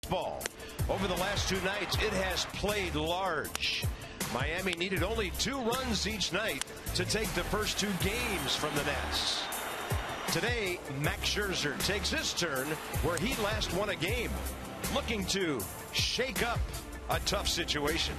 ball. Over the last 2 nights, it has played large. Miami needed only 2 runs each night to take the first 2 games from the Nats. Today, Max Scherzer takes his turn where he last won a game, looking to shake up a tough situation.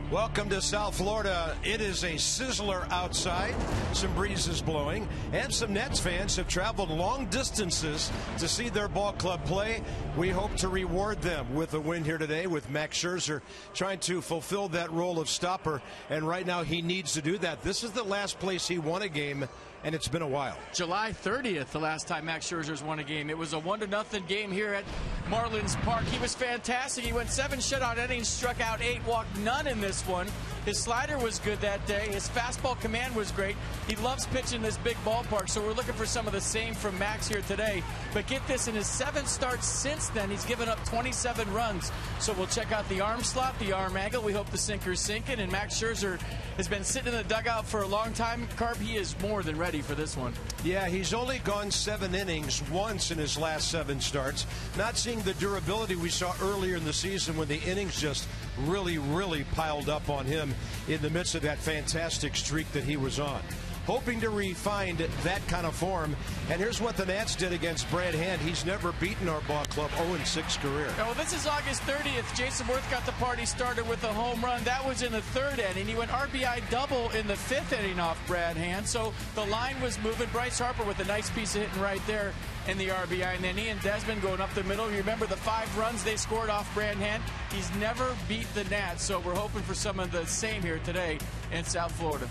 Welcome to South Florida. It is a sizzler outside. Some breezes blowing, and some Nats fans have traveled long distances to see their ball club play. We hope to reward them with a win here today with Max Scherzer trying to fulfill that role of stopper, and right now he needs to do that. This is the last place he won a game, and it's been a while. July 30th, the last time Max Scherzer's won a game. It was a 1-0 game here at Marlins Park. He was fantastic. He went 7 shutout innings, struck out 8, walked none in this one. His slider was good that day. His fastball command was great. He loves pitching this big ballpark, so we're looking for some of the same from Max here today. But get this, in his 7 starts since then, he's given up 27 runs. So we'll check out the arm slot, the arm angle. We hope the sinker's sinking. And Max Scherzer has been sitting in the dugout for a long time. Carb, he is more than ready for this one. Yeah, he's only gone 7 innings once in his last 7 starts. Not seeing the durability we saw earlier in the season when the innings just really piled up on him in the midst of that fantastic streak that he was on. Hoping to refine that kind of form. And here's what the Nats did against Brad Hand. He's never beaten our ball club. 0-6 career. Oh, this is August 30th. Jason Worth got the party started with a home run. That was in the 3rd inning. He went RBI double in the 5th inning off Brad Hand. So the line was moving. Bryce Harper with a nice piece of hitting right there in the RBI. And then Ian Desmond going up the middle. You remember the 5 runs they scored off Brad Hand? He's never beat the Nats. So we're hoping for some of the same here today in South Florida.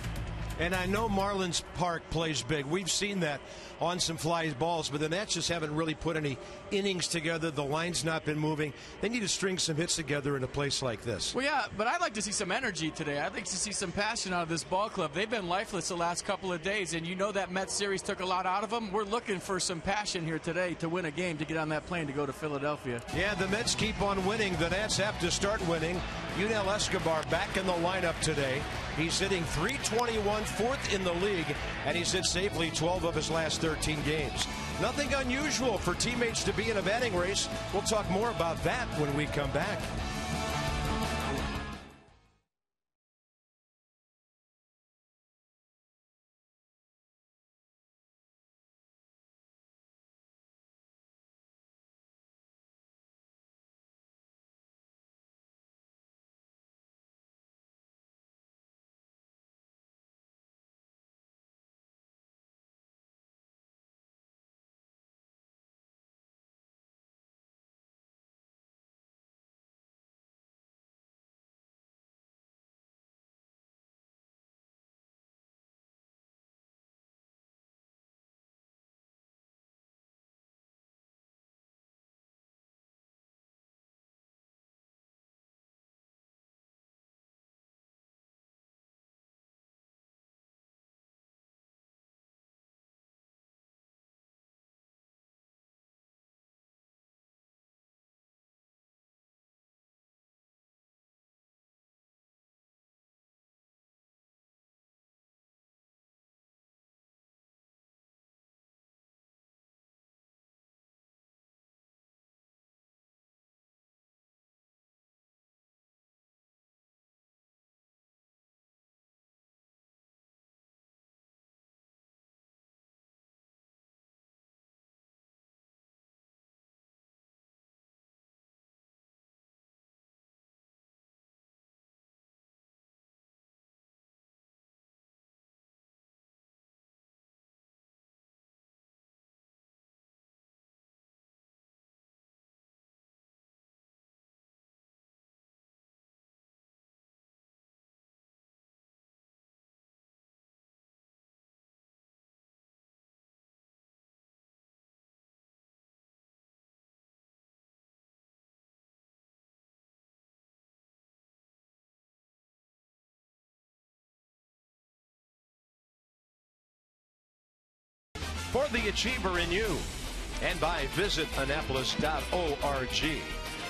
And I know Marlins Park plays big. We've seen that on some fly balls, but the Nats just haven't really put any innings together. The line's not been moving. They need to string some hits together in a place like this. Well, yeah, but I'd like to see some energy today. I'd like to see some passion out of this ball club. They've been lifeless the last couple of days, and you know that Mets series took a lot out of them. We're looking for some passion here today to win a game, to get on that plane to go to Philadelphia. Yeah, the Mets keep on winning. The Nats have to start winning. Yunel Escobar back in the lineup today. He's hitting .321, 4th in the league, and he's hit safely 12 of his last 13 games. Nothing unusual for teammates to be in a batting race. We'll talk more about that when we come back. for the achiever in you, and by visitannapolis.org.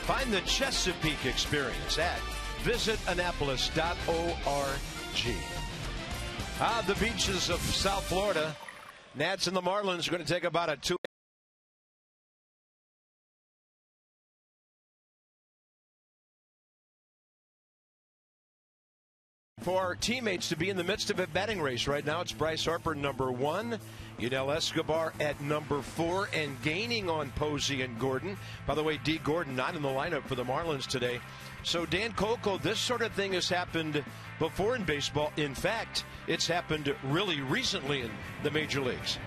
Find the Chesapeake experience at visitannapolis.org. The beaches of South Florida. Nats and the Marlins are going to take about a 2. For our teammates to be in the midst of a batting race right now, it's Bryce Harper, number 1. Yunel Escobar at number 4, and gaining on Posey and Gordon. By the way, D. Gordon not in the lineup for the Marlins today. So, Dan Coco, this sort of thing has happened before in baseball. In fact, it's happened really recently in the major leagues.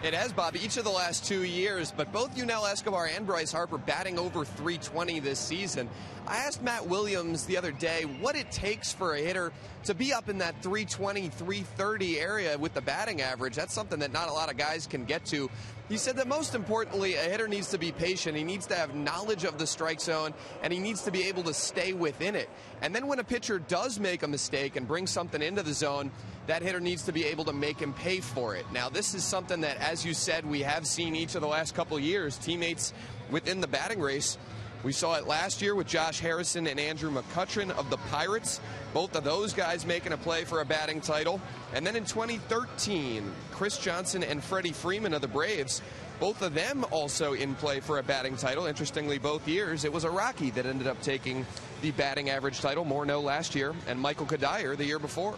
It has, Bob, each of the last 2 years, but both Yunel Escobar and Bryce Harper batting over 320 this season. I asked Matt Williams the other day what it takes for a hitter to be up in that 320, 330 area with the batting average. That's something that not a lot of guys can get to. He said that most importantly, a hitter needs to be patient. He needs to have knowledge of the strike zone, and he needs to be able to stay within it. And then when a pitcher does make a mistake and bring something into the zone, that hitter needs to be able to make him pay for it. Now, this is something that, as you said, we have seen each of the last couple of years, teammates within the batting race. We saw it last year with Josh Harrison and Andrew McCutchen of the Pirates. Both of those guys making a play for a batting title. And then in 2013, Chris Johnson and Freddie Freeman of the Braves, both of them also in play for a batting title. Interestingly, both years, it was a Rocky that ended up taking the batting average title. Morneau last year, and Michael Kadire the year before.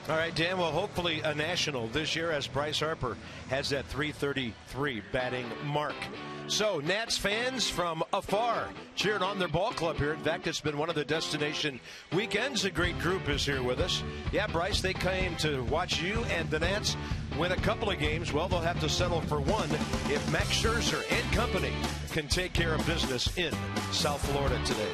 All right, Dan, well, hopefully a national this year as Bryce Harper has that 333 batting mark. So, Nats fans from afar cheering on their ball club here. In fact, it's been one of the destination weekends. A great group is here with us. Yeah, Bryce, they came to watch you and the Nats win a couple of games. Well, they'll have to settle for one if Max Scherzer and company can take care of business in South Florida today.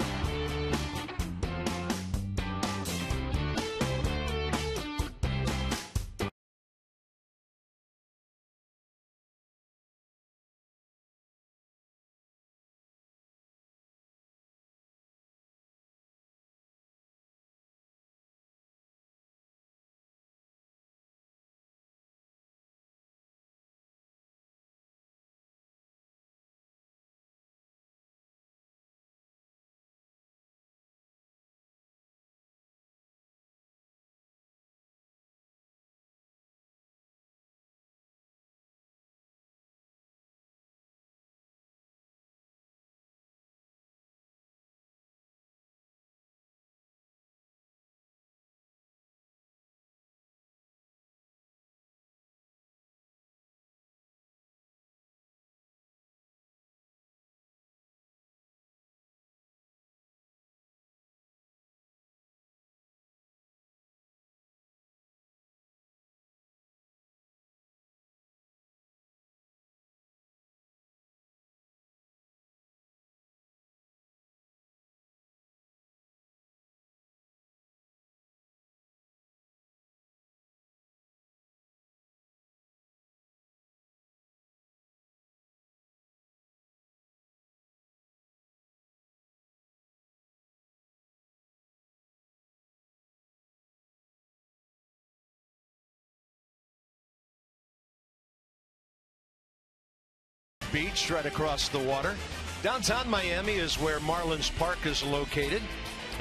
Beach right across the water. Downtown Miami is where Marlins Park is located,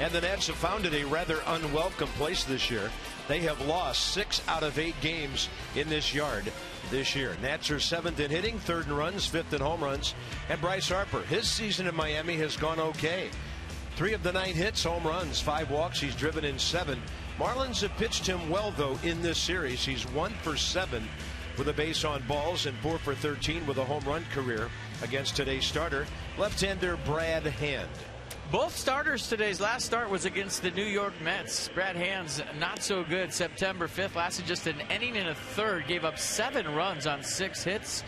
and the Nats have found it a rather unwelcome place this year. They have lost 6 out of 8 games in this yard this year. Nats are 7th in hitting, 3rd in runs, 5th in home runs. And Bryce Harper, his season in Miami has gone okay. 3 of the 9 hits, home runs, 5 walks. He's driven in 7. Marlins have pitched him well, though, in this series. He's 1 for 7 with a base on balls and 4 for 13 with a home run career against today's starter, left-hander Brad Hand. Both starters today's last start was against the New York Mets. Brad Hand's not so good. September 5th, lasted just an inning and a third, gave up 7 runs on 6 hits,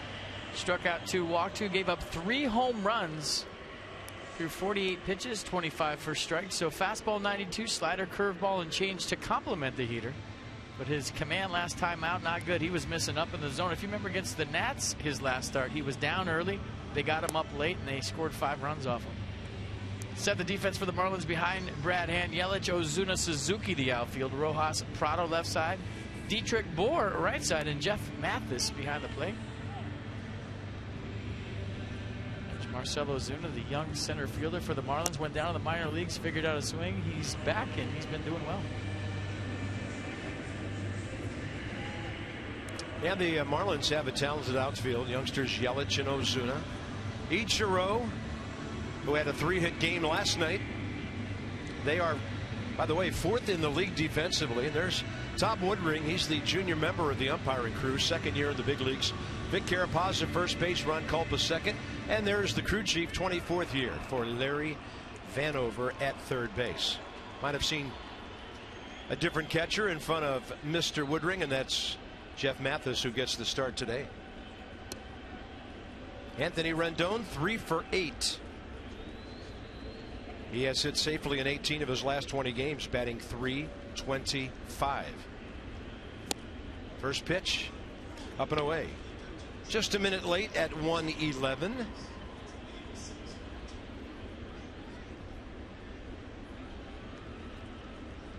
struck out 2, walked 2, gave up 3 home runs through 48 pitches, 25 for strikes. So fastball 92, slider, curveball, and change to complement the heater. But his command last time out, not good. He was missing up in the zone. If you remember against the Nats, his last start, he was down early. They got him up late, and they scored 5 runs off him. Set the defense for the Marlins behind Brad Hand. Yelich, Ozuna, Suzuki, the outfield. Rojas, Prado, left side. Dietrich Bohr right side and Jeff Mathis behind the plate. There's Marcelo Ozuna, the young center fielder for the Marlins, went down in the minor leagues, figured out a swing. He's back and he's been doing well. Yeah, the Marlins have a talented outfield. Youngsters Yelich and Ozuna. Ichiro, who had a 3-hit game last night. They are, by the way, 4th in the league defensively. And there's Tom Woodring. He's the junior member of the umpiring crew, 2nd year in the big leagues. Vic Carapaz at first base, Ron Culpa second. And there's the crew chief, 24th year for Larry Vanover at third base. Might have seen a different catcher in front of Mr. Woodring, and that's Jeff Mathis, who gets the start today. Anthony Rendon, 3 for 8. He has hit safely in 18 of his last 20 games, batting .325. First pitch, up and away. Just a minute late at 1:11.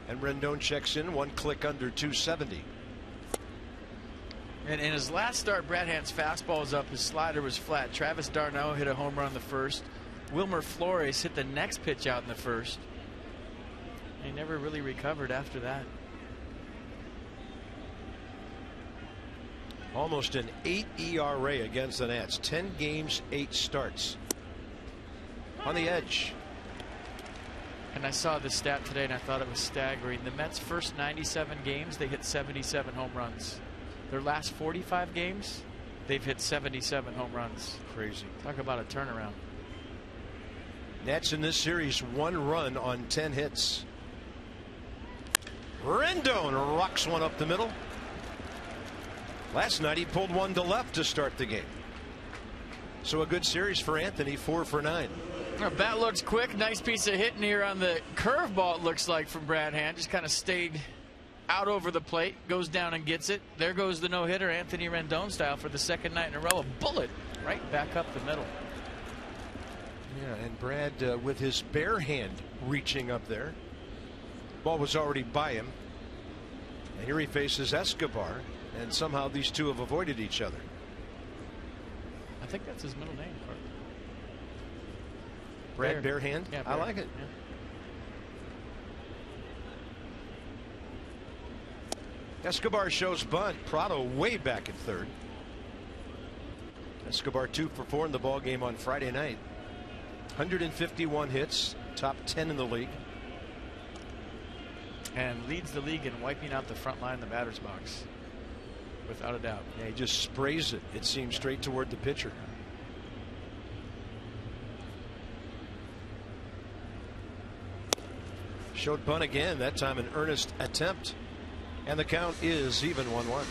And Rendon checks in, 1 click under 270. And in his last start, Brad Hand's fastball was up, his slider was flat. Travis d'Arnaud hit a home run in the first. Wilmer Flores hit the next pitch out in the first. He never really recovered after that. Almost an 8 ERA against the Nats. 10 games, 8 starts. On the edge. And I saw this stat today and I thought it was staggering. The Mets' first 97 games, they hit 77 home runs. Their last 45 games, they've hit 77 home runs. Crazy. Talk about a turnaround. Nats in this series, 1 run on 10 hits. Rendon rocks one up the middle. Last night he pulled one to left to start the game. So a good series for Anthony, 4 for 9. Bat looks quick. Nice piece of hitting here on the curveball, it looks like, from Brad Hand. Just kind of stayed out over the plate, goes down and gets it. There goes the no-hitter, Anthony Rendon style, for the 2nd night in a row. A bullet right back up the middle. Yeah, and Brad with his bare hand reaching up there. Ball was already by him. And here he faces Escobar, and somehow these two have avoided each other. I think that's his middle name. Brad bare hand? Yeah, I like it. Yeah. Escobar shows bunt. Prado way back in third. Escobar 2 for 4 in the ball game on Friday night. 151 hits, top 10 in the league. And leads the league in wiping out the front line in the batter's box, without a doubt. Yeah, he just sprays it. It seems straight toward the pitcher. Showed bunt again, that time an earnest attempt. And the count is even 1-1. Right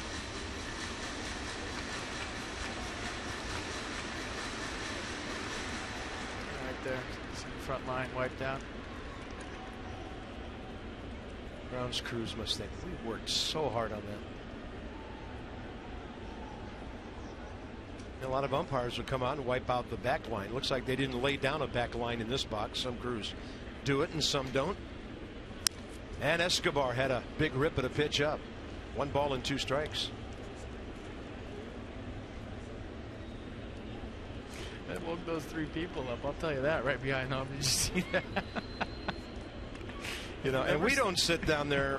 there. Front line wiped out. Brown's crews must think, we worked so hard on that. And a lot of umpires would come out and wipe out the back line. Looks like they didn't lay down a back line in this box. Some crews do it and some don't. And Escobar had a big rip at a pitch up. 1 ball and 2 strikes. That woke those 3 people up. I'll tell you that, right behind home. Did you see that? You know, and we don't sit down there,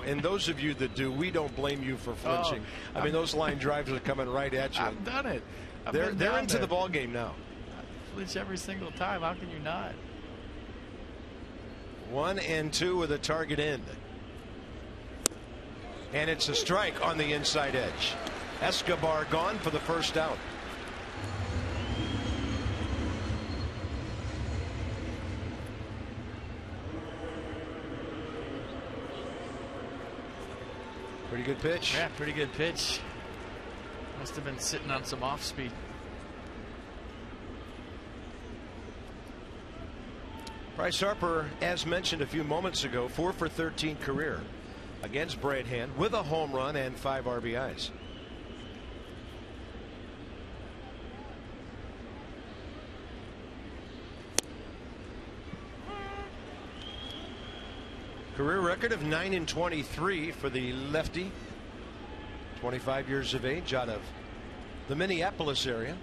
and those of you that do, we don't blame you for flinching. I mean, those line drives are coming right at you. I've done it. They're into the ball game now. I flinch every single time. How can you not? 1 and 2 with a target end. And it's a strike on the inside edge. Escobar gone for the first out. Pretty good pitch. Yeah, pretty good pitch. Must have been sitting on some off speed. Bryce Harper, as mentioned a few moments ago, 4 for 13 career against Brad Hand with a home run and 5 RBIs. Career record of 9 and 23 for the lefty. 25 years of age, out of the Minneapolis area.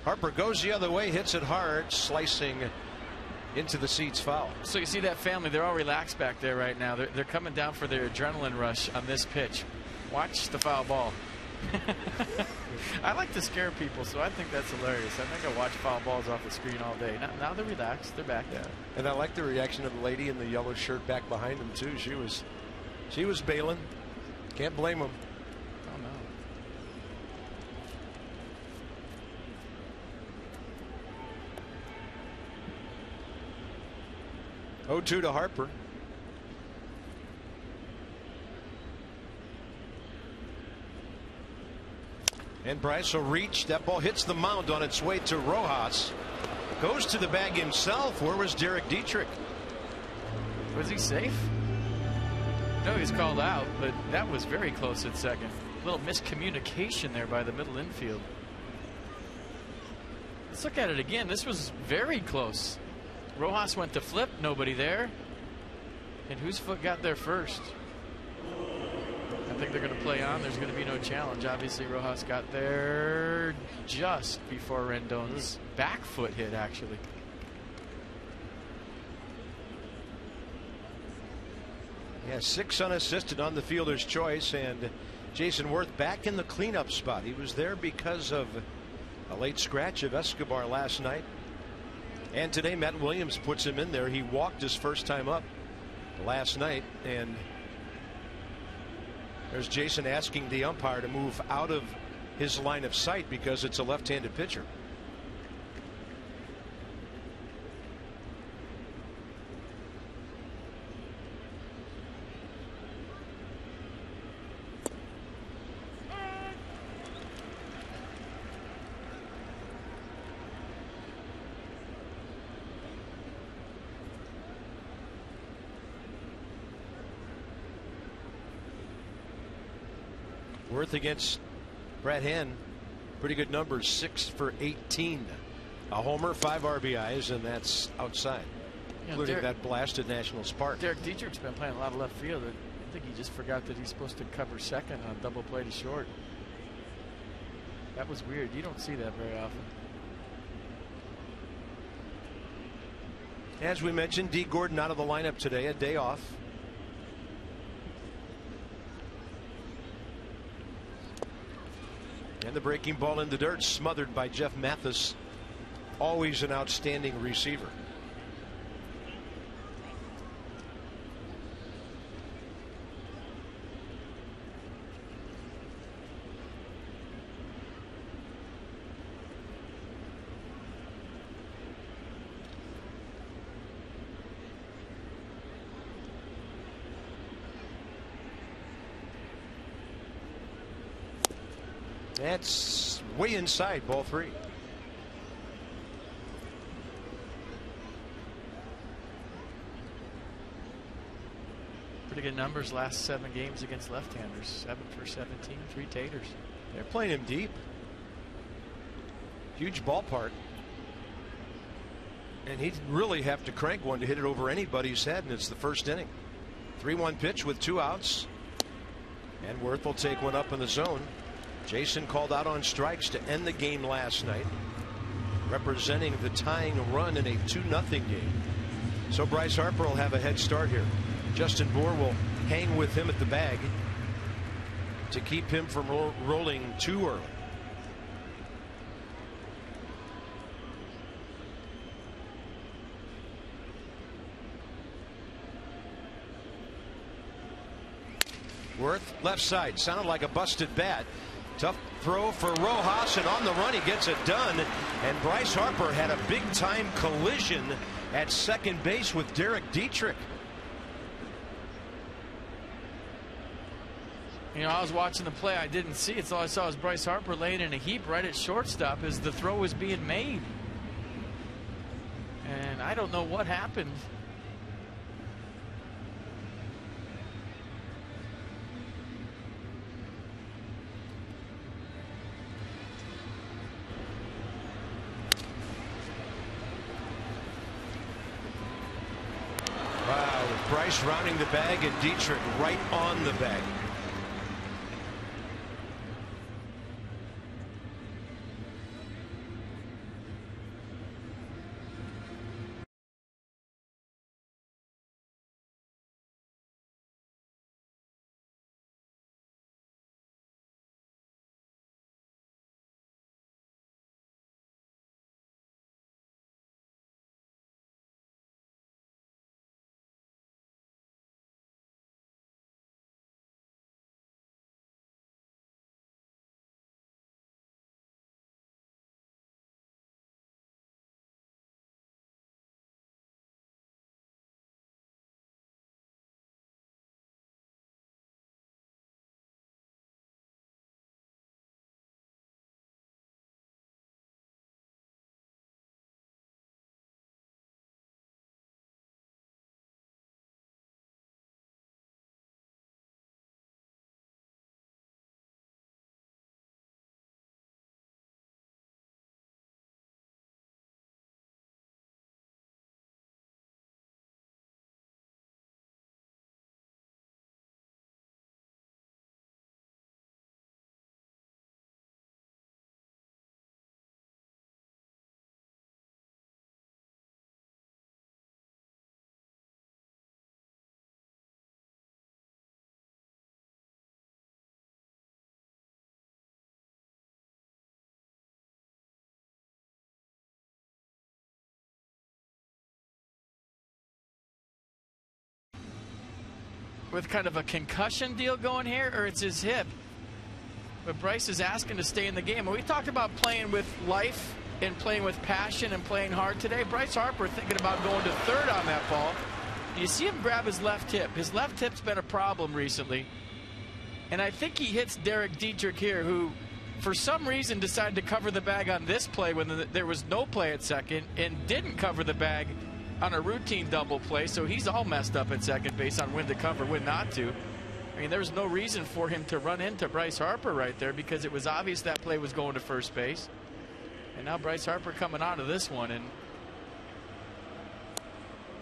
Harper goes the other way, hits it hard, slicing into the seats, foul. So you see that family, they're all relaxed back there right now. They're coming down for their adrenaline rush on this pitch. Watch the foul ball. I like to scare people, so I think that's hilarious. I think I watch foul balls off the screen all day. Now they're relaxed. They're back. Yeah. And I like the reaction of the lady in the yellow shirt back behind him too. She was bailing. Can't blame him. Oh no. 0-2 to Harper. And Bryce will reach. That ball hits the mound on its way to Rojas. Goes to the bag himself. Where was Derek Dietrich? Was he safe? No, he's called out, but that was very close at second. A little miscommunication there by the middle infield. Let's look at it again. This was very close. Rojas went to flip, nobody there. And whose foot got there first? I think they're going to play on. There's going to be no challenge. Obviously, Rojas got there just before Rendon's back foot hit, actually. Yeah, 6 unassisted on the fielder's choice, and Jason Worth back in the cleanup spot. He was there because of a late scratch of Escobar last night. And today, Matt Williams puts him in there. He walked his first time up last night, and there's Jason asking the umpire to move out of his line of sight because it's a left-handed pitcher. Worth against Brad Hand. Pretty good numbers. 6 for 18. A homer, 5 RBIs, and that's outside, including that blast at Nationals Park. Derek Dietrich's been playing a lot of left field. I think he just forgot that he's supposed to cover second on a double play to short. That was weird. You don't see that very often. As we mentioned, D. Gordon out of the lineup today, a day off. And the breaking ball in the dirt, smothered by Jeff Mathis. Always an outstanding receiver. That's way inside, ball 3. Pretty good numbers last 7 games against left-handers. 7 for 17, 3 taters. They're playing him deep. Huge ballpark. And he'd really have to crank one to hit it over anybody's head, and it's the first inning. 3-1 pitch with 2 outs. And Worth will take one up in the zone. Jason called out on strikes to end the game last night, representing the tying run in a 2-0 game. So Bryce Harper will have a head start here. Justin Bour will hang with him at the bag to keep him from rolling too early. Worth left side, sounded like a busted bat. Tough throw for Rojas, and on the run he gets it done. And Bryce Harper had a big time collision at second base with Derek Dietrich. You know, I was watching the play. I didn't see it. So all I saw was Bryce Harper laying in a heap right at shortstop as the throw was being made. And I don't know what happened. Bryce rounding the bag and Dietrich right on the bag. With kind of a concussion deal going here, or it's his hip. But Bryce is asking to stay in the game. When we talked about playing with life and playing with passion and playing hard today, Bryce Harper thinking about going to third on that ball. You see him grab his left hip. His left hip's been a problem recently. And I think he hits Derek Dietrich here, who for some reason decided to cover the bag on this play when there was no play at second, and didn't cover the bag on a routine double play, so he's all messed up at second base on when to cover, when not to. I mean, there's no reason for him to run into Bryce Harper right there, because it was obvious that play was going to first base. And now Bryce Harper coming out of this one, and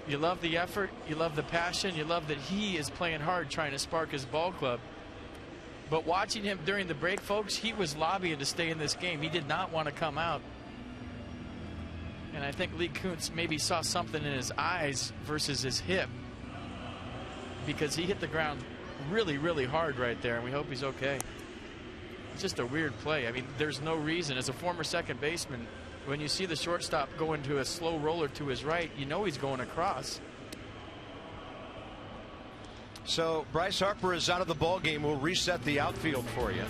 you love the effort, you love the passion, you love that he is playing hard trying to spark his ball club. But watching him during the break, folks, he was lobbying to stay in this game. He did not want to come out. And I think Lee Kuntz maybe saw something in his eyes versus his hip, because he hit the ground really, really hard right there, and we hope he's okay. It's just a weird play. I mean, there's no reason. As a former second baseman, when you see the shortstop go into a slow roller to his right, you know he's going across. So Bryce Harper is out of the ball game. We'll reset the outfield for you.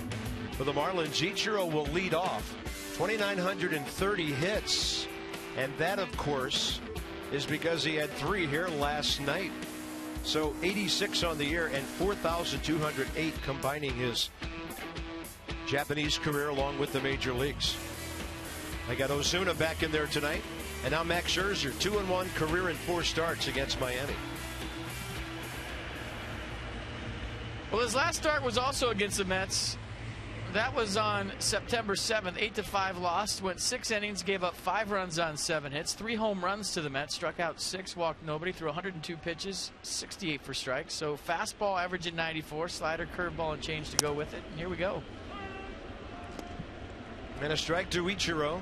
For the Marlins, Ichiro will lead off. 2,930 hits. And that, of course, is because he had 3 here last night. So 86 on the year and 4,208 combining his Japanese career along with the major leagues. They got Ozuna back in there tonight. And now Max Scherzer, 2-1 career in 4 starts against Miami. Well, his last start was also against the Mets. That was on September 7th, 8-5 loss. Went 6 innings, gave up 5 runs on 7 hits, 3 home runs to the Mets, struck out 6, walked nobody, threw 102 pitches, 68 for strikes. So fastball averaging 94, slider, curveball, and change to go with it. And here we go. And a strike to Ichiro.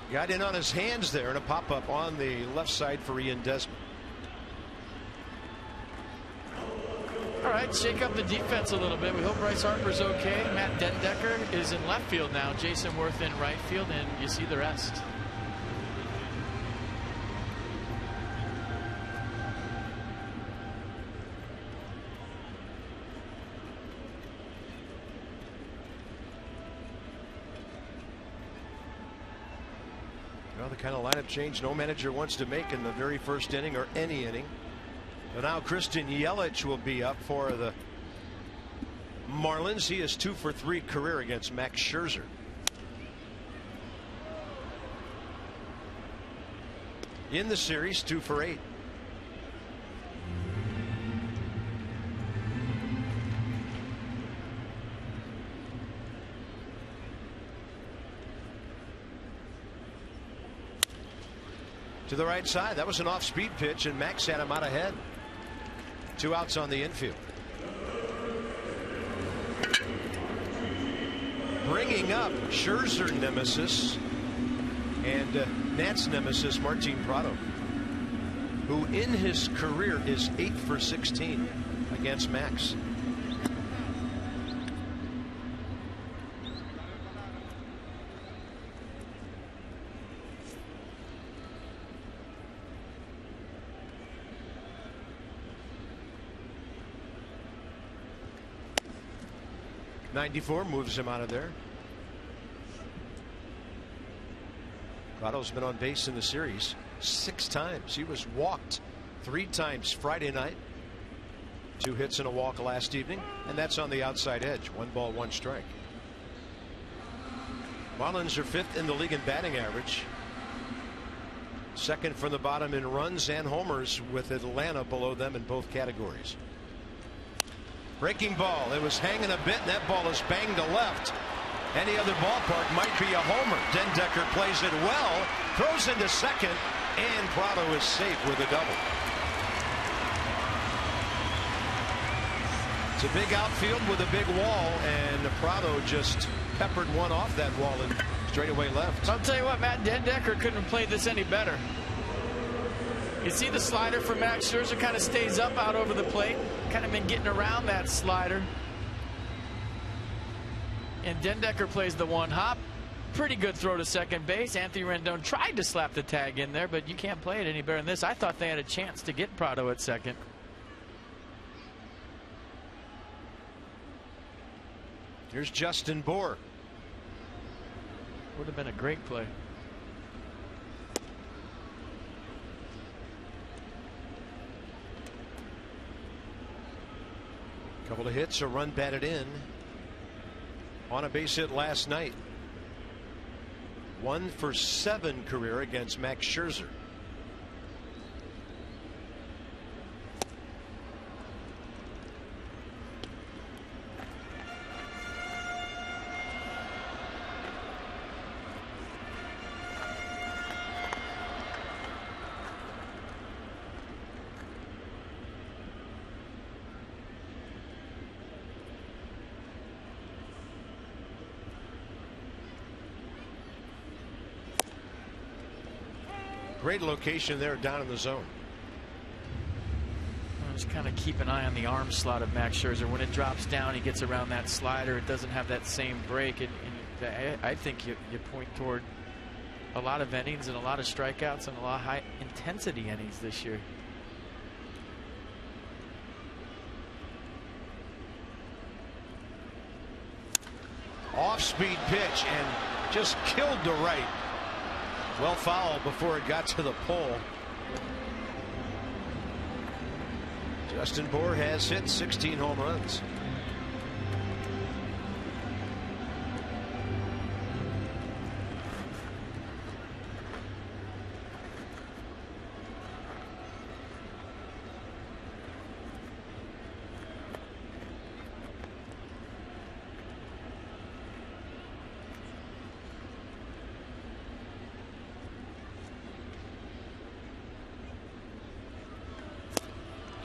Got in on his hands there, and a pop-up on the left side for Ian Desmond. All right, shake up the defense a little bit. We hope Bryce Harper's okay. Matt Dendecker is in left field now. Jason Worth in right field, and you see the rest. Well, the kind of lineup change no manager wants to make in the very first inning or any inning. But now Christian Yelich will be up for the Marlins. He is 2 for 3 career against Max Scherzer. In the series, 2 for 8. to the right side. That was an off-speed pitch, and Max had him out ahead. 2 outs on the infield. Bringing up Scherzer nemesis and Nats nemesis Martin Prado, who in his career is 8 for 16 against Max. .94 moves him out of there. Prado's been on base in the series 6 times. He was walked 3 times Friday night. 2 hits and a walk last evening, and that's on the outside edge. 1 ball, 1 strike. Marlins are 5th in the league in batting average. 2nd from the bottom in runs and homers, with Atlanta below them in both categories. Breaking ball. It was hanging a bit, and that ball is banged to left. Any other ballpark might be a homer. Dendecker plays it well, throws into second, and Prado is safe with a double. It's a big outfield with a big wall, and Prado just peppered one off that wall and straightaway left. I'll tell you what, Matt, Dendecker couldn't have played this any better. You see the slider for Max Scherzer kind of stays up out over the plate. Kind of been getting around that slider. And Dendecker plays the 1-hop. Pretty good throw to second base. Anthony Rendon tried to slap the tag in there, but you can't play it any better than this. I thought they had a chance to get Prado at second. Here's Justin Bour. Would have been a great play. Couple of hits, a run batted in on a base hit last night. 1 for 7 career against Max Scherzer. Great location there down in the zone. Just kind of keep an eye on the arm slot of Max Scherzer. When it drops down, he gets around that slider. It doesn't have that same break. And I think you point toward a lot of innings and a lot of strikeouts and a lot of high intensity innings this year. Off-speed pitch and just killed to right. Well fouled before it got to the pole. Justin Bour has hit 16 home runs.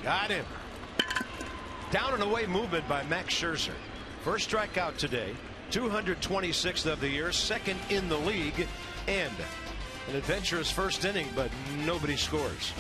Got him. Down and away movement by Max Scherzer. First strikeout today. 226th of the year. 2nd in the league. And an adventurous first inning, but nobody scores.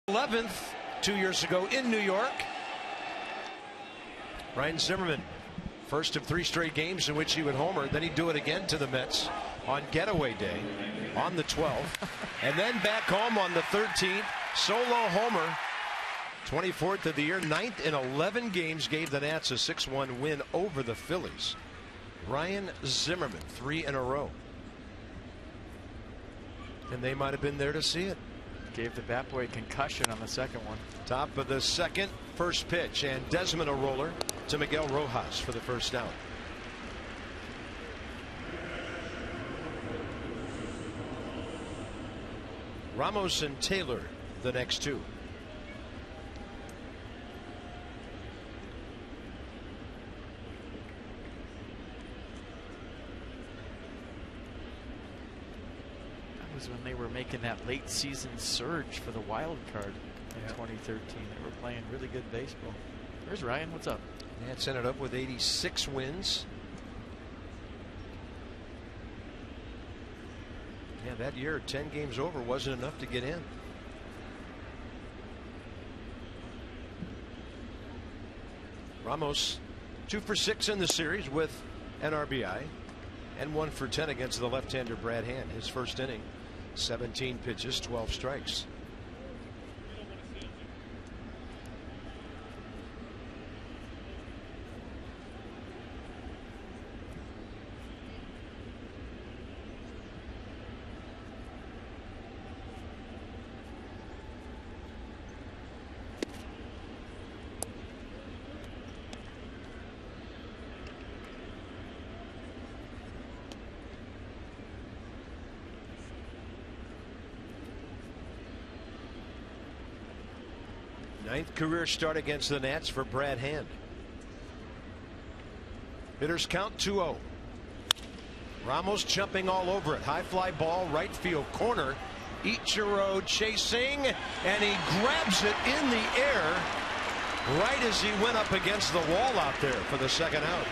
11th 2 years ago in New York. Ryan Zimmerman, first of 3 straight games in which he would homer. Then he'd do it again to the Mets on getaway day on the 12th. And then back home on the 13th. Solo homer. 24th of the year. 9th in 11 games. Gave the Nats a 6-1 win over the Phillies. Ryan Zimmerman, 3 in a row. And they might have been there to see it. Gave the bat boy a concussion on the second one. Top of the second, first pitch, and Desmond a roller to Miguel Rojas for the first out. Ramos and Taylor the next 2. Was when they were making that late season surge for the wild card in 2013. They were playing really good baseball. There's Ryan. What's up? Nats ended up with 86 wins. Yeah, that year 10 games over wasn't enough to get in. Ramos 2 for 6 in the series with an RBI and 1 for 10 against the left-hander Brad Hand. His first inning. 17 pitches, 12 strikes. Ninth career start against the Nats for Brad Hand. Hitters count 2-0. Ramos jumping all over it. High fly ball, right field corner. Ichiro chasing, and he grabs it in the air right as he went up against the wall out there for the second out.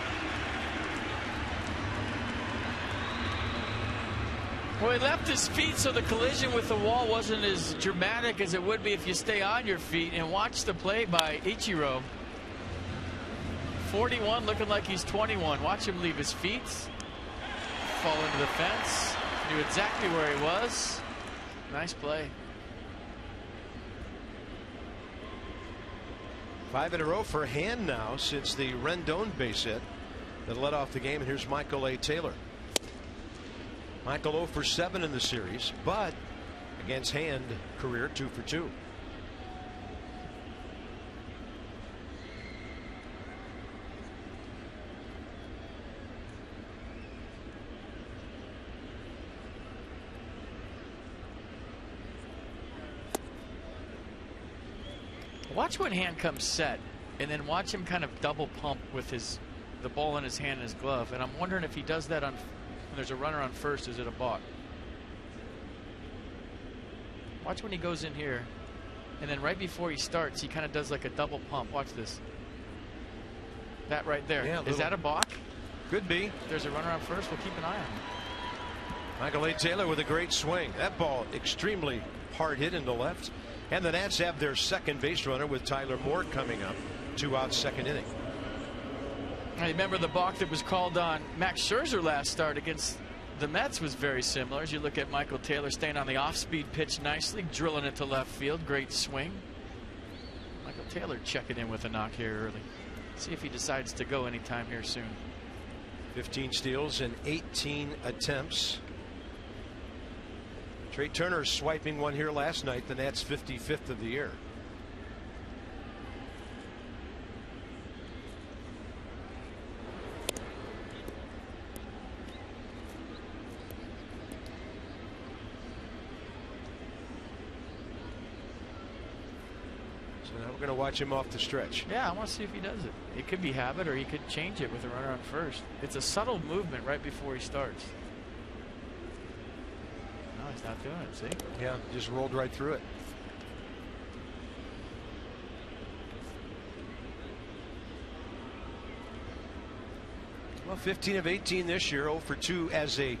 Well, he left his feet, so the collision with the wall wasn't as dramatic as it would be if you stay on your feet. And watch the play by Ichiro. 41, looking like he's 21. Watch him leave his feet, fall into the fence. Knew exactly where he was. Nice play. 5 in a row for Hand now since the Rendon base hit that led off the game. And here's Michael A. Taylor. Michael 0 for 7 in the series, but against Hand, career 2 for 2. Watch when Hand comes set, and then watch him kind of double pump with the ball in his hand and his glove. And I'm wondering if he does that on. There's a runner on first. Is it a balk? Watch when he goes in here, and then right before he starts, he kind of does like a double pump. Watch this. That right there. Yeah, is that a balk? Could be. If there's a runner on first, we'll keep an eye on him. Michael A. Taylor with a great swing. That ball extremely hard hit into left. And the Nats have their second base runner with Tyler Moore coming up. 2 outs, second inning. I remember the balk that was called on Max Scherzer last start against the Mets was very similar. As you look at Michael Taylor staying on the off-speed pitch nicely, drilling it to left field. Great swing. Michael Taylor checking in with a knock here early. See if he decides to go anytime here soon. 15 steals and 18 attempts. Trey Turner swiping one here last night. The Nats 55th of the year. Now we're going to watch him off the stretch. Yeah, I want to see if he does it. It could be habit, or he could change it with a runner on first. It's a subtle movement right before he starts. No, he's not doing it, see? Yeah, just rolled right through it. Well, 15 of 18 this year, 0 for 2 as a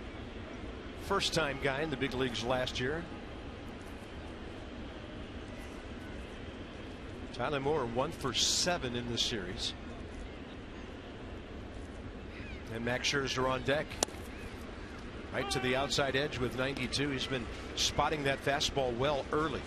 first-time guy in the big leagues last year. Tyler Moore 1 for 7 in this series. And Max Scherzer on deck. Right to the outside edge with 92. He's been spotting that fastball well early.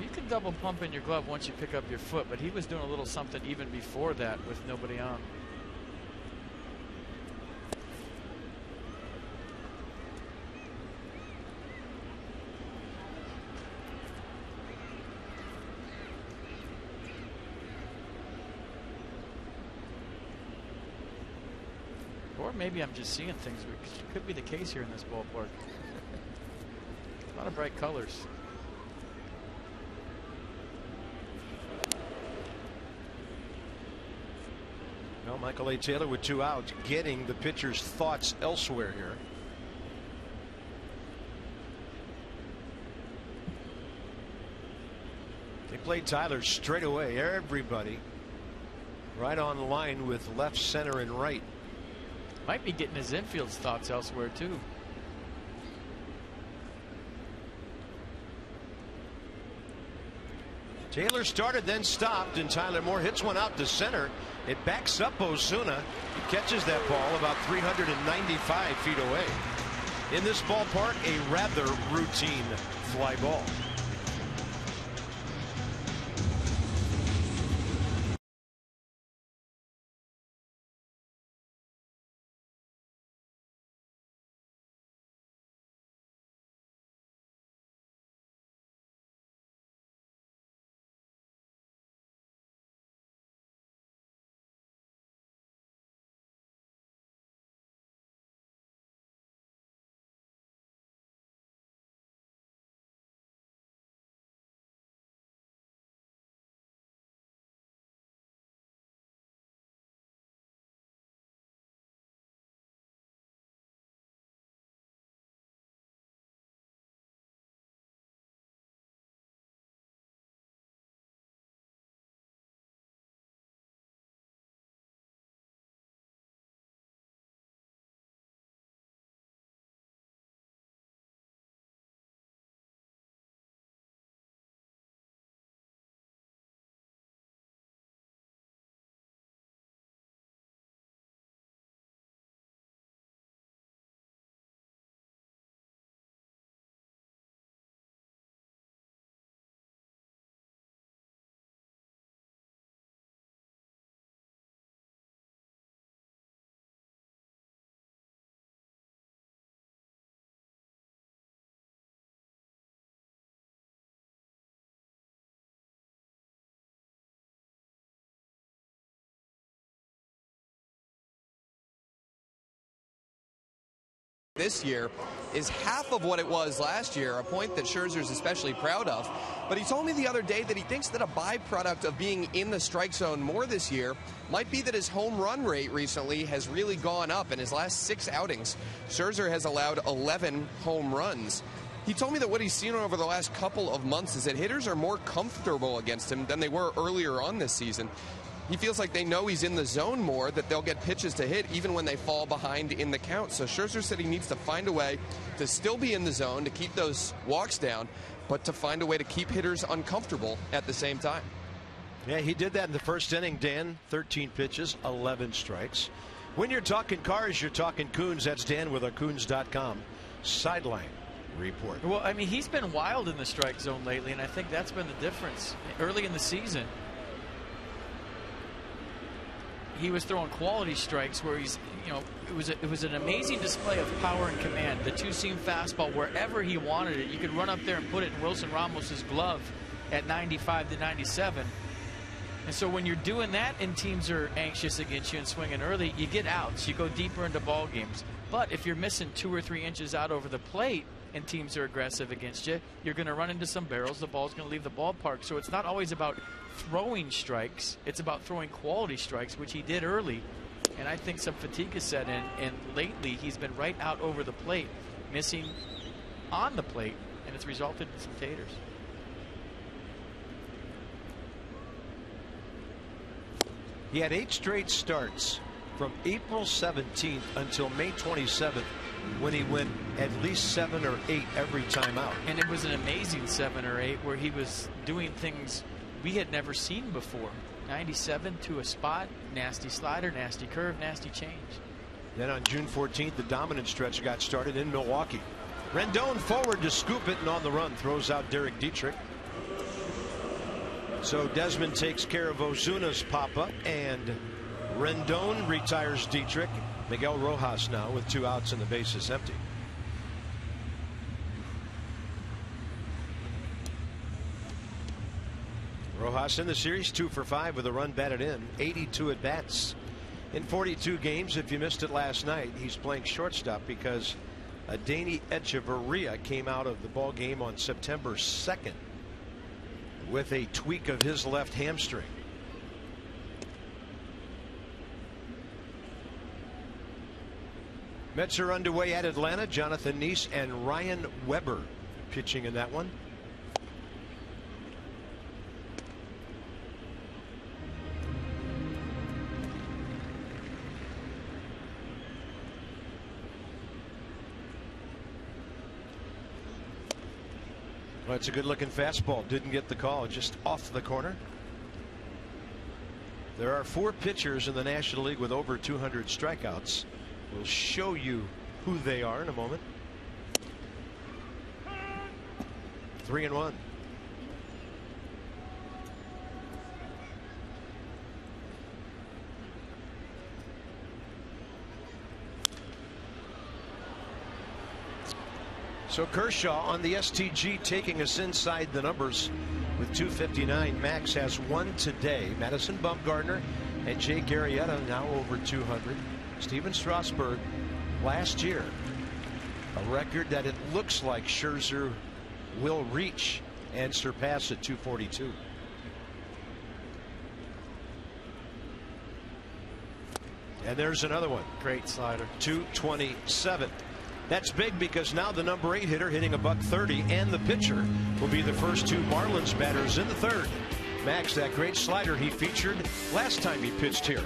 You can double pump in your glove once you pick up your foot, but he was doing a little something even before that with nobody on. Or maybe I'm just seeing things, which could be the case here in this ballpark. A lot of bright colors. Well, Michael A. Taylor with 2 outs, getting the pitcher's thoughts elsewhere here. They played Tyler straight away. Everybody right on the line with left, center, and right. Might be getting his infield's thoughts elsewhere too. Taylor started, then stopped, and Tyler Moore hits one out to center. It backs up Osuna. He catches that ball about 395 feet away. In this ballpark, a rather routine fly ball. This year is half of what it was last year, a point that Scherzer's especially proud of. But he told me the other day that he thinks that a byproduct of being in the strike zone more this year might be that his home run rate recently has really gone up. In his last 6 outings, Scherzer has allowed 11 home runs. He told me that what he's seen over the last couple of months is that hitters are more comfortable against him than they were earlier on this season. He feels like they know he's in the zone more, that they'll get pitches to hit even when they fall behind in the count. So Scherzer said he needs to find a way to still be in the zone, to keep those walks down, but to find a way to keep hitters uncomfortable at the same time. Yeah, he did that in the first inning, Dan. 13 pitches, 11 strikes. When you're talking cars, you're talking Coons. That's Dan with our Coons.com sideline report. Well, I mean, he's been wild in the strike zone lately, and I think that's been the difference. Early in the season, he was throwing quality strikes where he's, you know, it was an amazing display of power and command. The two-seam fastball wherever he wanted it. You could run up there and put it in Wilson Ramos's glove at 95 to 97. And so when you're doing that and teams are anxious against you and swinging early, you get outs. You go deeper into ball games. But if you're missing 2 or 3 inches out over the plate and teams are aggressive against you, you're going to run into some barrels. The ball's going to leave the ballpark. So it's not always about throwing strikes. It's about throwing quality strikes, which he did early. And I think some fatigue has set in. And lately, he's been right out over the plate, missing on the plate, and it's resulted in some taters. He had 8 straight starts from April 17th until May 27th, when he went at least 7 or 8 every time out. And it was an amazing 7 or 8 where he was doing things we had never seen before. 97 to a spot, nasty slider, nasty curve, nasty change. Then on June 14th, the dominant stretch got started in Milwaukee. Rendon forward to scoop it, and on the run throws out Derek Dietrich. So Desmond takes care of Ozuna's pop-up, and Rendon retires Dietrich. Miguel Rojas now with 2 outs and the bases empty. Rojas in the series 2 for 5 with a run batted in, 82 at bats in 42 games. If you missed it last night, he's playing shortstop because Adeiny Echeverria came out of the ball game on September 2nd with a tweak of his left hamstring. Mets are underway at Atlanta. Jonathan Neese and Ryan Weber pitching in that one. Well, it's a good looking fastball. Didn't get the call, just off the corner. There are 4 pitchers in the National League with over 200 strikeouts. We'll show you who they are in a moment. 3-1. So Kershaw on the STG taking us inside the numbers with 259. Max has 1 today. Madison Bumgarner and Jake Arrieta now over 200. Steven Strasburg last year, a record that it looks like Scherzer will reach and surpass at 242. And there's another one. Great slider. 227. That's big because now the number 8 hitter hitting $130, and the pitcher will be the first 2 Marlins batters in the 3rd. Max, that great slider he featured last time he pitched here.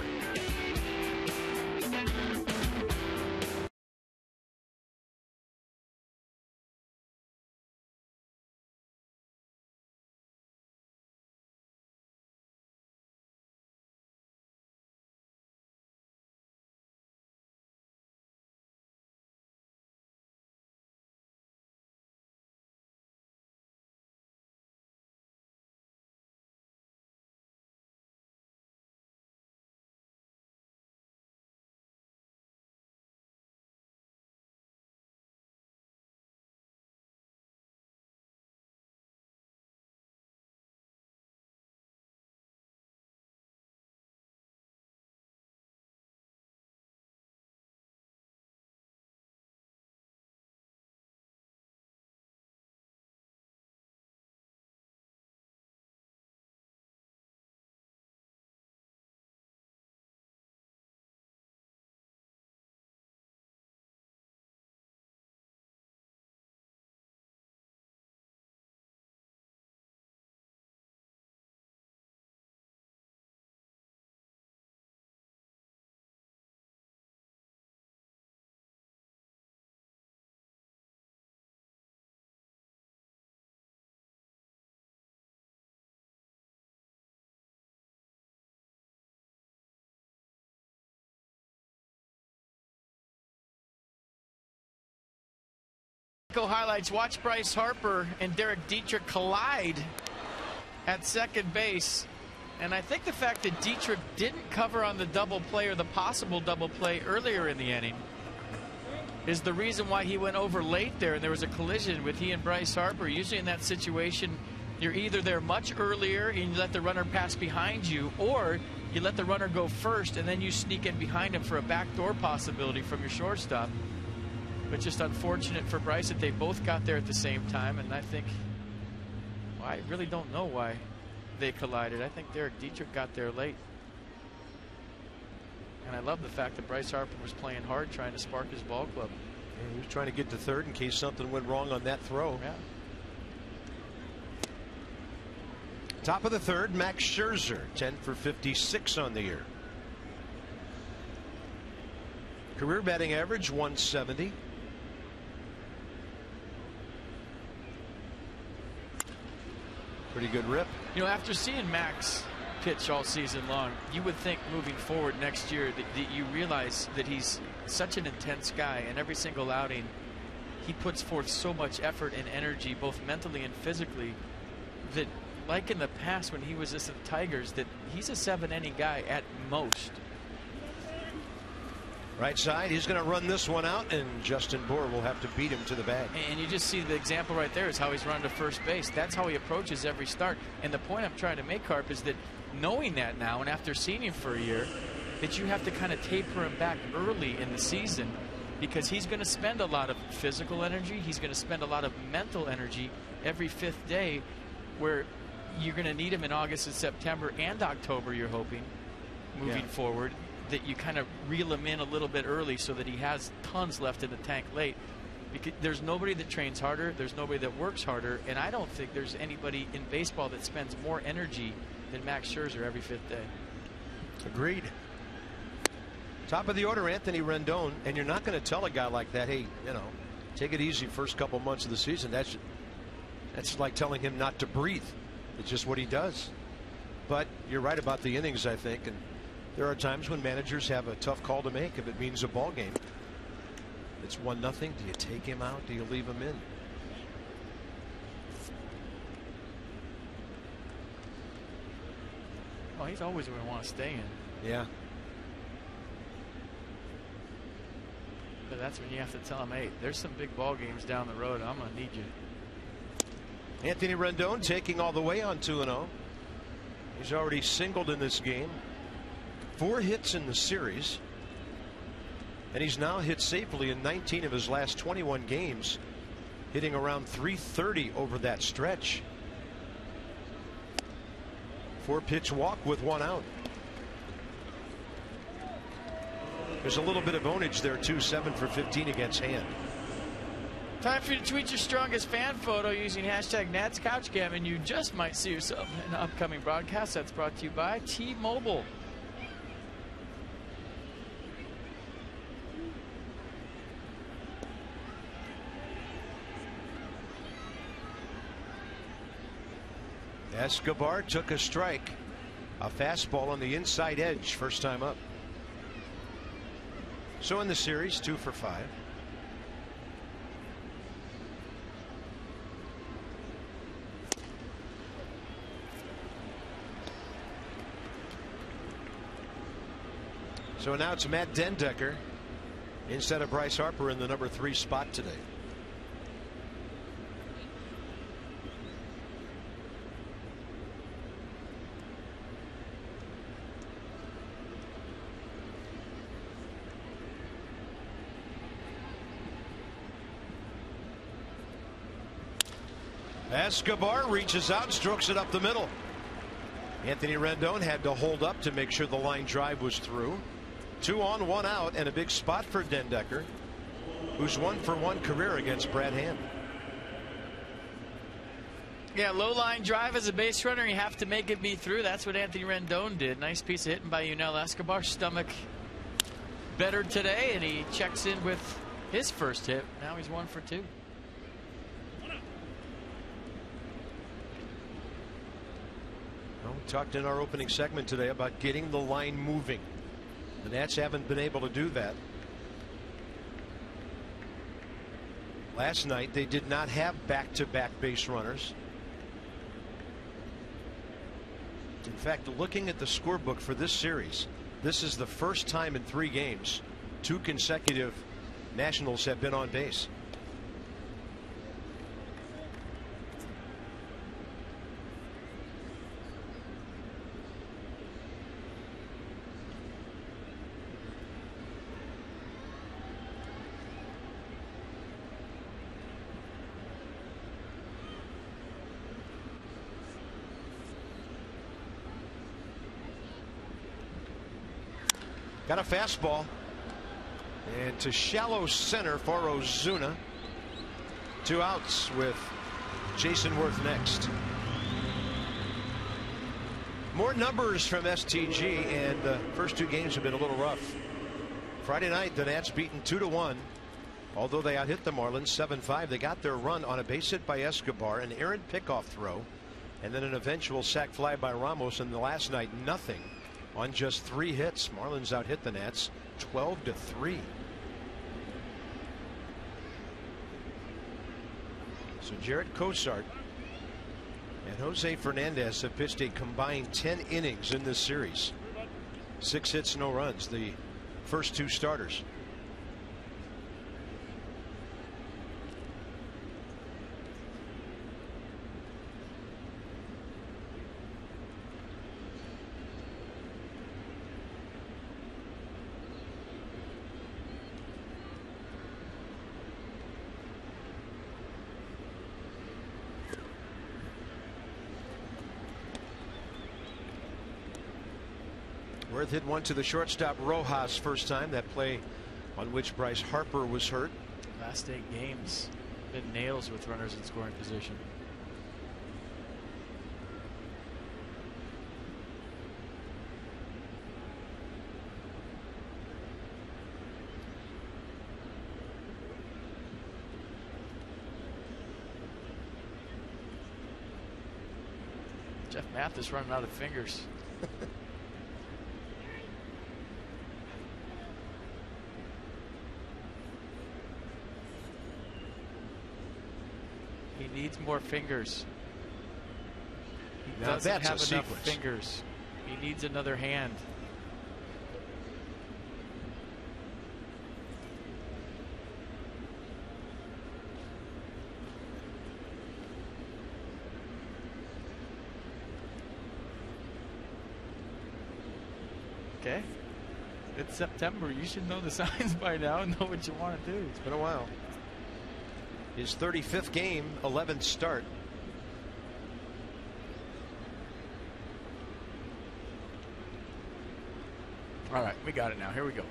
Highlights. Watch Bryce Harper and Derek Dietrich collide at second base, and I think the fact that Dietrich didn't cover on the double play or the possible double play earlier in the inning is the reason why he went over late there, and there was a collision with he and Bryce Harper. Usually in that situation, you're either there much earlier and you let the runner pass behind you, or you let the runner go first and then you sneak in behind him for a backdoor possibility from your shortstop. But just unfortunate for Bryce that they both got there at the same time, and I think, well, I really don't know why they collided. I think Derek Dietrich got there late. And I love the fact that Bryce Harper was playing hard trying to spark his ball club. And he was trying to get to 3rd in case something went wrong on that throw. Yeah. Top of the 3rd, Max Scherzer, 10 for 56 on the year. Career batting average 170. Pretty good rip. You know, after seeing Max pitch all season long, you would think moving forward next year that you realize that he's such an intense guy, and every single outing he puts forth so much effort and energy, both mentally and physically, that like in the past when he was just the Tigers, that he's a 7-inning guy at most. Right side, he's going to run this one out, and Justin Bour will have to beat him to the bag. And you just see the example right there is how he's run to first base. That's how he approaches every start. And the point I'm trying to make, Carp, is that knowing that now, and after seeing him for a year, that you have to kind of taper him back early in the season, because he's going to spend a lot of physical energy. He's going to spend a lot of mental energy every fifth day, where you're going to need him in August and September and October, you're hoping, moving forward, that you kind of reel him in a little bit early so that he has tons left in the tank late. Because there's nobody that trains harder, there's nobody that works harder, and I don't think there's anybody in baseball that spends more energy than Max Scherzer every fifth day. Agreed. Top of the order, Anthony Rendon, and you're not going to tell a guy like that, hey, you know, take it easy first couple months of the season. That's like telling him not to breathe. It's just what he does. But you're right about the innings, I think, and there are times when managers have a tough call to make if it means a ball game. It's 1-0. Do you take him out? Do you leave him in? Well, he's always going to want to stay in. Yeah. But that's when you have to tell him, hey, there's some big ball games down the road. I'm going to need you. Anthony Rendon taking all the way on 2-0. He's already singled in this game. 4 hits in the series, and he's now hit safely in 19 of his last 21 games, hitting around .330 over that stretch. 4-pitch walk with 1 out. There's a little bit of ownage there too. 7 for 15 against Hand. Time for you to tweet your strongest fan photo using hashtag NatsCouchCam, and you just might see yourself in an upcoming broadcast. That's brought to you by T-Mobile. Escobar took a strike. A fastball on the inside edge, first time up. So in the series, 2 for 5. So now it's Matt Dendecker instead of Bryce Harper in the number 3 spot today. Escobar reaches out, strokes it up the middle. Anthony Rendon had to hold up to make sure the line drive was through. 2 on, 1 out, and a big spot for Dendecker, who's 1-for-1 career against Brad Hand. Yeah, low line drive as a base runner, you have to make it be through. That's what Anthony Rendon did. Nice piece of hitting by Yunel Escobar. Stomach better today, and he checks in with his first hit. Now he's 1 for 2. Well, we talked in our opening segment today about getting the line moving. The Nats haven't been able to do that. Last night they did not have back-to-back base runners. In fact, looking at the scorebook for this series, this is the first time in 3 games 2 consecutive Nationals have been on base. Got a fastball, and to shallow center for Ozuna. 2 outs with Jason Worth next. More numbers from STG, and the first 2 games have been a little rough. Friday night, the Nats beaten 2-1. Although they out hit the Marlins 7-5, they got their run on a base hit by Escobar, an errant pickoff throw, and then an eventual sac fly by Ramos. And the last night, nothing on just 3 hits. Marlins out hit the Nats 12-3. So Jarred Cosart and Jose Fernandez have pitched a combined 10 innings in this series. 6 hits, no runs. The first 2 starters. Worth hit one to the shortstop Rojas first time. That play on which Bryce Harper was hurt. Last 8 games been nails with runners in scoring position. Jeff Mathis running out of fingers. He needs more fingers. He doesn't have enough sequence. fingers. He needs another hand. Okay. It's September. You should know the signs by now and know what you want to do. It's been a while. His 35th game, 11th start. All right, we got it now. Here we go.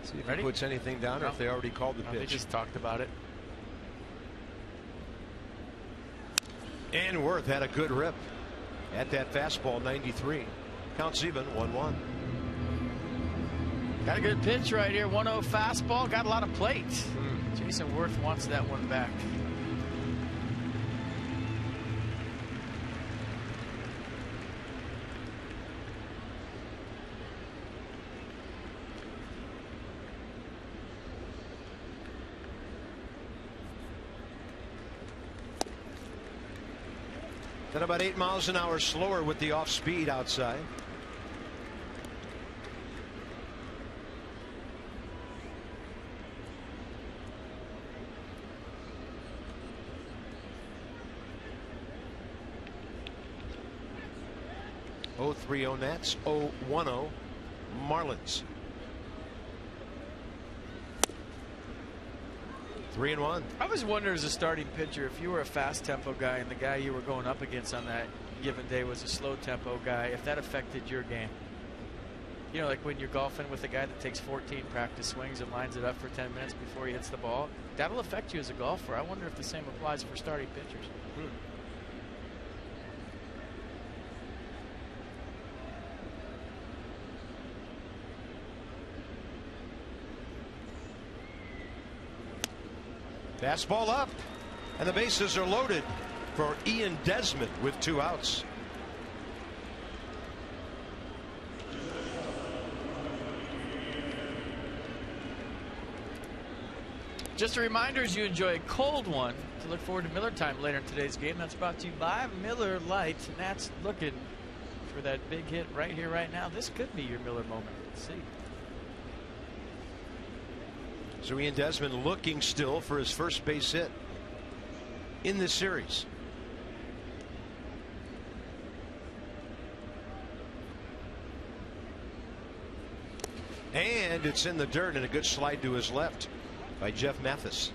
See if Ready? he puts anything down or if they already called the They pitch. just talked about it. And Worth had a good rip at that fastball, 93. Counts even, 1-1. Got a good pitch right here. 1-0 fastball. Got a lot of plate. Jason Worth wants that one back. Then about 8 miles an hour slower with the off speed outside. Oh, 3-0 Nats, 0-1-0 Marlins. 3-1. I was wondering as a starting pitcher if you were a fast tempo guy and the guy you were going up against on that given day was a slow tempo guy, if that affected your game. You know, like when you're golfing with a guy that takes 14 practice swings and lines it up for 10 minutes before he hits the ball, that'll affect you as a golfer. I wonder if the same applies for starting pitchers. Fastball up, and the bases are loaded for Ian Desmond with 2 outs. Just a reminder, as you enjoy a cold one, to look forward to Miller time later in today's game. That's brought to you by Miller Lite. And that's looking for that big hit right here, right now. This could be your Miller moment. Let's see. So Ian Desmond looking still for his first base hit in this series. And it's in the dirt, and a good slide to his left by Jeff Mathis.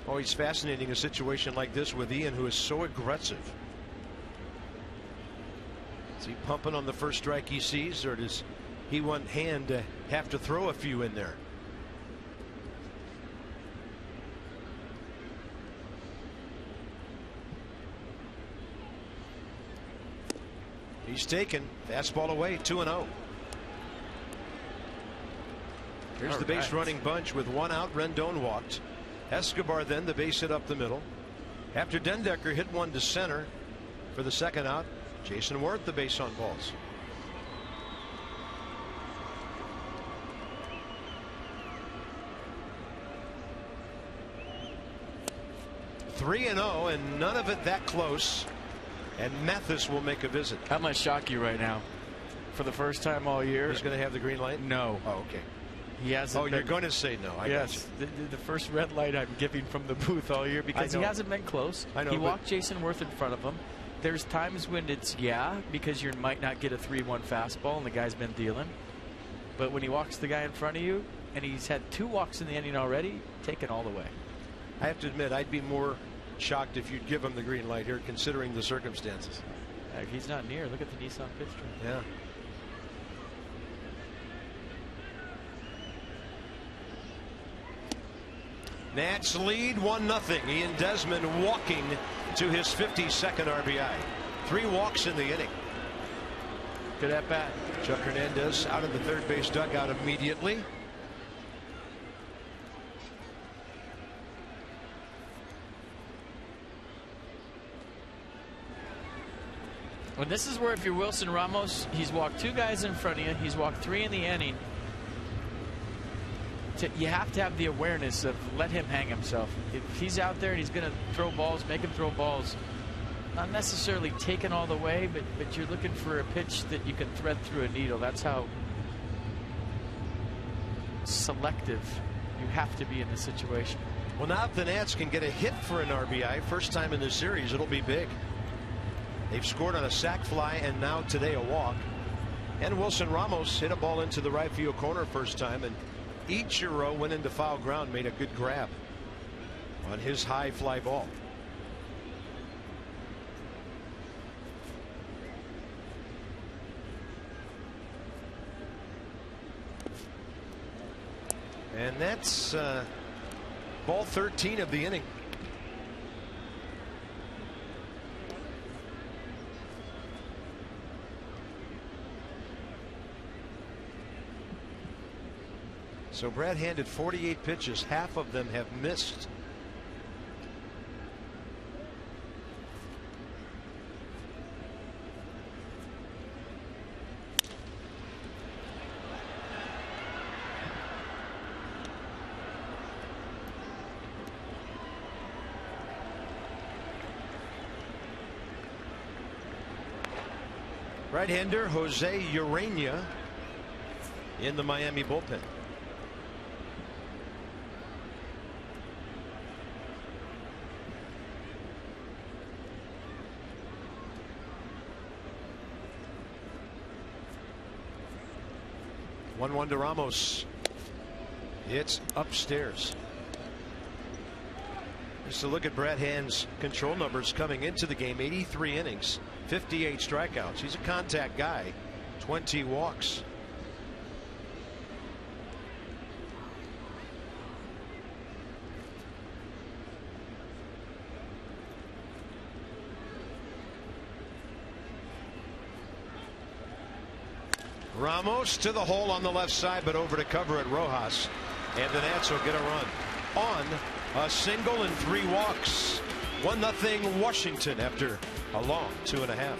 Always fascinating a situation like this with Ian, who is so aggressive. Is he pumping on the first strike he sees, or does he want Hand to have to throw a few in there? He's taken. Fastball away. 2-0. Here's the base running bunch with one out. Rendon walked. Escobar then the base hit up the middle. After Dendecker hit one to center for the second out, Jason Worth the base on balls. Three and 0, and none of it that close. And Mathis will make a visit. That might shock you right now. For the first time all year. He's going to have the green light? No. Oh, okay. He hasn't. Oh, you're going to say no. Yes. The first red light I'm giving from the booth all year because he hasn't been close. I know, he walked Jason Worth in front of him. There's times when it's, because you might not get a 3-1 fastball and the guy's been dealing. But when he walks the guy in front of you, and he's had 2 walks in the inning already, take it all the way. I have to admit, I'd be more shocked if you'd give him the green light here, considering the circumstances. He's not near. Look at the Nissan pitch track. Yeah. Nats lead 1-0. Ian Desmond walking to his 52nd RBI. 3 walks in the inning. Good at bat. Chuck Hernandez out of the third base dugout immediately. Well, this is where if you're Wilson Ramos, he's walked 2 guys in front of you. He's walked 3 in the inning. You have to have the awareness of let him hang himself. If he's out there and he's going to throw balls, make him throw balls. Not necessarily taken all the way, but you're looking for a pitch that you can thread through a needle. That's how selective you have to be in this situation. Well, now if the Nats can get a hit for an RBI, first time in the series, it'll be big. They've scored on a sac fly and now today a walk. And Wilson Ramos hit a ball into the right field corner first time, and Ichiro went into foul ground, made a good grab on his high fly ball. And that's ball 13 of the inning. So Brad handed 48 pitches. Half of them have missed. Right-hander Jose Urena in the Miami bullpen. One to Ramos. It's upstairs. Just a look at Brad Hand's control numbers coming into the game. 83 innings, 58 strikeouts. He's a contact guy. 20 walks. Ramos to the hole on the left side, but over to cover at Rojas. And the Nats will get a run on a single and 3 walks. 1-0 Washington after a long 2.5.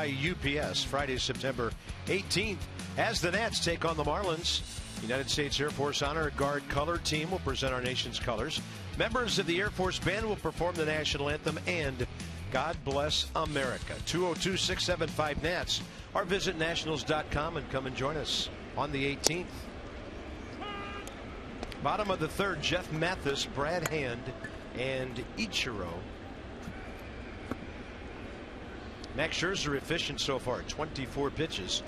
UPS Friday, September 18th, as the Nats take on the Marlins. United States Air Force Honor Guard color team will present our nation's colors. Members of the Air Force Band will perform the national anthem and God Bless America. 202-675-NATS or visit nationals.com and come and join us on the 18th. Bottom of the third, Jeff Mathis, Brad Hand, and Ichiro. Max Scherzer efficient so far, 24 pitches,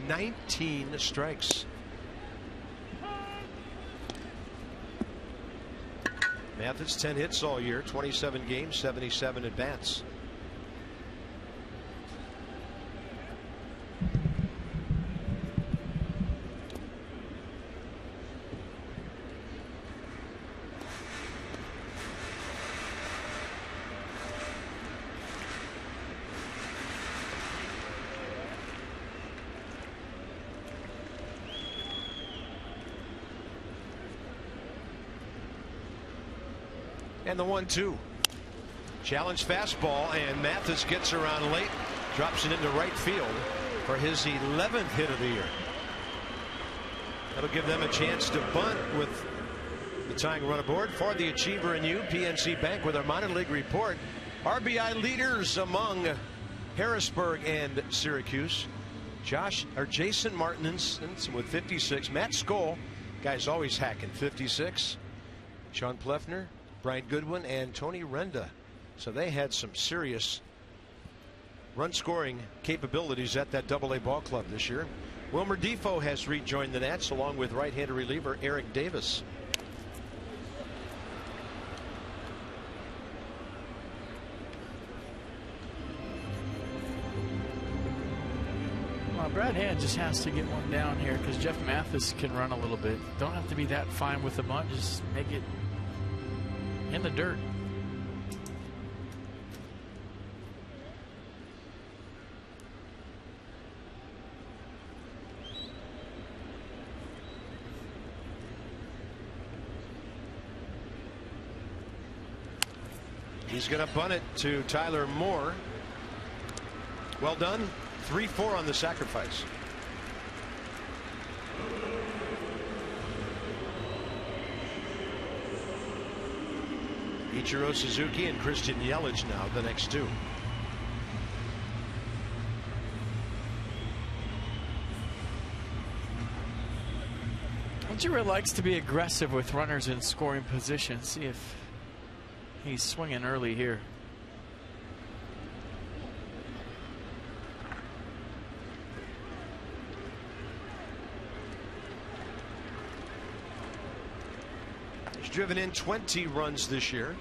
19 strikes. Mathis 10 hits all year, 27 games, 77 at bats. And the 1-2. Challenge fastball, and Mathis gets around late, drops it into right field for his 11th hit of the year. That'll give them a chance to bunt with the tying run aboard. For the Achiever and you, PNC Bank with our minor league report. RBI leaders among Harrisburg and Syracuse. Jason Martinson with 56. Matt Skoll, guy's always hacking, 56. Sean Pleffner, Brian Goodwin, and Tony Renda. So they had some serious run scoring capabilities at that AA ball club this year. Wilmer Defoe has rejoined the Nats along with right-handed reliever Eric Davis. Well, Brad Hand just has to get one down here because Jeff Mathis can run a little bit. Don't have to be that fine with the bunt, just make it in the dirt. He's going to bunt it to Tyler Moore. Well done. 3-4 on the sacrifice. Ichiro Suzuki and Christian Yelich now the next two. Ichiro likes to be aggressive with runners in scoring position. See if he's swinging early here. He's driven in 20 runs this year.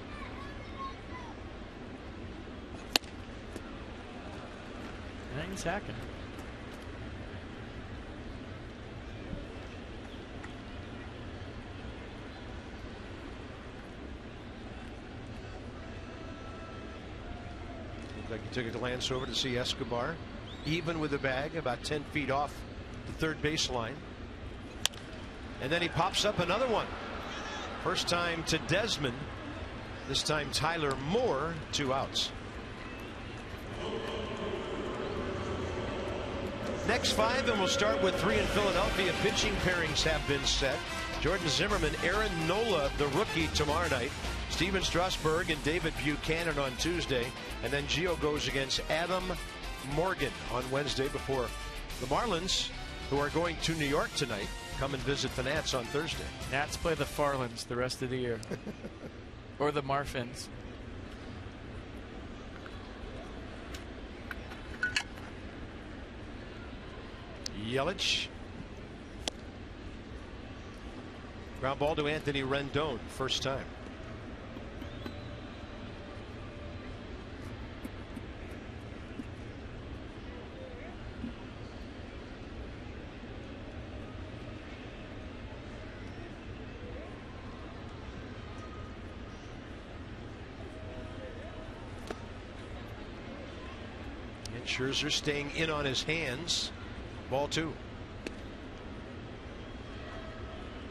And he's hacking. Looks like he took a glance over to see Escobar, even with the bag, about 10 feet off the third baseline. And then he pops up another one. First time to Desmond. This time Tyler Moore, 2 outs. Next 5, and we'll start with 3 in Philadelphia. Pitching pairings have been set. Jordan Zimmerman, Aaron Nola, the rookie, tomorrow night. Steven Strasburg and David Buchanan on Tuesday. And then Gio goes against Adam Morgan on Wednesday before the Marlins, who are going to New York tonight, come and visit the Nats on Thursday. Nats play the Farlands the rest of the year. Or the Marfins. Yelich. Ground ball to Anthony Rendon, first time. And Scherzer staying in on his hands. Ball 2.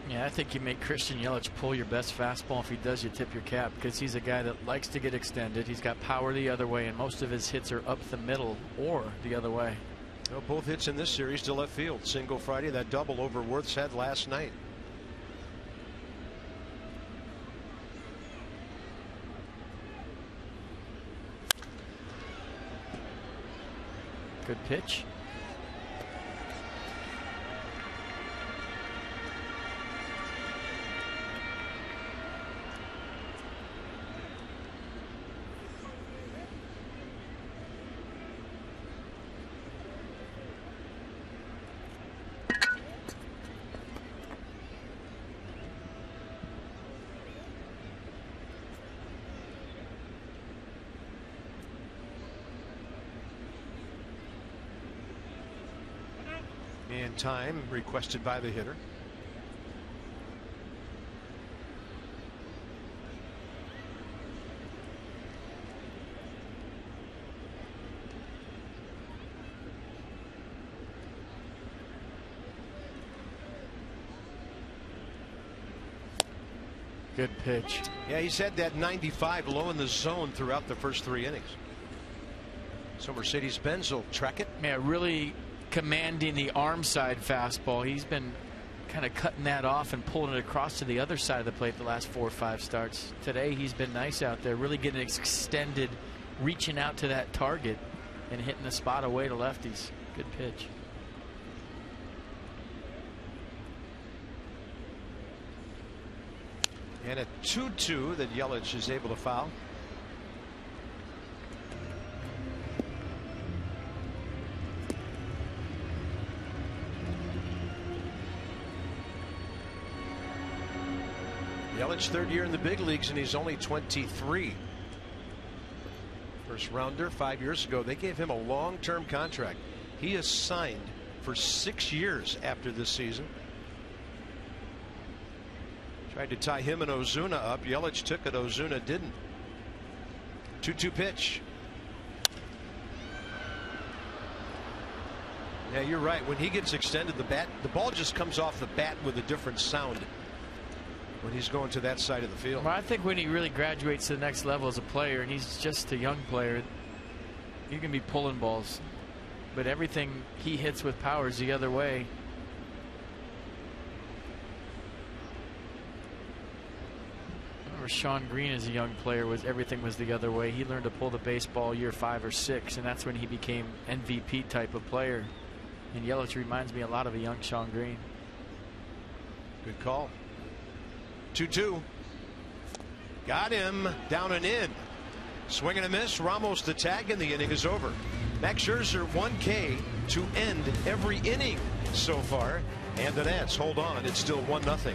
Yeah, I think you make Christian Yelich pull your best fastball. If he does, you tip your cap, because he's a guy that likes to get extended. He's got power the other way, and most of his hits are up the middle or the other way. Well, both hits in this series to left field. Single Friday, that double over Worth's head last night. Good pitch. And time requested by the hitter. Good pitch. Yeah, he's had that 95 low in the zone throughout the first 3 innings. So Mercedes-Benz will track it. Yeah, really commanding the arm side fastball. He's been kind of cutting that off and pulling it across to the other side of the plate the last 4 or 5 starts. Today he's been nice out there, really getting extended, reaching out to that target and hitting the spot away to lefties. Good pitch. And a 2-2 that Yelich is able to foul. Yelich, 3rd year in the big leagues, and he's only 23. First rounder 5 years ago. They gave him a long-term contract. He is signed for 6 years after this season. Tried to tie him and Ozuna up. Yelich took it. Ozuna didn't. 2-2 pitch. Yeah, you're right. When he gets extended, the ball just comes off the bat with a different sound when he's going to that side of the field. Well, I think when he really graduates to the next level as a player, and he's just a young player, you can be pulling balls, but everything he hits with power is the other way. I remember Sean Green as a young player, everything was the other way. He learned to pull the baseball year 5 or 6, and that's when he became MVP type of player. And Yelich reminds me a lot of a young Sean Green. Good call. 2-2. Got him. Down and in. Swing and a miss. Ramos the tag, and the inning is over. Max Scherzer 1K to end every inning so far. And the Nats hold on. It's still 1-0.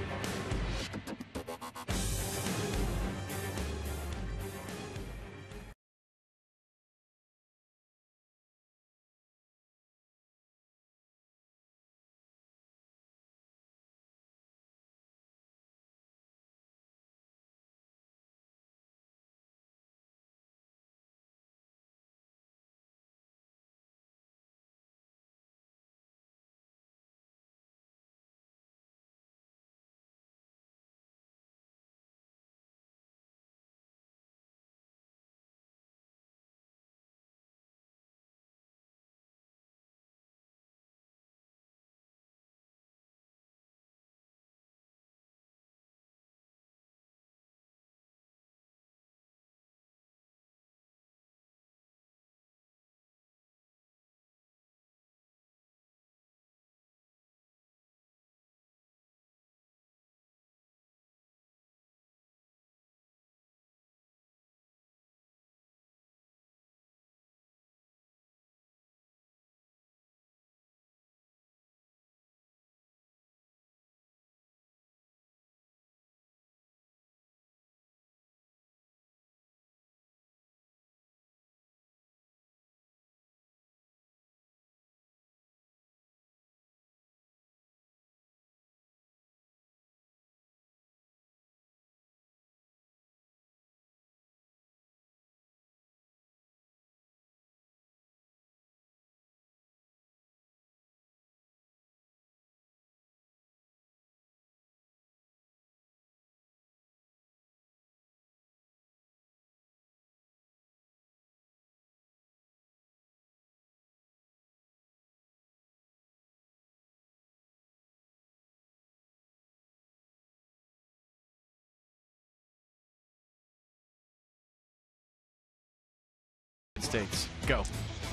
States. Go.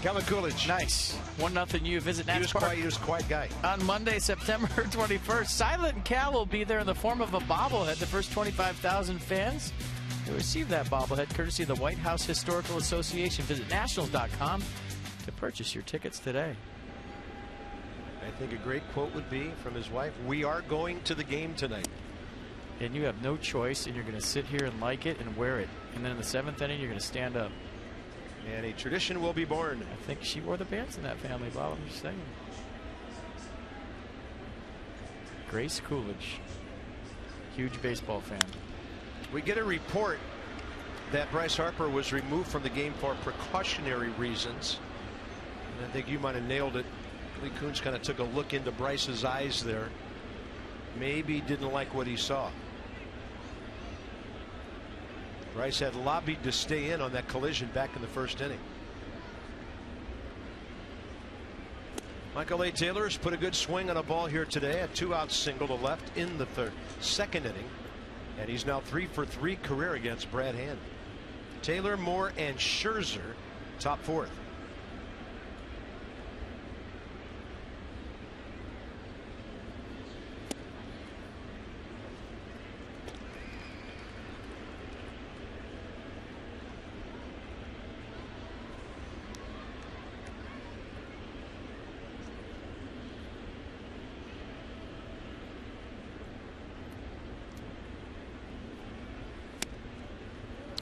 Kevin Coolidge. Nice. 1-0 U. Visit Nats Park. He was a quiet guy. On Monday, September 21st, Silent Cal will be there in the form of a bobblehead. The first 25,000 fans will receive that bobblehead courtesy of the White House Historical Association. Visit nationals.com to purchase your tickets today. I think a great quote would be from his wife, "We are going to the game tonight." And you have no choice, and you're going to sit here and like it and wear it. And then in the 7th inning, you're going to stand up. And a tradition will be born. I think she wore the pants in that family, Bob. I'm just saying. Grace Coolidge, huge baseball fan. We get a report that Bryce Harper was removed from the game for precautionary reasons. And I think you might have nailed it. Lee Coons kind of took a look into Bryce's eyes there. Maybe didn't like what he saw. Bryce had lobbied to stay in on that collision back in the 1st inning. Michael A. Taylor has put a good swing on a ball here today. A 2-out single to left in the 2nd inning. And he's now 3 for 3 career against Brad Hand. Taylor, Moore, and Scherzer top 4th.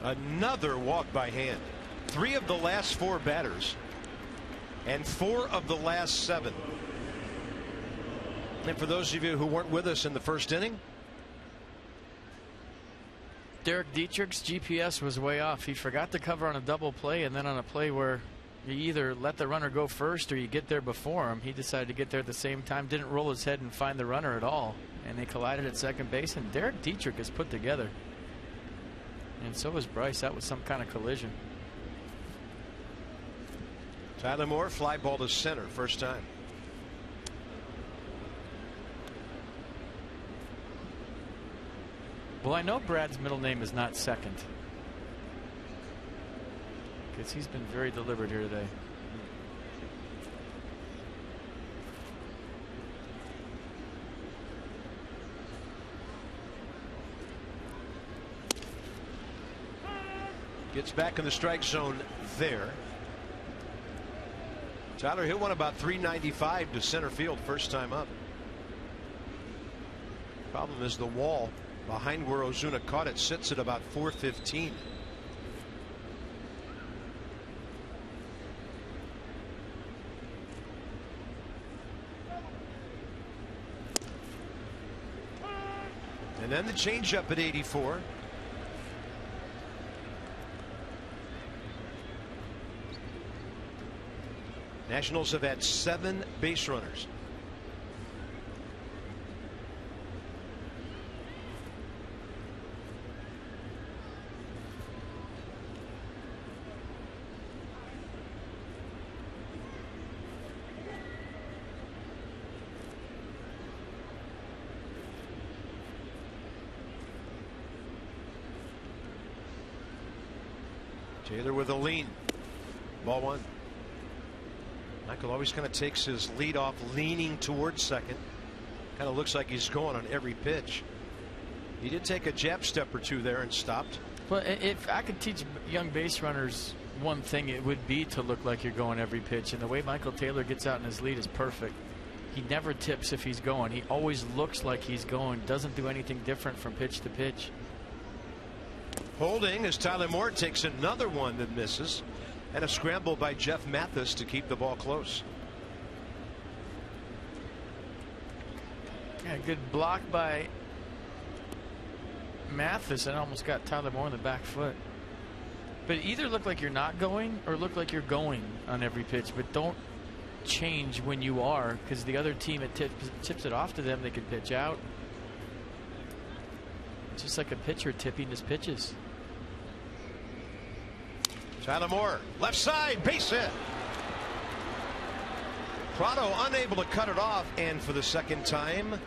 Another walk by Hand. 3 of the last 4 batters and 4 of the last 7. And for those of you who weren't with us in the 1st inning, Derek Dietrich's GPS was way off. He forgot to cover on a double play, and then on a play where you either let the runner go first or you get there before him, he decided to get there at the same time, didn't roll his head and find the runner at all, and they collided at second base. And Derek Dietrich is put together. And so was Bryce. That was some kind of collision. Tyler Moore, fly ball to center, first time. Well, I know Brad's middle name is not Second, because he's been very deliberate here today. Gets back in the strike zone there. Tyler hit one about 395 to center field first time up. Problem is the wall behind where Ozuna caught it sits at about 415. And then the changeup at 84. Nationals have had 7 base runners. Taylor with a lean. Ball 1. Michael always kind of takes his lead off leaning towards second. Kind of looks like he's going on every pitch. He did take a jab step or 2 there and stopped. Well, if I could teach young base runners one thing, it would be to look like you're going every pitch. And the way Michael Taylor gets out in his lead is perfect. He never tips if he's going. He always looks like he's going. Doesn't do anything different from pitch to pitch. Holding as Tyler Moore takes another one that misses. And a scramble by Jeff Mathis to keep the ball close. Yeah, good block by Mathis, and almost got Tyler Moore in the back foot. But either look like you're not going or look like you're going on every pitch, but don't change when you are, because the other team, it tips it off to them. They can pitch out. It's just like a pitcher tipping his pitches. Tyler Moore, left side, base hit. Prado unable to cut it off, and for the second time,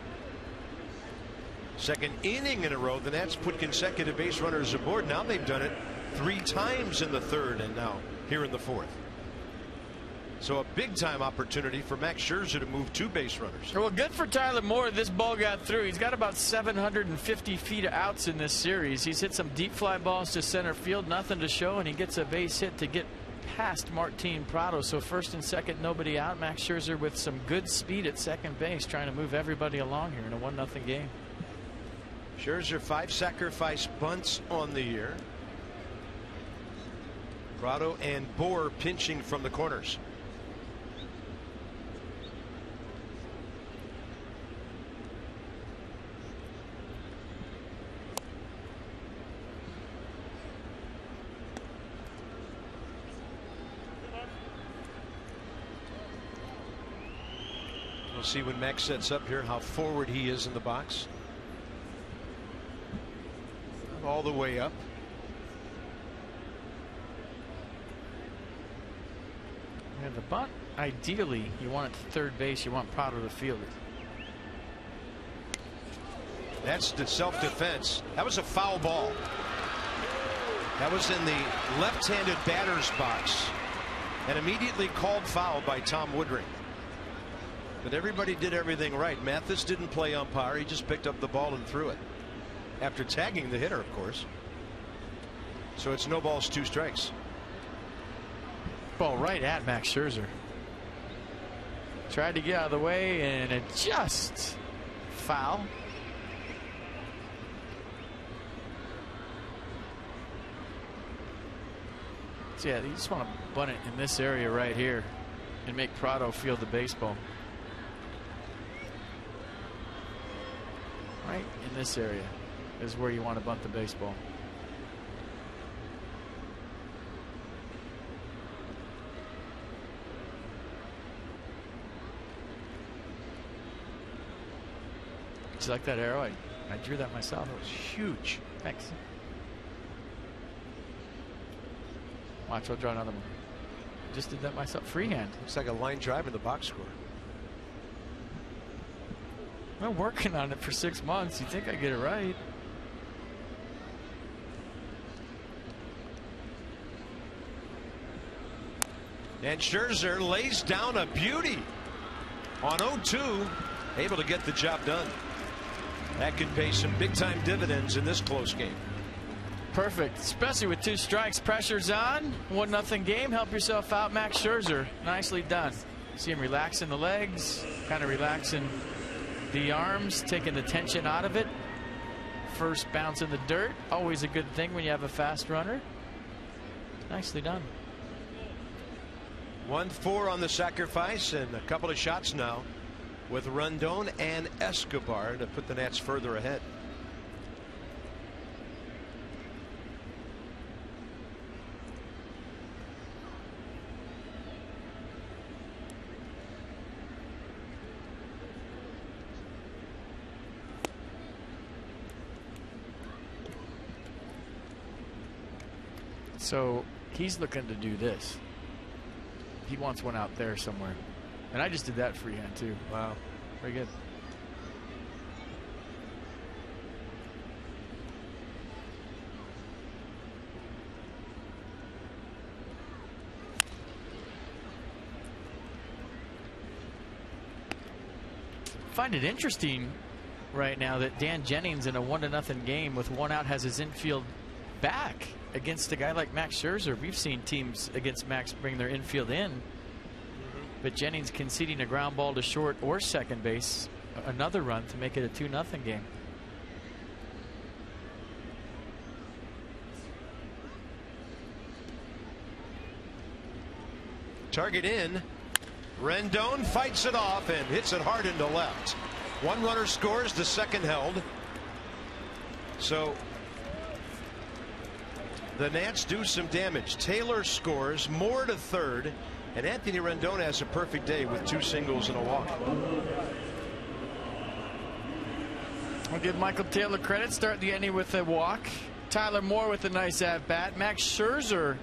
second inning in a row, the Nats put consecutive base runners aboard. Now they've done it 3 times in the 3rd, and now here in the fourth. So a big time opportunity for Max Scherzer to move 2 base runners. Well, good for Tyler Moore. This ball got through. He's got about 750 feet of outs in this series. He's hit some deep fly balls to center field, nothing to show, and he gets a base hit to get past Martin Prado. So first and second, nobody out. Max Scherzer with some good speed at second base, trying to move everybody along here in a 1-0 game. Scherzer 5 sacrifice bunts on the year. Prado and Bohr pinching from the corners. We'll see when Max sets up here how forward he is in the box. All the way up. And the bunt, ideally, you want it to third base. You want Prado to field it. That's the self-defense. That was a foul ball. That was in the left-handed batter's box and immediately called foul by Tom Woodring. But everybody did everything right. Mathis didn't play umpire. He just picked up the ball and threw it after tagging the hitter, of course. So it's no balls, 2 strikes. Ball right at Max Scherzer. Tried to get out of the way, and it just foul. So yeah, you just want to bunt it in this area right here and make Prado field the baseball. Right in this area is where you want to bunt the baseball. Do you like that arrow? I drew that myself. It was huge. Thanks. Watch, I'll draw another one. Just did that myself. Freehand. Looks like a line drive in the box score. I've been working on it for 6 months. You think I get it right? And Scherzer lays down a beauty on 0-2, able to get the job done. That could pay some big time dividends in this close game. Perfect, especially with 2 strikes. Pressure's on. 1-0 game. Help yourself out, Max Scherzer. Nicely done. See him relaxing the legs, kind of relaxing the arms, taking the tension out of it. First bounce in the dirt, always a good thing when you have a fast runner. Nicely done. 1-4 on the sacrifice, and a couple of shots now with Rondon and Escobar to put the Nats further ahead. So he's looking to do this. He wants one out there somewhere. And I just did that freehand too. Wow. Very good. Find it interesting right now that Dan Jennings in a 1-0 game with 1 out has his infield back against a guy like Max Scherzer. We've seen teams against Max bring their infield in, but Jennings conceding a ground ball to short or second base, another run to make it a 2-0 game. Target in. Rendon fights it off and hits it hard into left. 1 runner scores, the second held. So the Nats do some damage. Taylor scores, Moore to third, and Anthony Rendon has a perfect day with 2 singles and a walk. I'll give Michael Taylor credit. Start the inning with a walk. Tyler Moore with a nice at-bat. Max Scherzer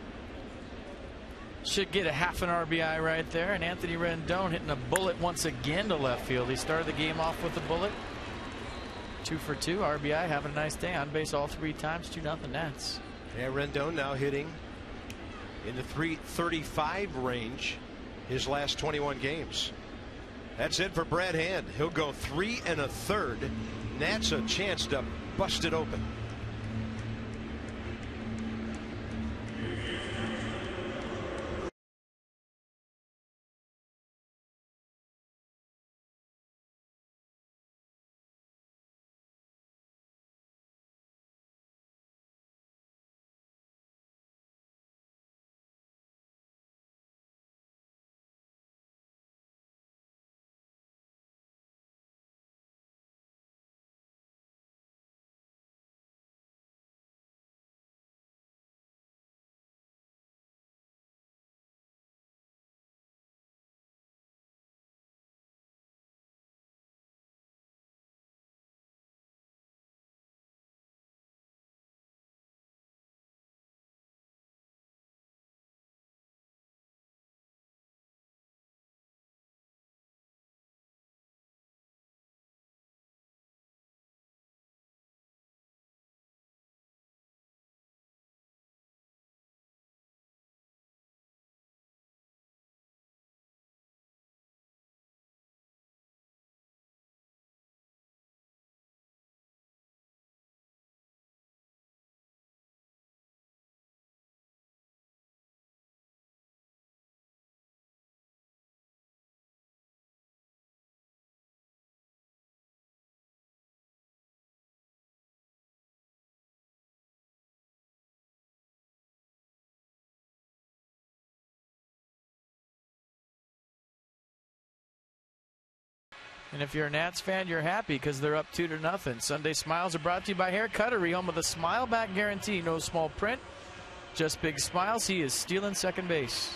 should get a half an RBI right there. And Anthony Rendon hitting a bullet once again to left field. He started the game off with a bullet. 2 for 2 RBI, having a nice day. On base all 3 times. 2-0 Nats. Yeah, Rendon now hitting in the 335 range his last 21 games. That's it for Brad Hand. He'll go 3 1/3. Nats a chance to bust it open. And if you're a Nats fan, you're happy because they're up 2-0. Sunday Smiles are brought to you by Hair Cuttery, home of the Smile Back Guarantee. No small print, just big smiles. He is stealing second base.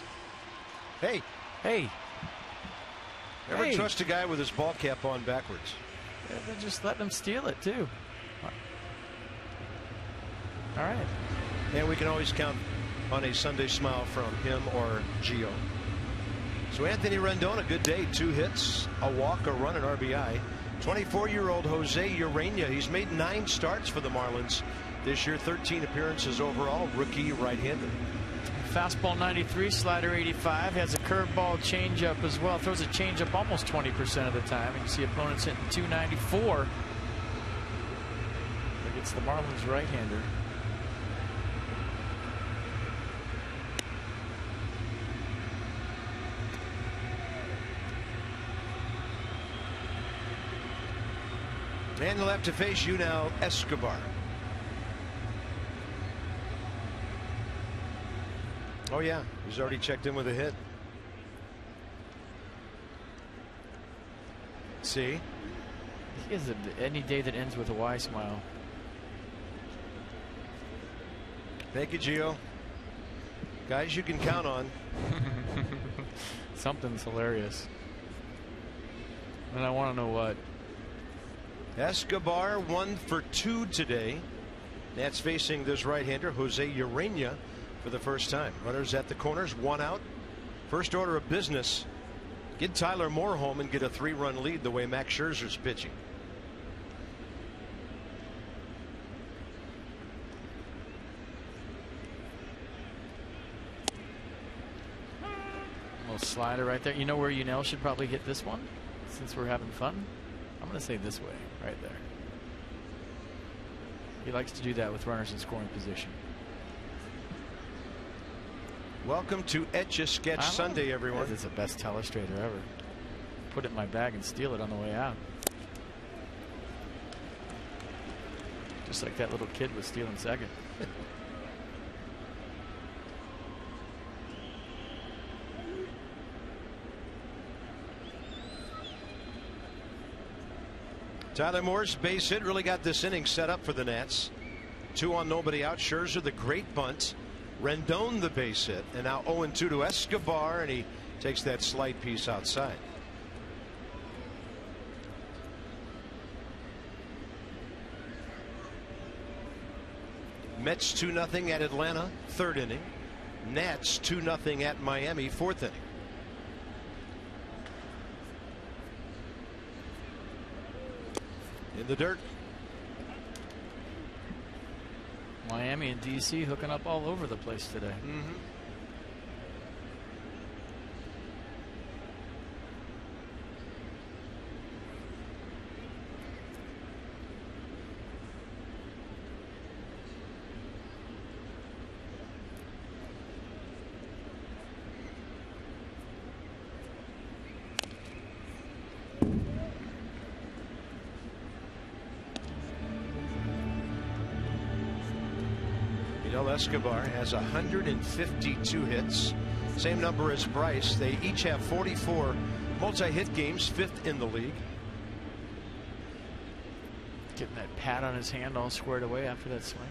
Hey. Hey. Never trust a guy with his ball cap on backwards. Yeah, they're just letting him steal it, too. All right. And we can always count on a Sunday smile from him or Gio. So Anthony Rendon, a good day. 2 hits, a walk, a run, an RBI. 24-year-old Jose Urena. He's made 9 starts for the Marlins this year. 13 appearances overall. Rookie right-hander. Fastball 93, slider 85. Has a curveball changeup as well. Throws a changeup almost 20% of the time. You can see opponents hitting 294 against the Marlins right-hander. And you'll have to face you now, Escobar. Oh, yeah. He's already checked in with a hit. See? He has any day that ends with a Y smile. Thank you, Gio. Guys you can count on. Something's hilarious. And I want to know what. Escobar 1 for 2 today. Nats facing this right-hander, Jose Urena, for the first time. Runners at the corners, 1 out. First order of business, get Tyler Moore home and get a 3-run lead the way Max Scherzer's pitching. Little slider right there. You know where Unell should probably hit this one since we're having fun? I'm going to say this way, right there. He likes to do that with runners in scoring position. Welcome to Etch-a-Sketch Sunday, everyone. This is the best telestrator ever. Put it in my bag and steal it on the way out. Just like that little kid was stealing second. Tyler Moore's base hit really got this inning set up for the Nats. 2 on, nobody out. Scherzer the great bunt. Rendon the base hit. And now 0-2 to Escobar, and he takes that slight piece outside. Mets 2-0 at Atlanta, 3rd inning. Nats 2-0 at Miami, 4th inning. In the dirt. Miami and DC hooking up all over the place today. Miguel Escobar has 152 hits. Same number as Bryce. They each have 44 multi-hit games, 5th in the league. Getting that pat on his hand all squared away after that swing.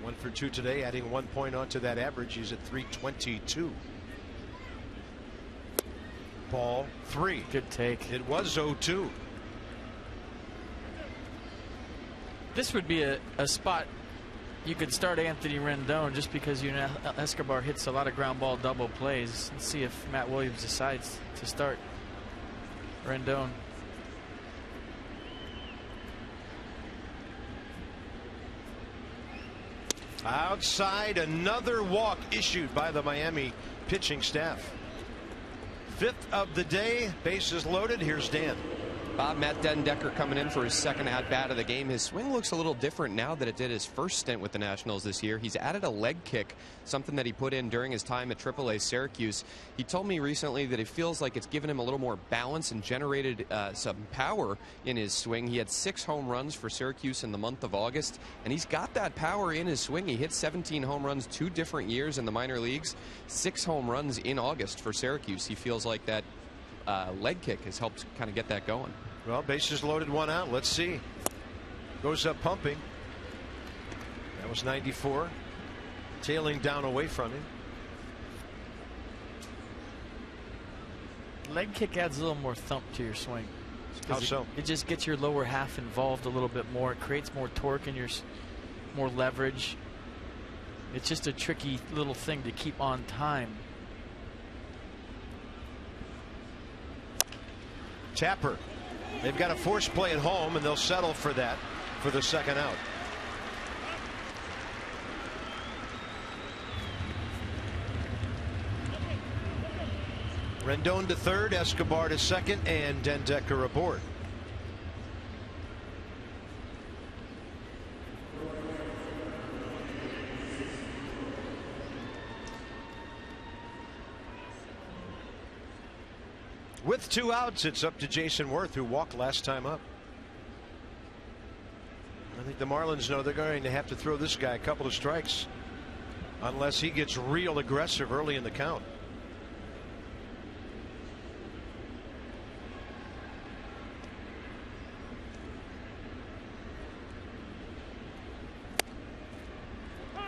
1 for 2 today, adding 1 point onto that average. He's at 322. Ball 3. Good take. It was 0-2. This would be a spot you could start Anthony Rendon, just because Escobar hits a lot of ground ball double plays. Let's see if Matt Williams decides to start Rendon. Outside, another walk issued by the Miami pitching staff. 5th of the day, bases loaded. Here's Dan. Bob, Matt Dendecker coming in for his second at-bat of the game. His swing looks a little different now that it did his first stint with the Nationals this year. He's added a leg kick, something that he put in during his time at AAA Syracuse. He told me recently that he feels like it's given him a little more balance and generated some power in his swing. He had 6 home runs for Syracuse in the month of August, and he's got that power in his swing. He hit 17 home runs 2 different years in the minor leagues, 6 home runs in August for Syracuse. He feels like that leg kick has helped kind of get that going. Well, bases loaded, 1 out. Let's see. Goes up pumping. That was 94. Tailing down away from him. Leg kick adds a little more thump to your swing. How so? It just gets your lower half involved a little bit more. It creates more torque and more leverage. It's just a tricky little thing to keep on time. Tapper. They've got a force play at home, and they'll settle for that for the second out. Rendon to third, Escobar to second, and Dendecker aboard. With 2 outs, it's up to Jason Worth, who walked last time up. I think the Marlins know they're going to have to throw this guy a couple of strikes unless he gets real aggressive early in the count.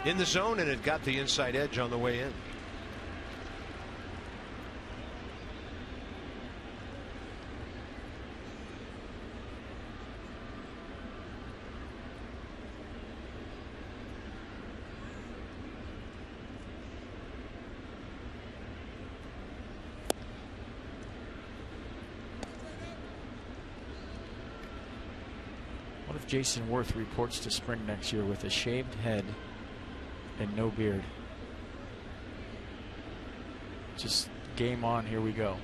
In the zone, and it got the inside edge on the way in. What if Jason Worth reports to spring next year with a shaved head and no beard? Just game on, here we go.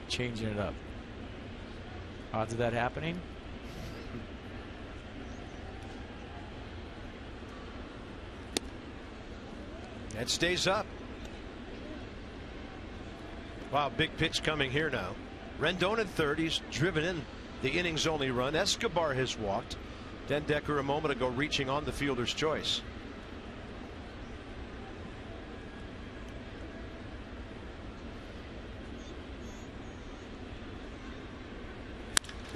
Changing it up. Odds of that happening? That stays up. Wow, big pitch coming here now. Rendon at third. He's driven in the innings only run. Escobar has walked. Dendecker a moment ago reaching on the fielder's choice.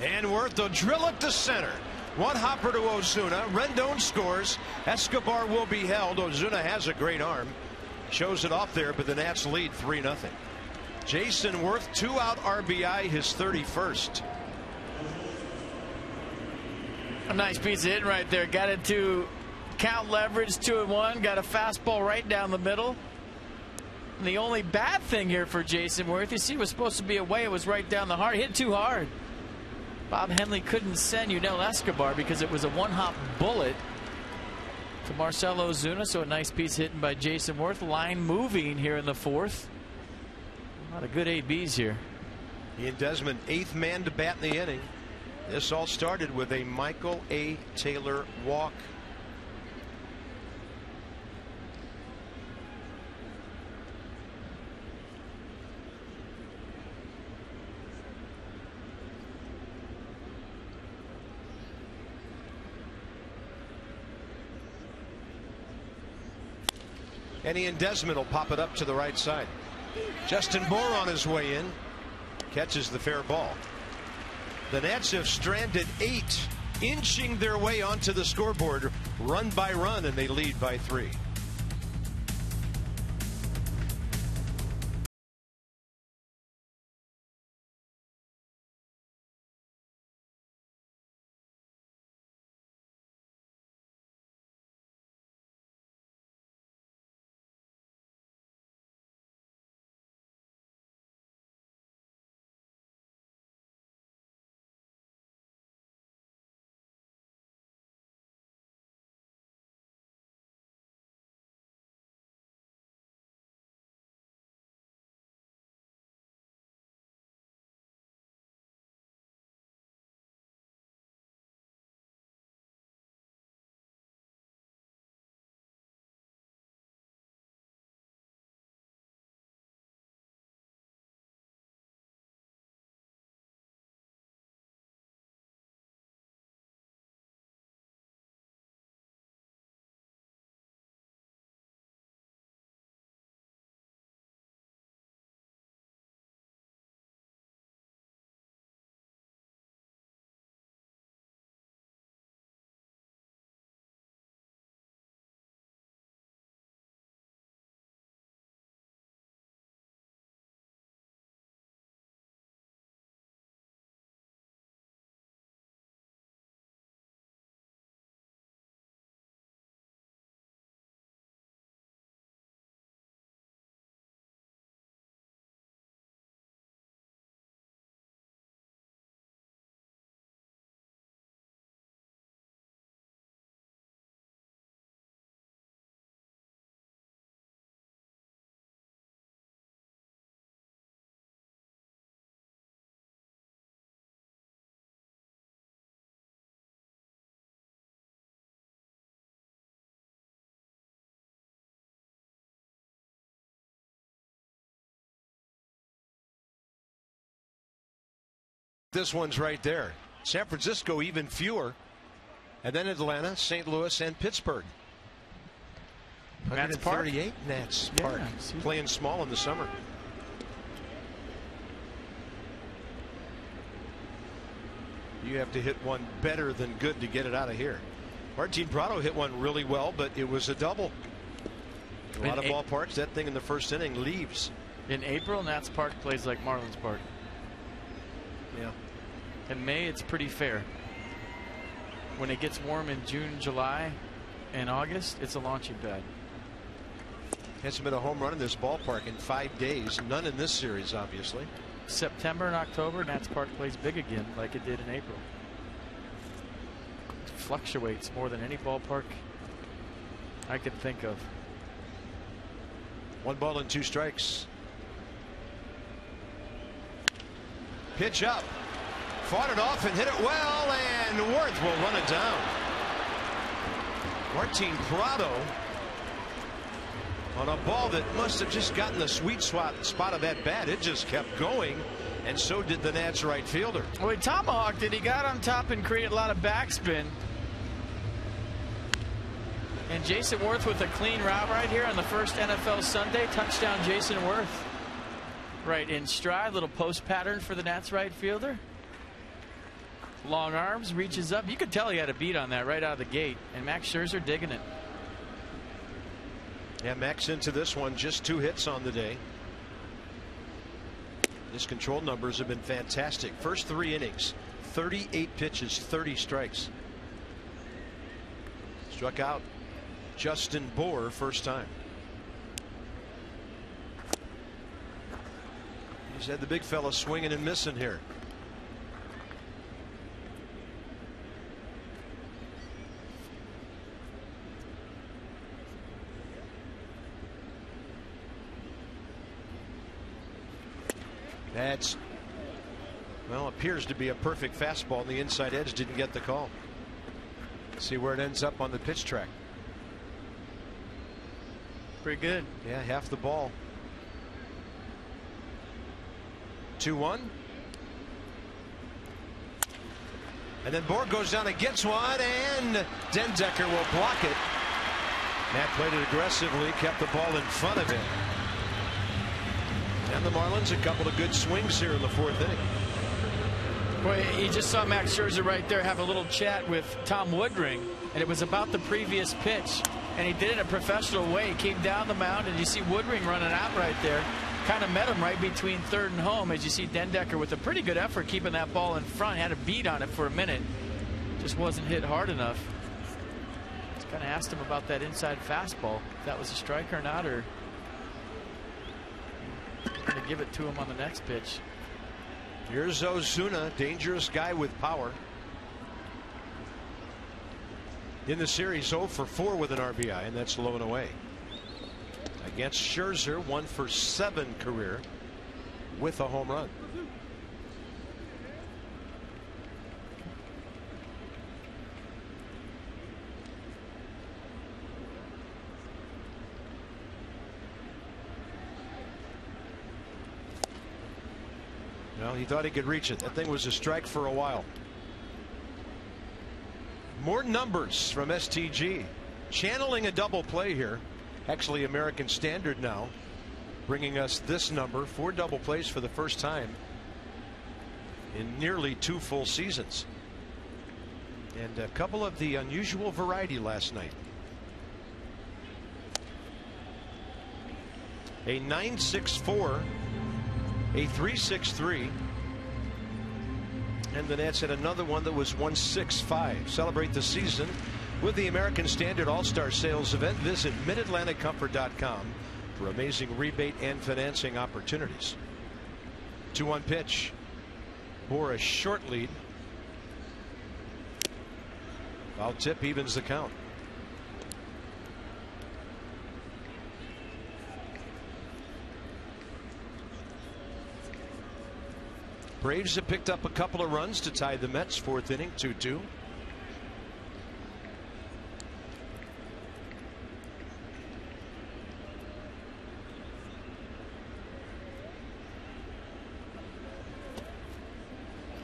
And Worth will drill it to center. One hopper to Ozuna. Rendon scores. Escobar will be held. Ozuna has a great arm. Shows it off there, but the Nats lead 3-0. Jason Worth, 2-out RBI, his 31st. A nice piece of hitting right there. Got it to count leverage, 2-1. Got a fastball right down the middle. And the only bad thing here for Jason Worth, you see, was supposed to be away. It was right down the heart. Hit too hard. Bob Henley couldn't send Yunel Escobar because it was a one-hop bullet to Marcell Ozuna. So a nice piece hitting by Jason Worth. Line moving here in the fourth. A lot of good ABs here. Ian Desmond, 8th man to bat in the inning. This all started with a Michael A. Taylor walk. And Ian Desmond will pop it up to the right side. Justin Bour on his way in. Catches the fair ball. The Nats have stranded 8, inching their way onto the scoreboard run by run, and they lead by 3. This one's right there. San Francisco even fewer, and then Atlanta, St. Louis, and Pittsburgh. Nats Park. 138 Nats Park, playing small in the summer. You have to hit one better than good to get it out of here. Martin Prado hit one really well, but it was a double. A lot of ballparks, that thing in the first inning leaves. In April, Nats Park plays like Marlins Park. Yeah. In May, it's pretty fair. When it gets warm in June, July, and August, it's a launching pad. Hasn't been a home run in this ballpark in 5 days. None in this series, obviously. September and October, Nats Park plays big again, like it did in April. It fluctuates more than any ballpark I could think of. 1 ball and 2 strikes. Pitch up. Fought it off and hit it well, and Worth will run it down. Martin Prado on a ball that must have just gotten the sweet spot of that bat. It just kept going, and so did the Nats right fielder. Well, he tomahawked it. He got on top and created a lot of backspin. And Jason Worth with a clean route right here on the first NFL Sunday. Touchdown, Jason Worth. Right in stride, little post pattern for the Nats right fielder. Long arms, reaches up. You could tell he had a beat on that right out of the gate. And Max Scherzer digging it. Yeah, Max into this one, just 2 hits on the day. His control numbers have been fantastic. First 3 innings, 38 pitches, 30 strikes. Struck out Justin Bour first time. He's had the big fella swinging and missing here. That's, well, appears to be a perfect fastball. The inside edge didn't get the call. See where it ends up on the pitch track. Pretty good. Yeah, half the ball. 2-1. And then Bour goes down and gets one, and Dendecker will block it. Matt played it aggressively, kept the ball in front of him. And the Marlins, a couple of good swings here in the 4th inning. Boy, you just saw Max Scherzer right there have a little chat with Tom Woodring, and it was about the previous pitch, and he did it in a professional way. He came down the mound, and you see Woodring running out right there. Kind of met him right between third and home, as you see Dendecker with a pretty good effort keeping that ball in front. Had a beat on it for a minute. Just wasn't hit hard enough. Just kind of asked him about that inside fastball, if that was a strike or not, or going to give it to him on the next pitch. Here's Ozuna, dangerous guy with power. In the series, 0 for 4 with an RBI, and that's low and away. Against Scherzer, 1 for 7 career with a home run. Well, he thought he could reach it. That thing was a strike for a while. More numbers from STG. Channeling a double play here. Actually, American Standard now bringing us this number. 4 double plays for the first time in nearly 2 full seasons. And a couple of the unusual variety last night. A 9.64. A 3.63, and the Nats had another one that was 1.65. Celebrate the season with the American Standard All-Star Sales event. Visit MidAtlanticComfort.com for amazing rebate and financing opportunities. 2-1 pitch for a short lead. Foul tip evens the count. Braves have picked up a couple of runs to tie the Mets. 4th inning, 2-2.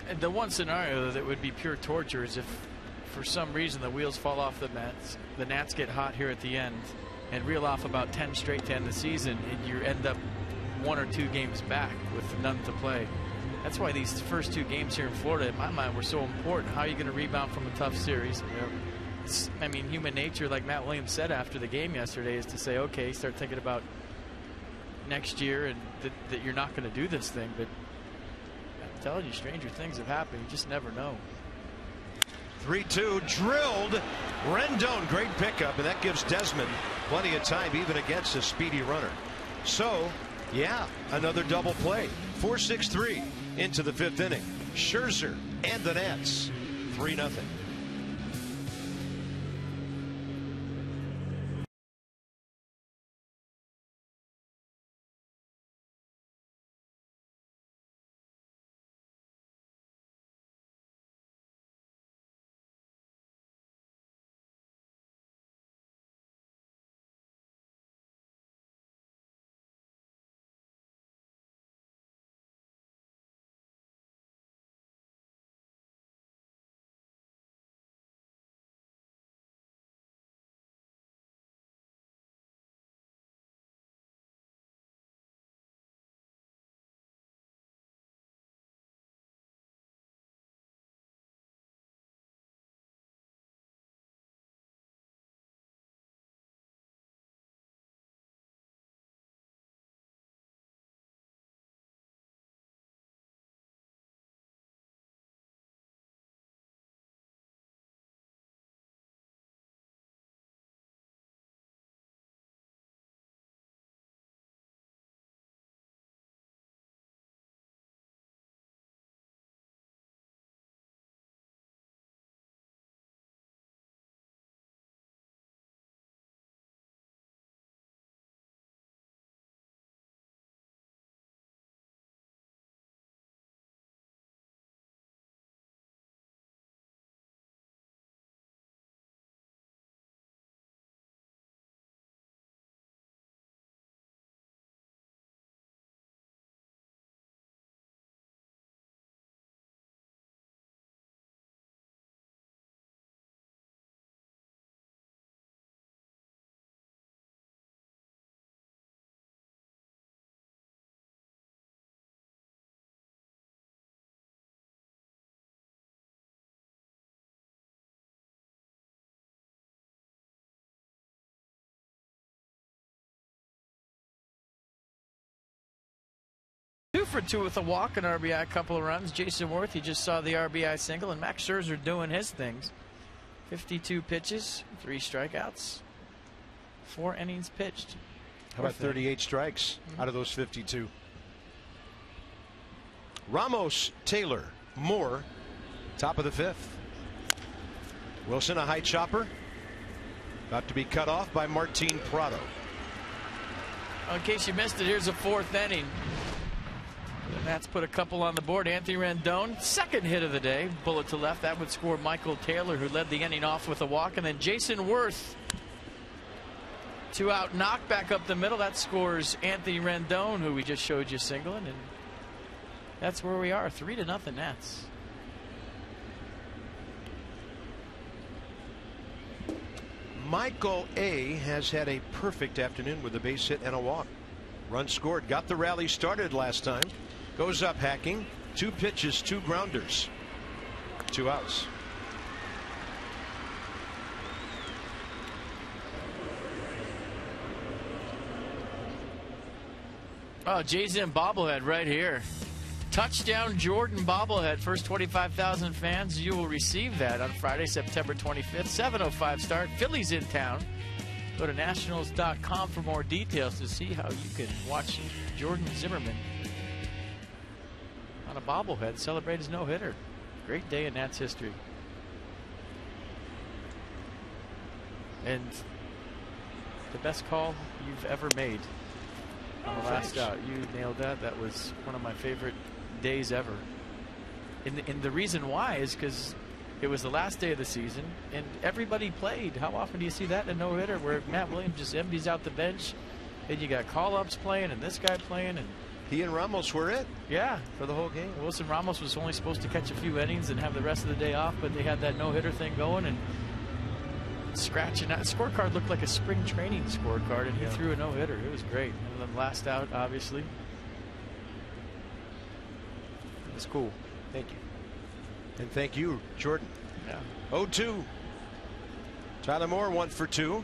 And the one scenario that would be pure torture is if for some reason the wheels fall off the Mets, the Nats get hot here at the end and reel off about 10 straight to end the season, and you end up 1 or 2 games back with none to play. That's why these first 2 games here in Florida, in my mind, were so important. How are you going to rebound from a tough series? I mean, human nature, like Matt Williams said after the game yesterday, is to say, okay, start thinking about next year and that you're not going to do this thing. But I'm telling you, stranger things have happened. You just never know. 3-2 drilled. Rendon, great pickup, and that gives Desmond plenty of time, even against a speedy runner. So, yeah, another double play. 4-6-3 into the 5th inning. Scherzer and the Nats 3-0. for 2 with a walk, an RBI, a couple of runs. Jason Worth, he just saw the RBI single, and Max Scherzer doing his things. 52 pitches, 3 strikeouts, 4 innings pitched. How about 38 strikes out of those 52? Ramos, Taylor, Moore, top of the 5th. Wilson, a high chopper, about to be cut off by Martin Prado. In case you missed it, here's a 4th inning. The Nats put a couple on the board. Anthony Rendon, second hit of the day, bullet to left. That would score Michael Taylor, who led the inning off with a walk. And then Jason Worth, 2 out knock back up the middle. That scores Anthony Rendon, who we just showed you singling. And that's where we are, 3-0 Nats. Michael A. has had a perfect afternoon with a base hit and a walk. Run scored, got the rally started last time. Goes up hacking, 2 pitches, 2 grounders, 2 outs. Oh, Jay's in bobblehead right here. Touchdown Jordan bobblehead. First 25,000 fans, you will receive that on Friday, September 25th, 7:05 start. Phillies in town. Go to nationals.com for more details to see how you can watch Jordan Zimmerman on a bobblehead celebrate his no-hitter. Great day in Nats history. And the best call you've ever made on the last out. You nailed that. That was one of my favorite days ever. And the reason why is because it was the last day of the season and everybody played. How often do you see that in a no-hitter where Matt Williams just empties out the bench and you got call-ups playing and this guy playing, and he and Ramos were it? Yeah, for the whole game. Wilson Ramos was only supposed to catch a few innings and have the rest of the day off, but they had that no-hitter thing going and scratching. That scorecard looked like a spring training scorecard, and he threw a no-hitter. It was great. And then last out, obviously. It was cool. Thank you. And thank you, Jordan. Yeah. 0-2. Tyler Moore 1 for 2.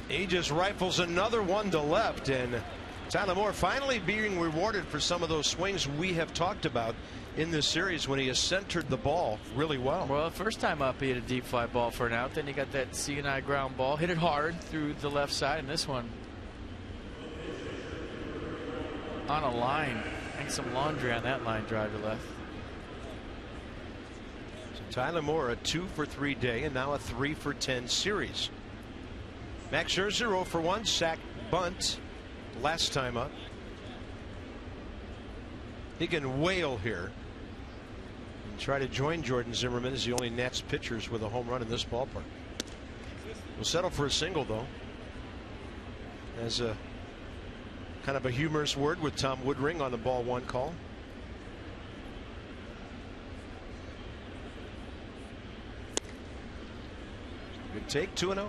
He just rifles another one to left, and Tyler Moore finally being rewarded for some of those swings we have talked about in this series when he has centered the ball really well. Well, first time up, he hit a deep fly ball for an out. Then he got that C&I ground ball, hit it hard through the left side, and this one on a line. And some laundry on that line drive to left. So Tyler Moore, a 2 for 3 day, and now a 3 for 10 series. Max Scherzer 0 for 1, sack bunt last time up. He can wail here and try to join Jordan Zimmerman as the only Nats pitchers with a home run in this ballpark. We'll settle for a single, though, as a kind of a humorous word with Tom Woodring on the ball 1 call. Good take, 2-0.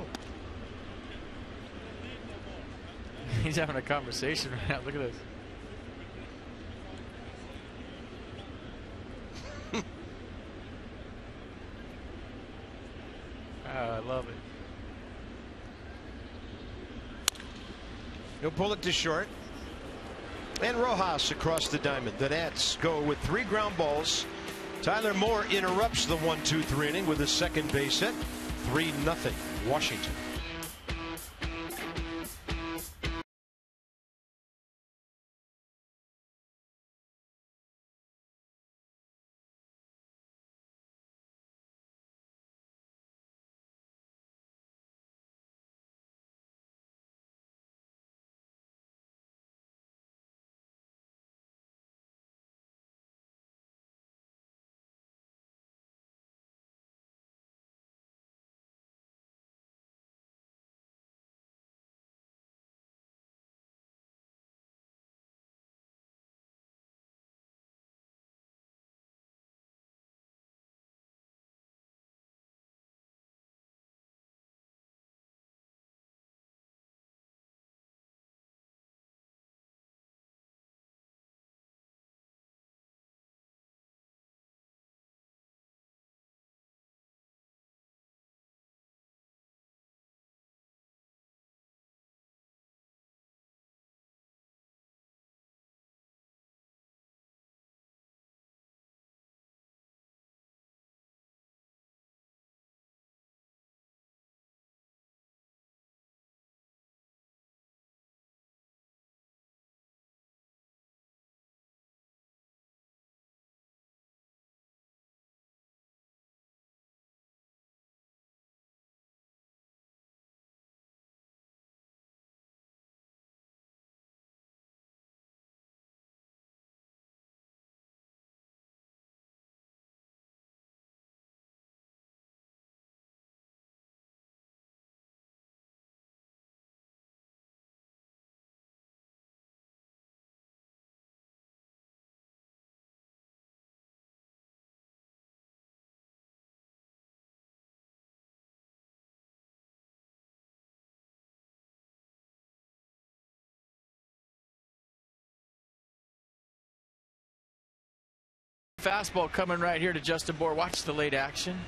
He's having a conversation right now. Look at this. I love it. He'll pull it to short. And Rojas across the diamond. The Nats go with 3 ground balls. Tyler Moore interrupts the 1-2-3 inning with a second base hit. 3-0 Washington. fastball coming right here to Justin Bour. Watch the late action.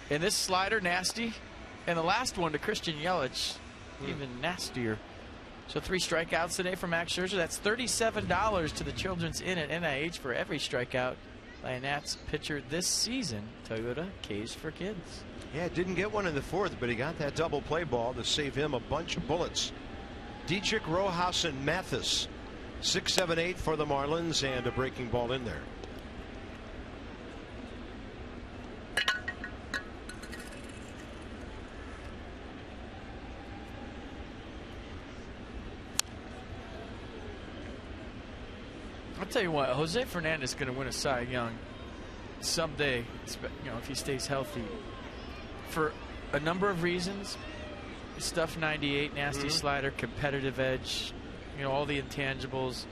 And this slider, nasty. And the last one to Christian Yelich, even nastier. So 3 strikeouts today for Max Scherzer. That's $37 to the Children's Inn at NIH for every strikeout by a Nats pitcher this season. Toyota K's for Kids. Yeah, didn't get one in the 4th, but he got that double play ball to save him a bunch of bullets. Dietrich, Rojas, and Mathis. 6, 7, 8 for the Marlins, and a breaking ball in there. I'll tell you what, Jose Fernandez is going to win a Cy Young someday, you know, if he stays healthy, for a number of reasons. Stuff 98, nasty slider, competitive edge, you know, all the intangibles.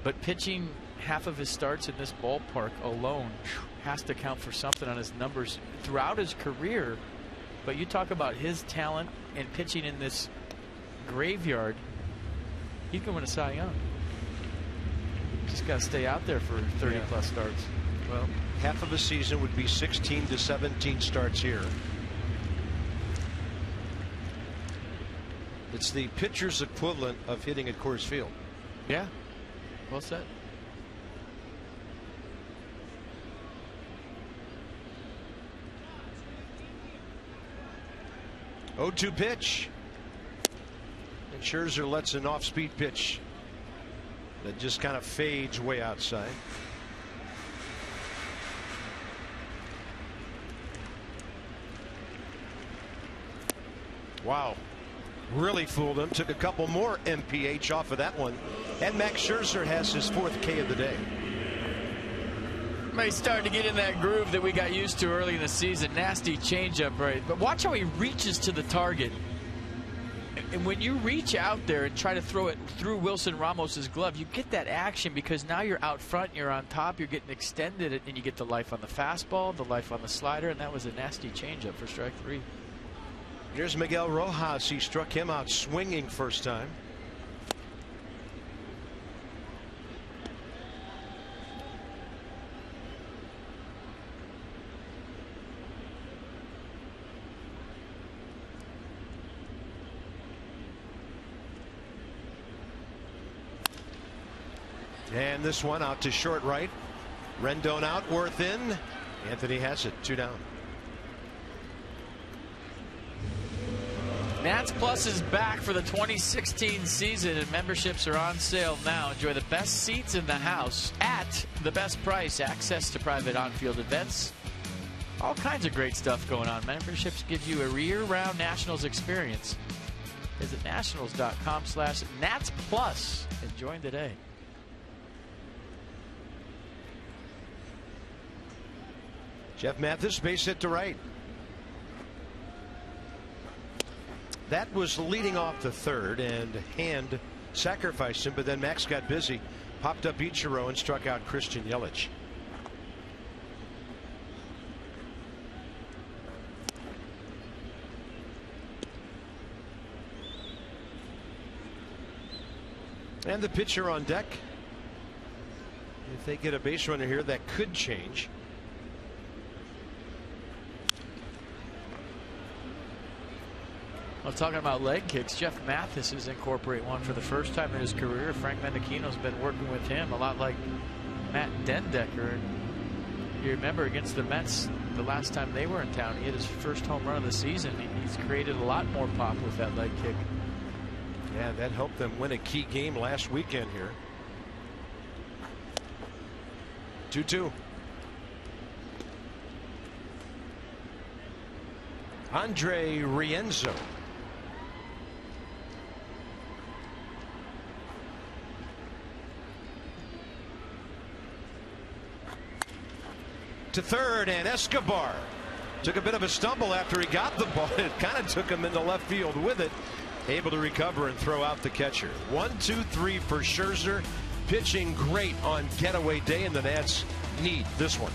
But pitching half of his starts in this ballpark alone has to count for something on his numbers throughout his career. But you talk about his talent and pitching in this graveyard, he's going to win a Cy Young. Just got to stay out there for 30-plus starts. Well, half of a season would be 16 to 17 starts here. It's the pitcher's equivalent of hitting at Coors Field. Yeah, well said. 0-2 pitch. And Scherzer lets an off-speed pitch that just kind of fades way outside. Wow. Really fooled him. Took a couple more MPH off of that one. And Max Scherzer has his 4th K of the day. He's starting to get in that groove that we got used to early in the season. Nasty changeup, right? But watch how he reaches to the target. And when you reach out there and try to throw it through Wilson Ramos's glove, you get that action because now you're out front, you're on top, you're getting extended, and you get the life on the fastball, the life on the slider, and that was a nasty changeup for strike 3. Here's Miguel Rojas. He struck him out swinging first time. And this one out to short right. Rendon out, Worth in. Anthony has it, 2 down. Nats Plus is back for the 2016 season, and memberships are on sale now. Enjoy the best seats in the house at the best price. Access to private on-field events. All kinds of great stuff going on. Memberships give you a year-round Nationals experience. Visit nationals.com/Nats Plus and join today. Jeff Mathis, base hit to right. That was leading off the 3rd, and Hand sacrificed him, but then Max got busy, popped up Ichiro, and struck out Christian Yelich. And the pitcher on deck. If they get a base runner here, that could change. Well, talking about leg kicks, Jeff Mathis is incorporating one for the first time in his career. Frank Mendocino's been working with him a lot like Matt Dendecker. And you remember against the Mets the last time they were in town, he hit his first home run of the season. He's created a lot more pop with that leg kick. Yeah, that helped them win a key game last weekend here. 2-2. Andre Rienzo. To third, and Escobar took a bit of a stumble after he got the ball. It kind of took him into left field with it. Able to recover and throw out the catcher. 1-2-3 for Scherzer. Pitching great on getaway day, and the Nats need this one.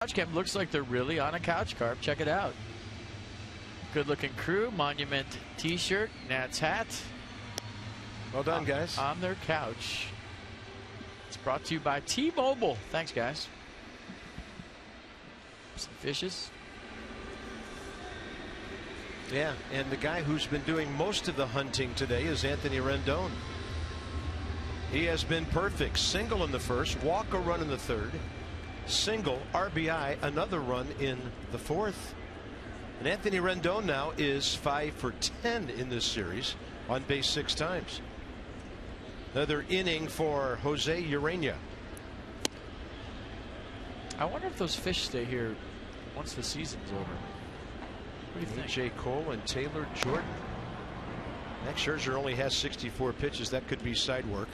Couch cam looks like they're really on a couch carp. Check it out. Good looking crew, Monument t-shirt, Nats hat. Well done, guys. On their couch. It's brought to you by T-Mobile. Thanks, guys. Some fishes. Yeah, and the guy who's been doing most of the hunting today is Anthony Rendon. He has been perfect. Single in the first, walk a run in the third, single, RBI, another run in the fourth. And Anthony Rendon now is 5 for 10 in this series, on base 6 times. Another inning for Jose Urena. I wonder if those fish stay here once the season's over. What do you think? J. Cole and Taylor Jordan. Max Scherzer only has 64 pitches. That could be side work.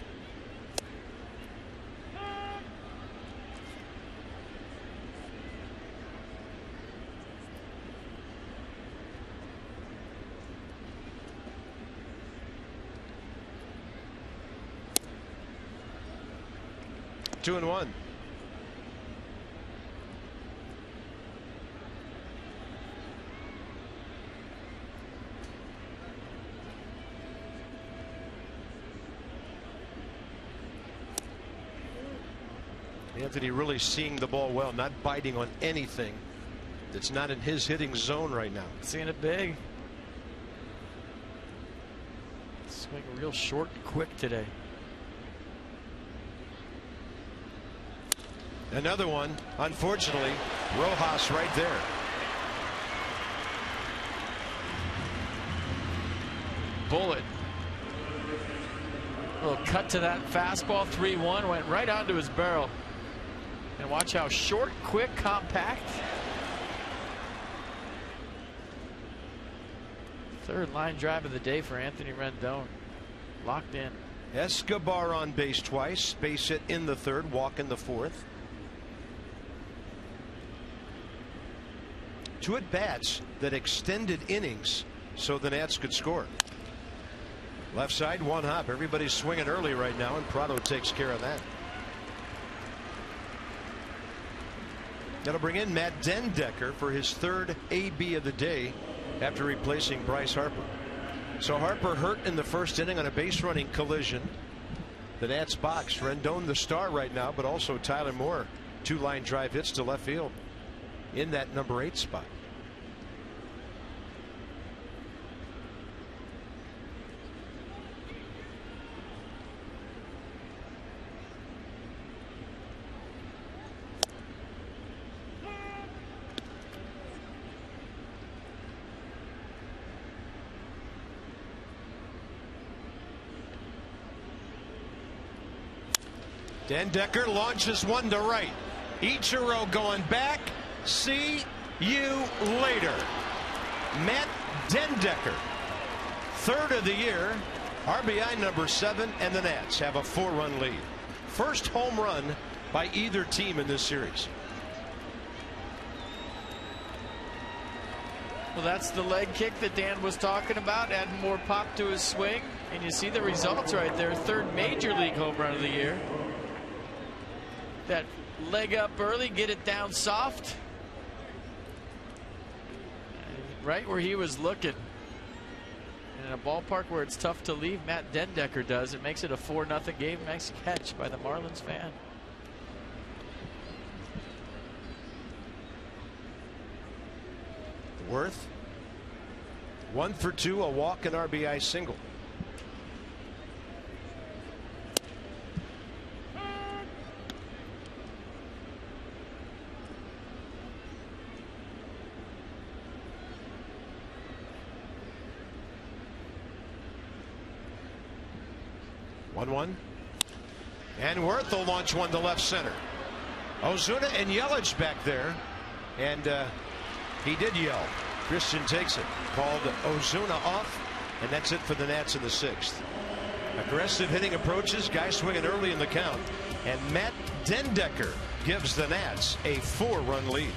Two and one. Anthony really seeing the ball well, not biting on anything that's not in his hitting zone right now. Seeing it big. Swing real short and quick today. Another one, unfortunately, Rojas right there. Bullet. A little cut to that fastball. 3-1 went right onto his barrel. And watch how short, quick, compact. Third line drive of the day for Anthony Rendon. Locked in. Escobar on base twice. Base hit in the third, walk in the fourth. 2 at-bats that extended innings so the Nats could score. Left side, 1 hop. Everybody's swinging early right now, and Prado takes care of that. That'll bring in Matt Dendecker for his 3rd AB of the day after replacing Bryce Harper. So Harper hurt in the first inning on a base running collision. The Nats box. Rendon the star right now, but also Tyler Moore. 2 line drive hits to left field in that number 8 spot. Dendecker launches one to right. Ichiro going back. See you later. Matt Dendecker, 3rd of the year, RBI number 7, and the Nats have a 4-run lead. First home run by either team in this series. Well, that's the leg kick that Dan was talking about, adding more pop to his swing. And you see the results right there. 3rd major league home run of the year. That leg up early, get it down soft. Right where he was looking. In a ballpark where it's tough to leave, Matt Dendecker does. It makes it a 4-0 game. Nice catch by the Marlins fan. Worth 1 for 2, a walk and RBI single. One and Worth will launch one to left center. Ozuna and Yelich back there, and he did yell. Christian takes it, called Ozuna off, and that's it for the Nats in the 6th. Aggressive hitting approaches, guys swinging early in the count, and Matt Dendecker gives the Nats a 4-run lead.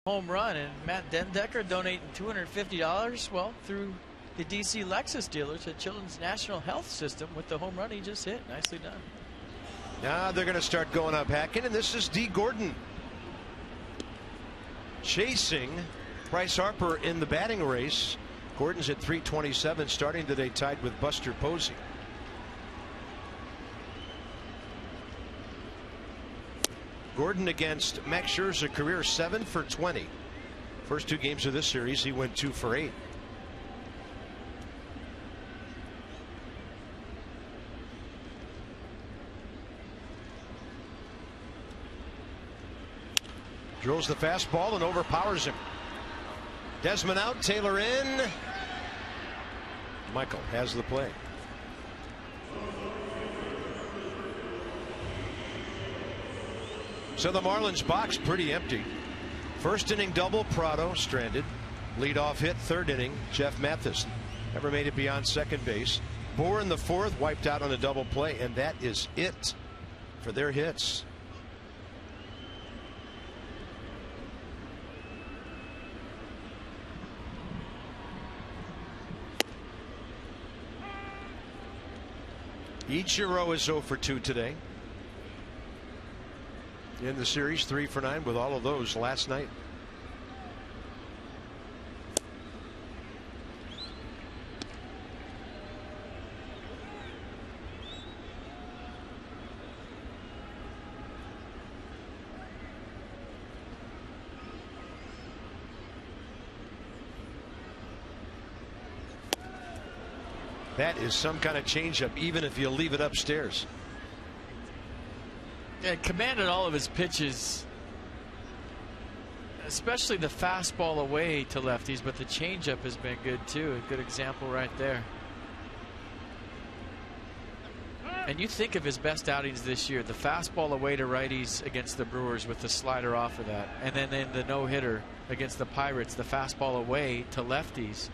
home run, and Matt Dendecker donating $250, well, through the DC Lexus dealer to Children's National Health System with the home run he just hit. Nicely done. Now they're going to start going up hacking, and this is D. Gordon chasing Bryce Harper in the batting race. Gordon's at 327, starting today tied with Buster Posey. Gordon against Max Scherzer, career 7 for 20. First 2 games of this series, he went 2 for 8. Drills the fastball and overpowers him. Desmond out, Taylor in. Michael has the play. So the Marlins box pretty empty. First inning double, Prado stranded. Leadoff hit, third inning, Jeff Mathis never made it beyond second base. Bohr in the fourth, wiped out on a double play, and that is it for their hits. Ichiro is 0 for 2 today. In the series, 3 for 9 with all of those last night. That is some kind of changeup, even if you leave it upstairs. Yeah, commanded all of his pitches, especially the fastball away to lefties, but the changeup has been good too. A good example right there. And you think of his best outings this year, the fastball away to righties against the Brewers with the slider off of that, and then in the no-hitter against the Pirates, the fastball away to lefties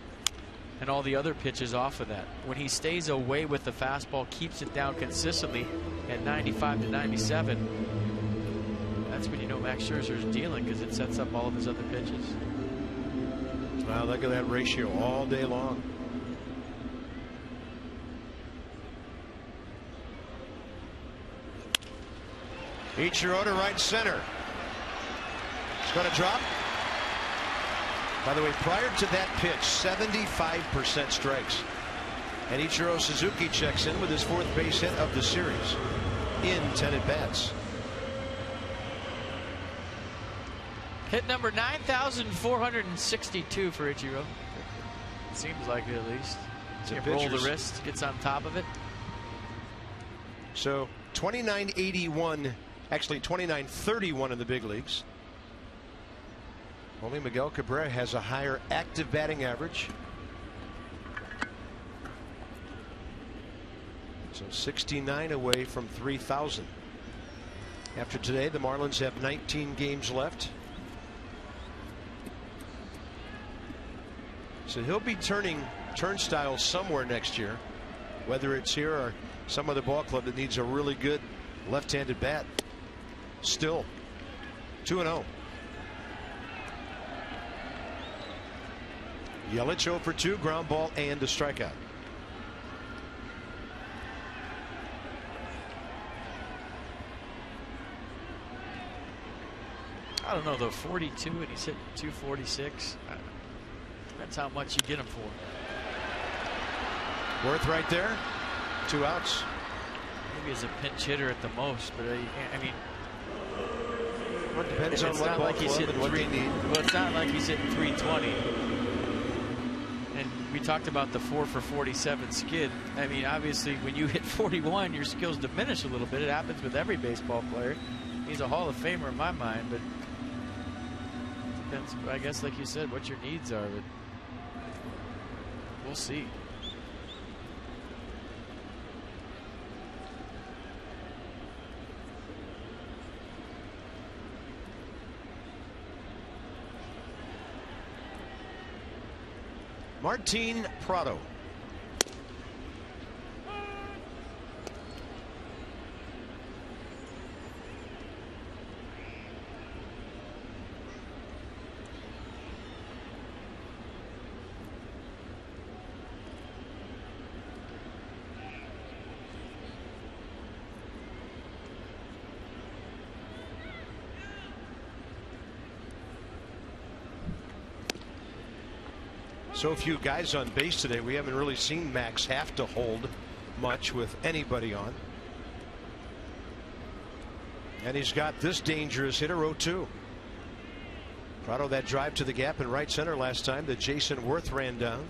and all the other pitches off of that. When he stays away with the fastball, keeps it down consistently at 95 to 97, that's when you know Max Scherzer's dealing, because it sets up all of his other pitches. Wow, look at that ratio all day long. Ichiro to right center. It's going to drop. By the way, prior to that pitch, 75% strikes. And Ichiro Suzuki checks in with his 4th base hit of the series in 10 at-bats. Hit number 9,462 for Ichiro. Seems like it, at least. Can roll the wrist, gets on top of it. So 29.81, actually 29.31 in the big leagues. Only Miguel Cabrera has a higher active batting average. So 69 away from 3,000. After today, the Marlins have 19 games left. So he'll be turning turnstiles somewhere next year, whether it's here or some other ball club that needs a really good left-handed bat. Still 2-0. Yelich 0 for 2, ground ball and a strikeout. I don't know though, 42 and he's hitting 246. Depends how much you get him for. Worth right there. 2 outs. Maybe as a pinch hitter at the most, but I mean, well, it depends on what ball club and what they need. Well, it's not like he's hitting 320. And we talked about the 4 for 47 skid. I mean, obviously, when you hit 41, your skills diminish a little bit. It happens with every baseball player. He's a Hall of Famer in my mind, but it depends, I guess, like you said, what your needs are. But we'll see. Martin Prado. So few guys on base today. We haven't really seen Max have to hold much with anybody on. And he's got this dangerous hitter, 0-2. Prado, that drive to the gap in right center last time that Jason Worth ran down.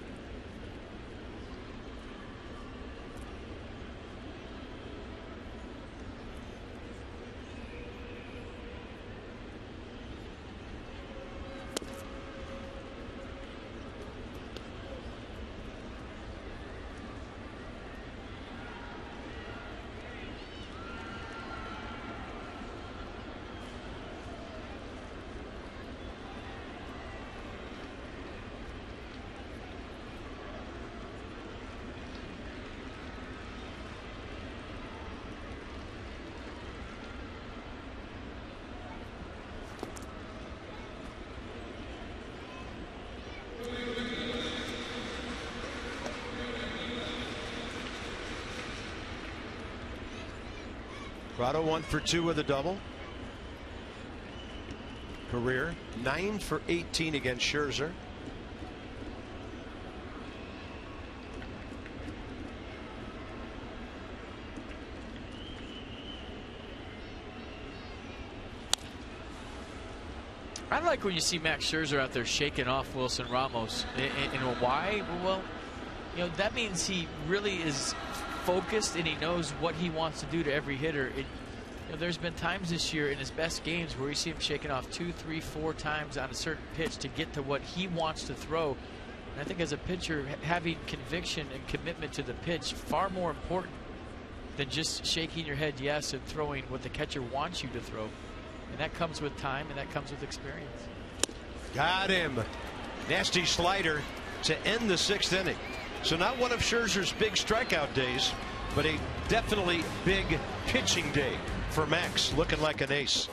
Prado 1 for 2 with a double. Career 9 for 18 against Scherzer. I like when you see Max Scherzer out there shaking off Wilson Ramos. And why? Well, you know, that means he really is focused and he knows what he wants to do to every hitter. You know, there's been times this year in his best games where you see him shaking off 2, 3, 4 times on a certain pitch to get to what he wants to throw. And I think as a pitcher, having conviction and commitment to the pitch far more important than just shaking your head yes and throwing what the catcher wants you to throw. And that comes with time and that comes with experience. Got him. Nasty slider to end the 6th inning. So not one of Scherzer's big strikeout days, but a definitely big pitching day for Max, looking like an ace.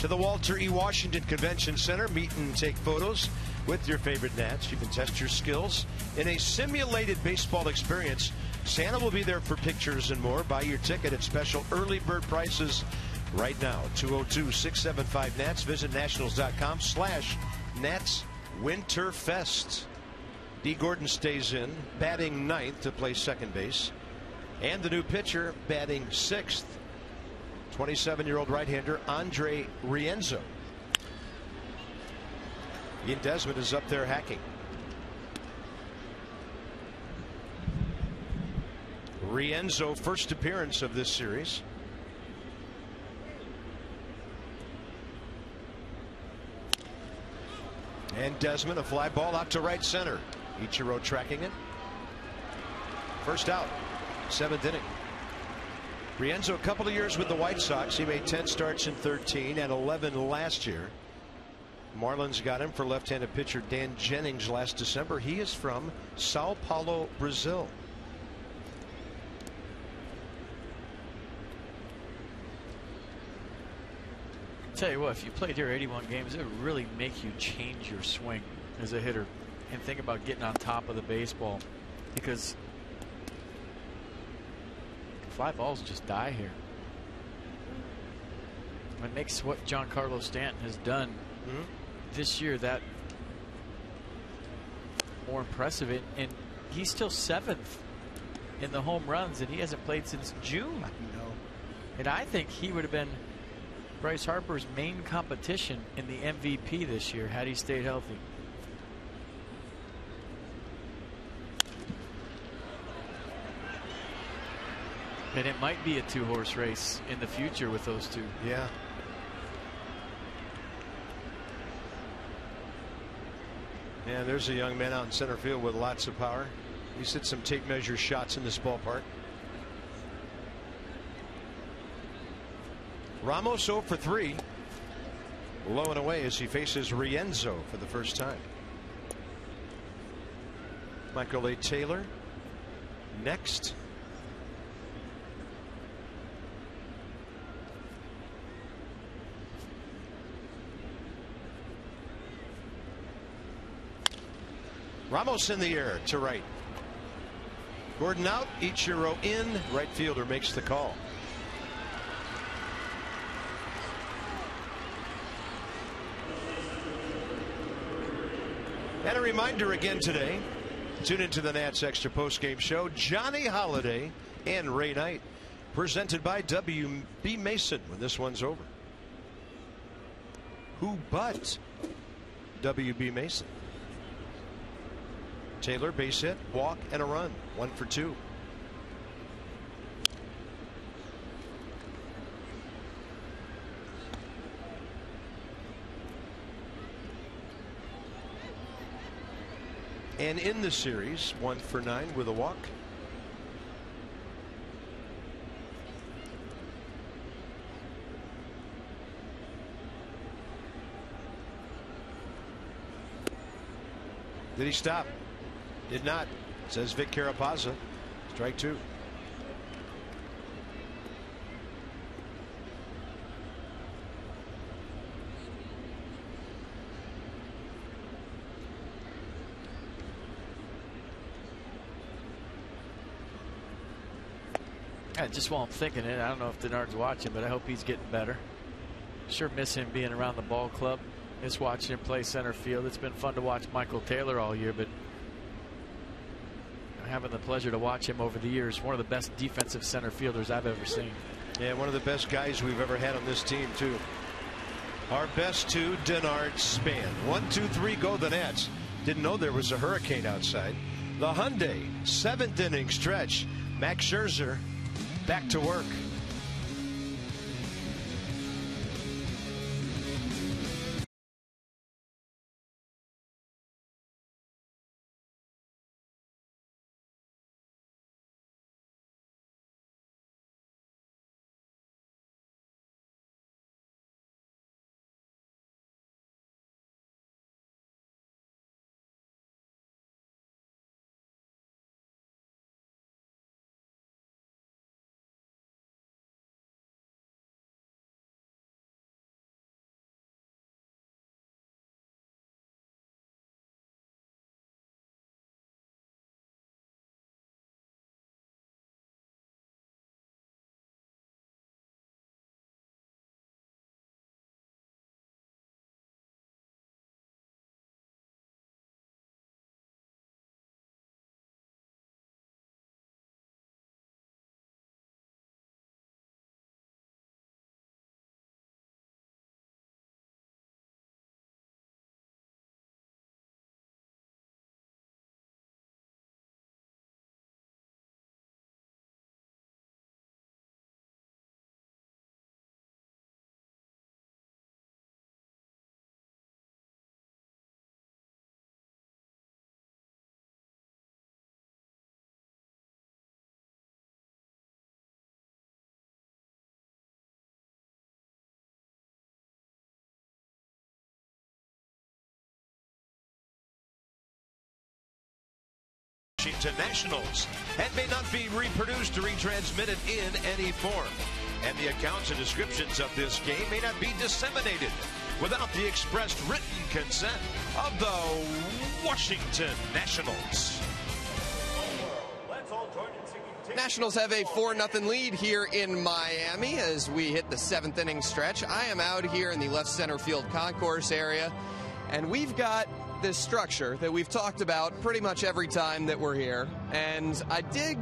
To the Walter E. Washington Convention Center. Meet and take photos with your favorite Nats. You can test your skills in a simulated baseball experience. Santa will be there for pictures and more. Buy your ticket at special early bird prices right now. 202-675-NATS. Visit nationals.com/Nats Winterfest. D. Gordon stays in, batting 9th to play second base. And the new pitcher batting 6th. 27-year-old right-hander Andre Rienzo. Ian Desmond is up there hacking. Rienzo, first appearance of this series. And Desmond, a fly ball out to right center. Ichiro tracking it. First out, 7th inning. Rienzo, a couple of years with the White Sox. He made 10 starts in 13 and 11 last year. Marlins got him for left-handed pitcher Dan Jennings last December. He is from Sao Paulo, Brazil. Tell you what, if you played here 81 games, it would really make you change your swing as a hitter and think about getting on top of the baseball, because fly balls just die here. It makes what Giancarlo Stanton has done this year that more impressive. And he's still 7th in the home runs, and he hasn't played since June. And I think he would have been Bryce Harper's main competition in the MVP this year had he stayed healthy. And it might be a 2-horse race in the future with those two. Yeah. And there's a young man out in center field with lots of power. He's hit some tape measure shots in this ballpark. Ramos 0 for 3. Low and away as he faces Rienzo for the first time. Michael A. Taylor next. Ramos in the air to right. Gordon out, Ichiro in. Right fielder makes the call. And a reminder again today, tune into the Nats Extra Postgame Show. Johnny Holiday and Ray Knight, presented by W.B. Mason when this one's over. Who but W.B. Mason? Taylor, base hit, walk, and a run. 1 for 2. And in the series, 1 for 9 with a walk. Did he stop? Did not, says Vic Carapazza. Strike 2. Just while I'm thinking it, I don't know if Denard's watching, but I hope he's getting better. Sure miss him being around the ball club. Miss watching him play center field. It's been fun to watch Michael Taylor all year, but having the pleasure to watch him over the years, one of the best defensive center fielders I've ever seen. Yeah, one of the best guys we've ever had on this team too. Our best two, Denard Span. 1, 2, 3, go the Nats. Didn't know there was a hurricane outside. The Hyundai 7th inning stretch. Max Scherzer back to work. Washington Nationals and may not be reproduced or retransmitted in any form. And the accounts and descriptions of this game may not be disseminated without the expressed written consent of the Washington Nationals. Nationals have a 4-0 lead here in Miami as we hit the 7th inning stretch. I am out here in the left center field concourse area, and we've got this structure that we've talked about pretty much every time that we're here. And I digged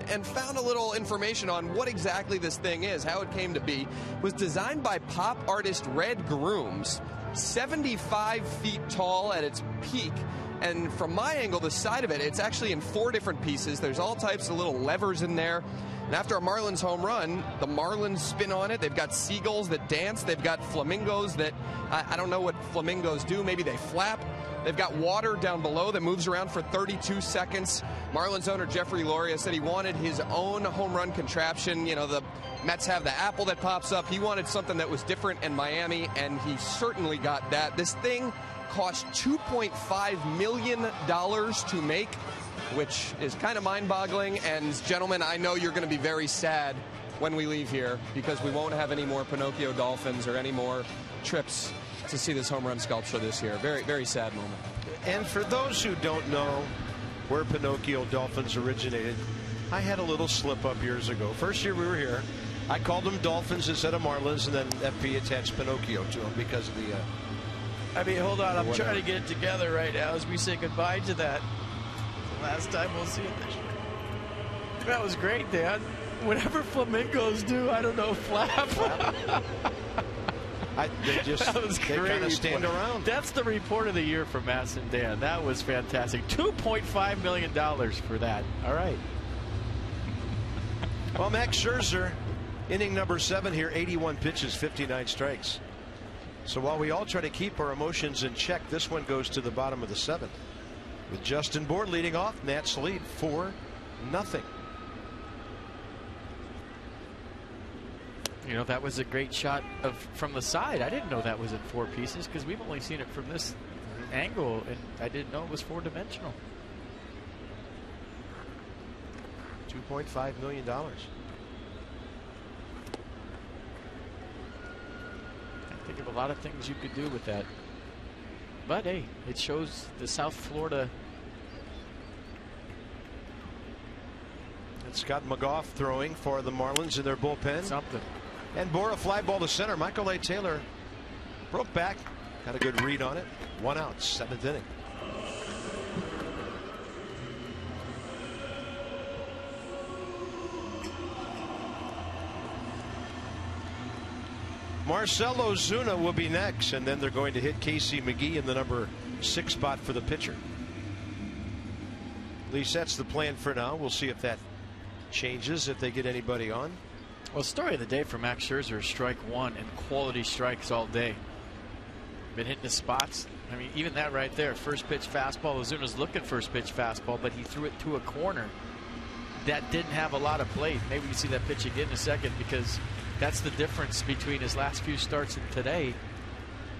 and found a little information on what exactly this thing is, how it came to be. It was designed by pop artist Red Grooms, 75 feet tall at its peak. And from my angle, the side of it, it's actually in 4 different pieces. There's all types of little levers in there. And after a Marlins home run, the Marlins spin on it. They've got seagulls that dance. They've got flamingos that, I don't know what flamingos do. Maybe they flap. They've got water down below that moves around for 32 seconds. Marlins owner Jeffrey Loria said he wanted his own home run contraption. You know, the Mets have the apple that pops up. He wanted something that was different in Miami, and he certainly got that. This thing cost $2.5 million to make, which is kind of mind-boggling. And gentlemen, I know you're going to be very sad when we leave here because we won't have any more Pinocchio Dolphins or any more trips to see this home run sculpture this year. Very, very sad moment. And for those who don't know where Pinocchio Dolphins originated, I had a little slip up years ago. First year we were here, I called them Dolphins instead of Marlins, and then FP attached Pinocchio to them because of the I mean, hold on. I'm trying to get it together right now as we say goodbye to that. The last time we'll see it this year. That was great, Dan. Whatever flamingos do, I don't know, flap. They kind of stand around. That's the report of the year from Mass and Dan. That was fantastic. $2.5 million for that. All right. Well, Max Scherzer, inning number 7 here, 81 pitches, 59 strikes. So while we all try to keep our emotions in check, this one goes to the bottom of the 7th. With Justin Bourne leading off, Nats lead 4-0. You know, that was a great shot from the side. I didn't know that was in 4 pieces because we've only seen it from this angle, and I didn't know it was 4-dimensional. $2.5 million. Think of a lot of things you could do with that, but hey, it shows the South Florida. It's Scott McGough throwing for the Marlins in their bullpen. Something. And bore a fly ball to center. Michael A. Taylor broke back, got a good read on it. 1 out, 7th inning. Marcell Ozuna will be next, and then they're going to hit Casey McGee in the number 6 spot for the pitcher. At least that's the plan for now. We'll see if that changes, if they get anybody on. Well, story of the day for Max Scherzer, strike 1 and quality strikes all day. Been hitting the spots. I mean, even that right there, first pitch fastball. Ozuna's looking first pitch fastball, but he threw it to a corner that didn't have a lot of plate. Maybe we can see that pitch again in a second, because that's the difference between his last few starts and today.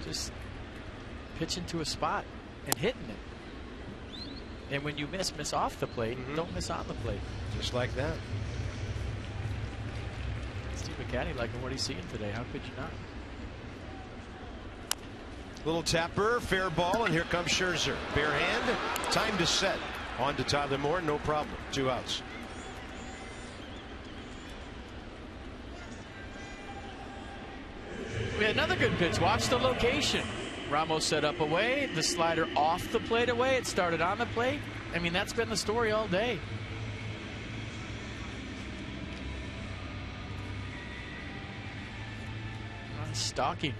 Just pitching to a spot and hitting it. And when you miss off the plate, don't miss on the plate. Just like that. Steve McCanny liking what he's seeing today. How could you not? Little tapper, fair ball, and here comes Scherzer. Bare hand, time to set. On to Tyler Moore, no problem. 2 outs. We had another good pitch. Watch the location. Ramos set up away. The slider off the plate away. It started on the plate. I mean, that's been the story all day. Stalking.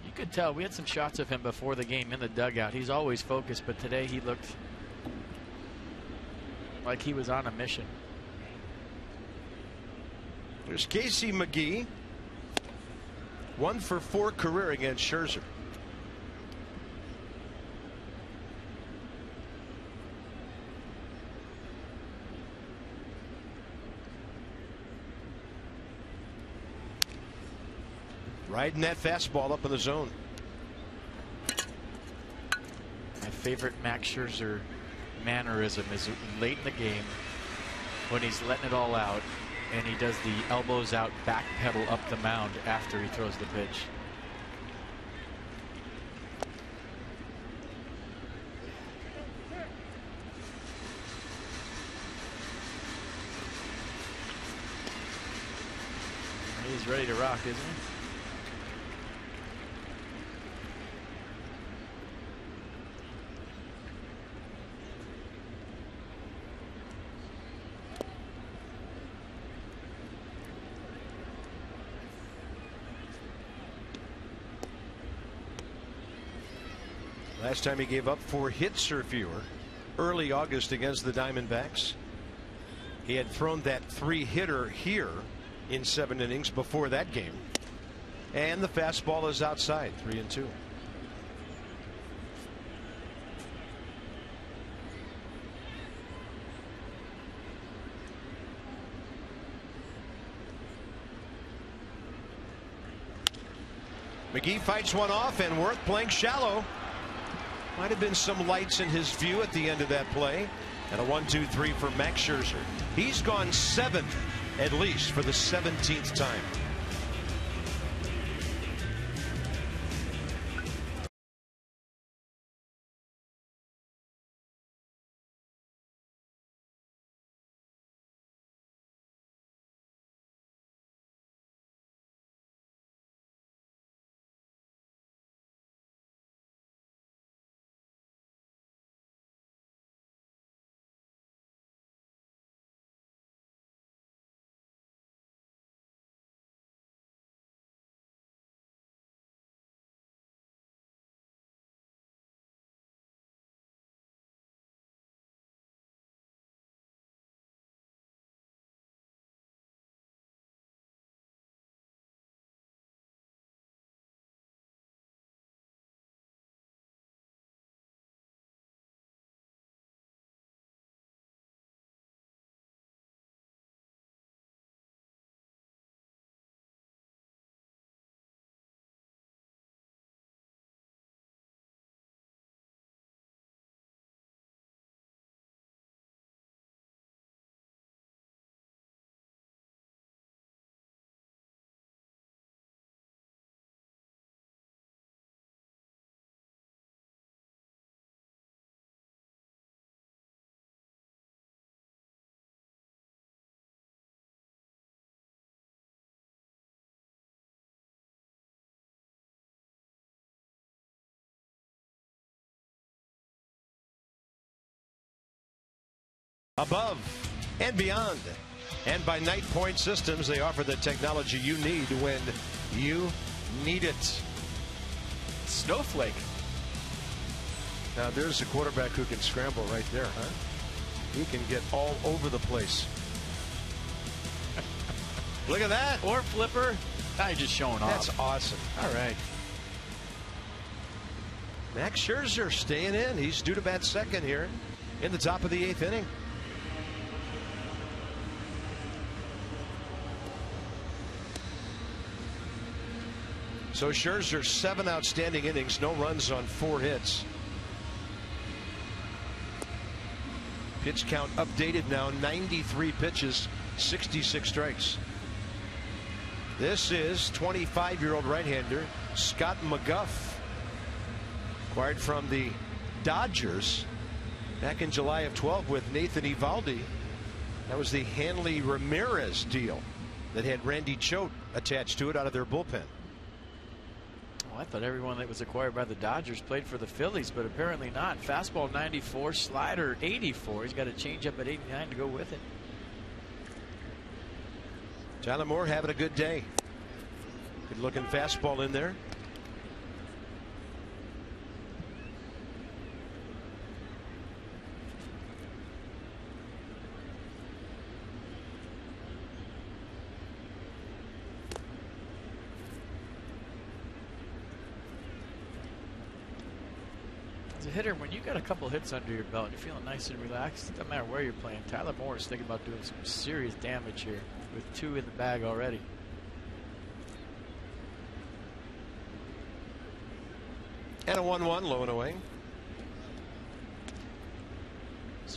You could tell we had some shots of him before the game in the dugout. He's always focused, but today he looked like he was on a mission. There's Casey McGee. 1 for 4 career against Scherzer. Riding that fastball up in the zone. My favorite Max Scherzer mannerism is late in the game when he's letting it all out, and he does the elbows out back pedal up the mound after he throws the pitch. He's ready to rock, isn't he? Last time he gave up 4 hits or fewer, early August against the Diamondbacks. He had thrown that 3-hitter here in 7 innings before that game. And the fastball is outside, 3-2. McGee fights one off, and Worth playing shallow. Might have been some lights in his view at the end of that play. And a 1-2-3 for Max Scherzer. He's gone 7 at least for the 17th time. Above and beyond. And by Night Point Systems, they offer the technology you need when you need it. Snowflake. Now there's a quarterback who can scramble right there, huh? He can get all over the place. Look at that. Or flipper. Now you're just showing off. That's awesome. All right. Max Scherzer staying in. He's due to bat second here in the top of the 8th inning. So Scherzer, 7 outstanding innings, no runs on 4 hits. Pitch count updated now, 93 pitches, 66 strikes. This is 25-year-old right-hander Scott McGough, acquired from the Dodgers back in July of 12 with Nathan Eovaldi. That was the Hanley Ramirez deal that had Randy Choate attached to it out of their bullpen. I thought everyone that was acquired by the Dodgers played for the Phillies, but apparently not. Fastball 94, slider 84. He's got a changeup at 89 to go with it. Tyler Moore having a good day. Good looking fastball in there. As a hitter, when you got a couple hits under your belt, you're feeling nice and relaxed. It doesn't matter where you're playing. Tyler Moore is thinking about doing some serious damage here with 2 in the bag already. And a 1-1 low and away.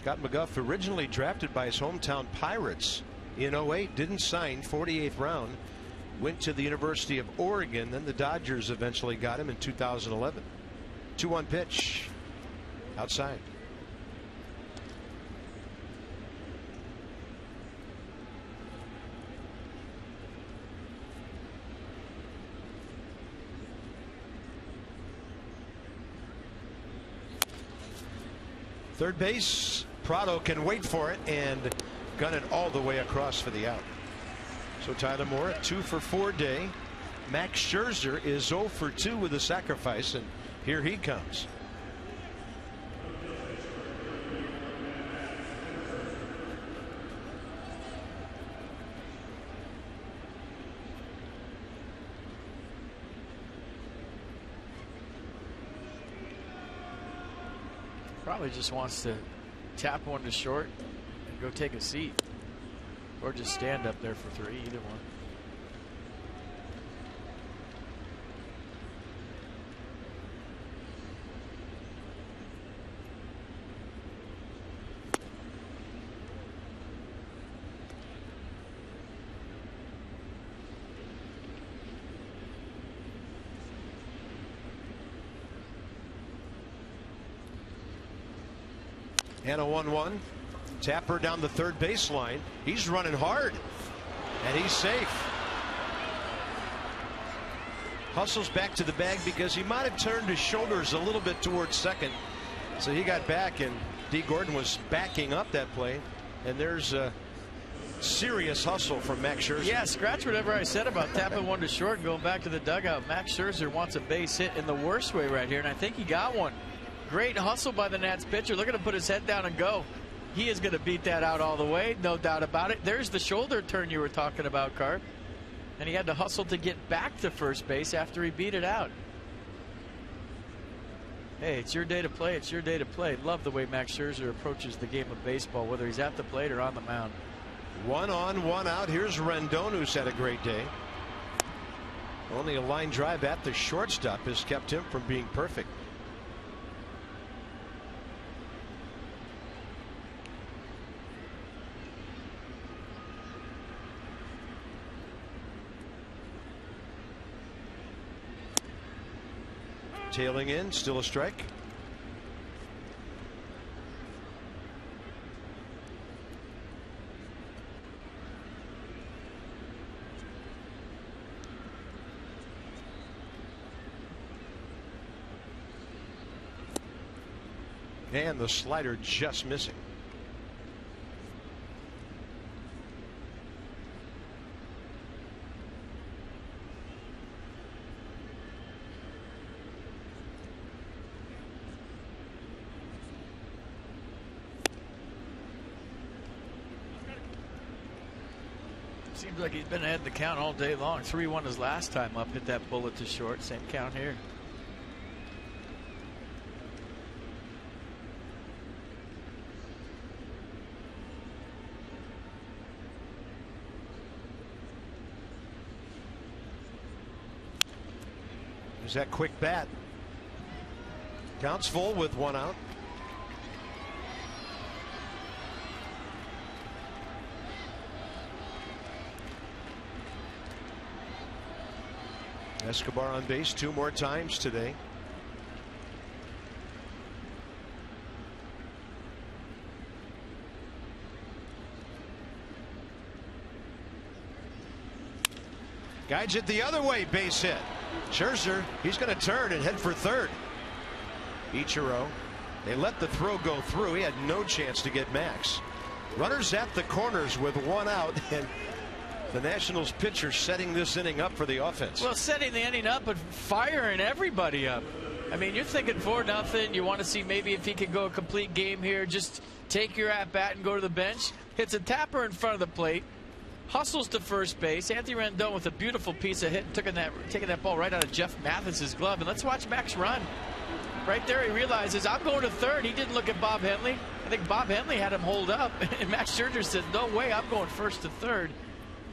Scott McGough, originally drafted by his hometown Pirates in 08, didn't sign, 48th round, went to the University of Oregon, then the Dodgers eventually got him in 2011. 2-1 pitch outside. Third base, Prado can wait for it and gun it all the way across for the out. So Tyler Moore at 2 for 4 day. Max Scherzer is 0 for 2 with a sacrifice, and here he comes. Probably just wants to tap one to short and go take a seat, or just stand up there for 3, either one. And a 1-1. Tapper down the third baseline. He's running hard, and he's safe. Hustles back to the bag because he might have turned his shoulders a little bit towards second. So he got back, and D. Gordon was backing up that play. And there's a serious hustle from Max Scherzer. Yeah, scratch whatever I said about tapping one to short and going back to the dugout. Max Scherzer wants a base hit in the worst way right here, and I think he got one. Great hustle by the Nats pitcher. Look at him put his head down and go. He is going to beat that out all the way, no doubt about it. There's the shoulder turn you were talking about, Carp. And he had to hustle to get back to first base after he beat it out. Hey, it's your day to play. It's your day to play. Love the way Max Scherzer approaches the game of baseball, whether he's at the plate or on the mound. 1 on, 1 out. Here's Rendon, who's had a great day. Only a line drive at the shortstop has kept him from being perfect. Tailing in, still a strike. And the slider just missing. Seems like he's been ahead of the count all day long. 3-1 his last time up. Hit that bullet to short. Same count here. There's that quick bat. Counts full with 1 out. Escobar on base 2 more times today. Guides it the other way, base hit. Scherzer, he's going to turn and head for third. Ichiro, they let the throw go through. He had no chance to get Max. Runners at the corners with 1 out, and the Nationals pitcher setting this inning up for the offense. Well, setting the inning up, but firing everybody up. I mean, you're thinking 4-0. You want to see maybe if he can go a complete game here. Just take your at bat and go to the bench. Hits a tapper in front of the plate. Hustles to first base. Anthony Rendon with a beautiful piece of hit, taking that ball right out of Jeff Mathis's glove. And let's watch Max run. Right there, he realizes I'm going to third. He didn't look at Bob Henley. I think Bob Henley had him hold up, and Max Scherzer said, "No way, I'm going first to third."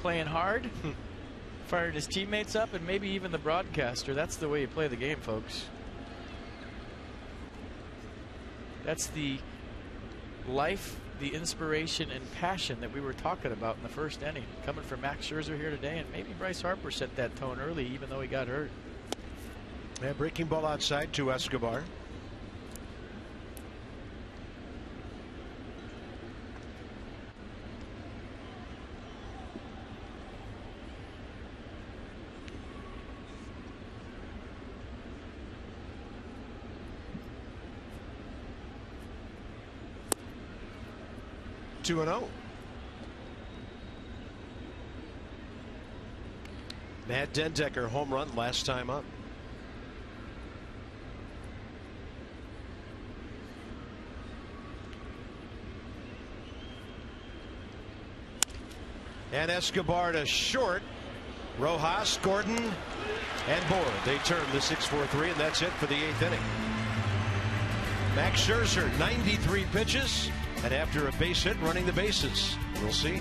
Playing hard, firing his teammates up, and maybe even the broadcaster. That's the way you play the game, folks. That's the life, the inspiration and passion that we were talking about in the first inning coming from Max Scherzer here today, and maybe Bryce Harper set that tone early even though he got hurt. Yeah, breaking ball outside to Escobar. Two and 0. Matt Dendecker home run last time up. And Escobar to short. Rojas, Gordon, and Bohr. They turn the 6-4-3, and that's it for the 8th inning. Max Scherzer, 93 pitches, and after a base hit, running the bases. We'll see.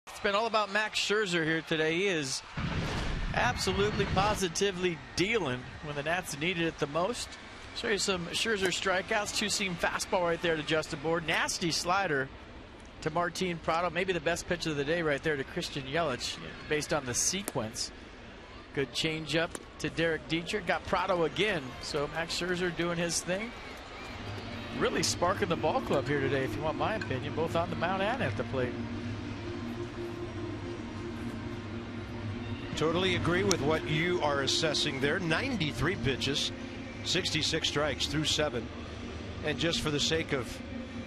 It's been all about Max Scherzer here today. He is absolutely positively dealing when the Nats needed it the most. Show you some Scherzer strikeouts. Two-seam fastball right there to Justin Bohr. Nasty slider to Martin Prado. Maybe the best pitch of the day right there to Christian Yelich based on the sequence. Good changeup to Derek Dietrich. Got Prado again. So Max Scherzer doing his thing. Really sparking the ball club here today, if you want my opinion, both on the mound and at the plate. Totally agree with what you are assessing there. 93 pitches, 66 strikes through 7. And just for the sake of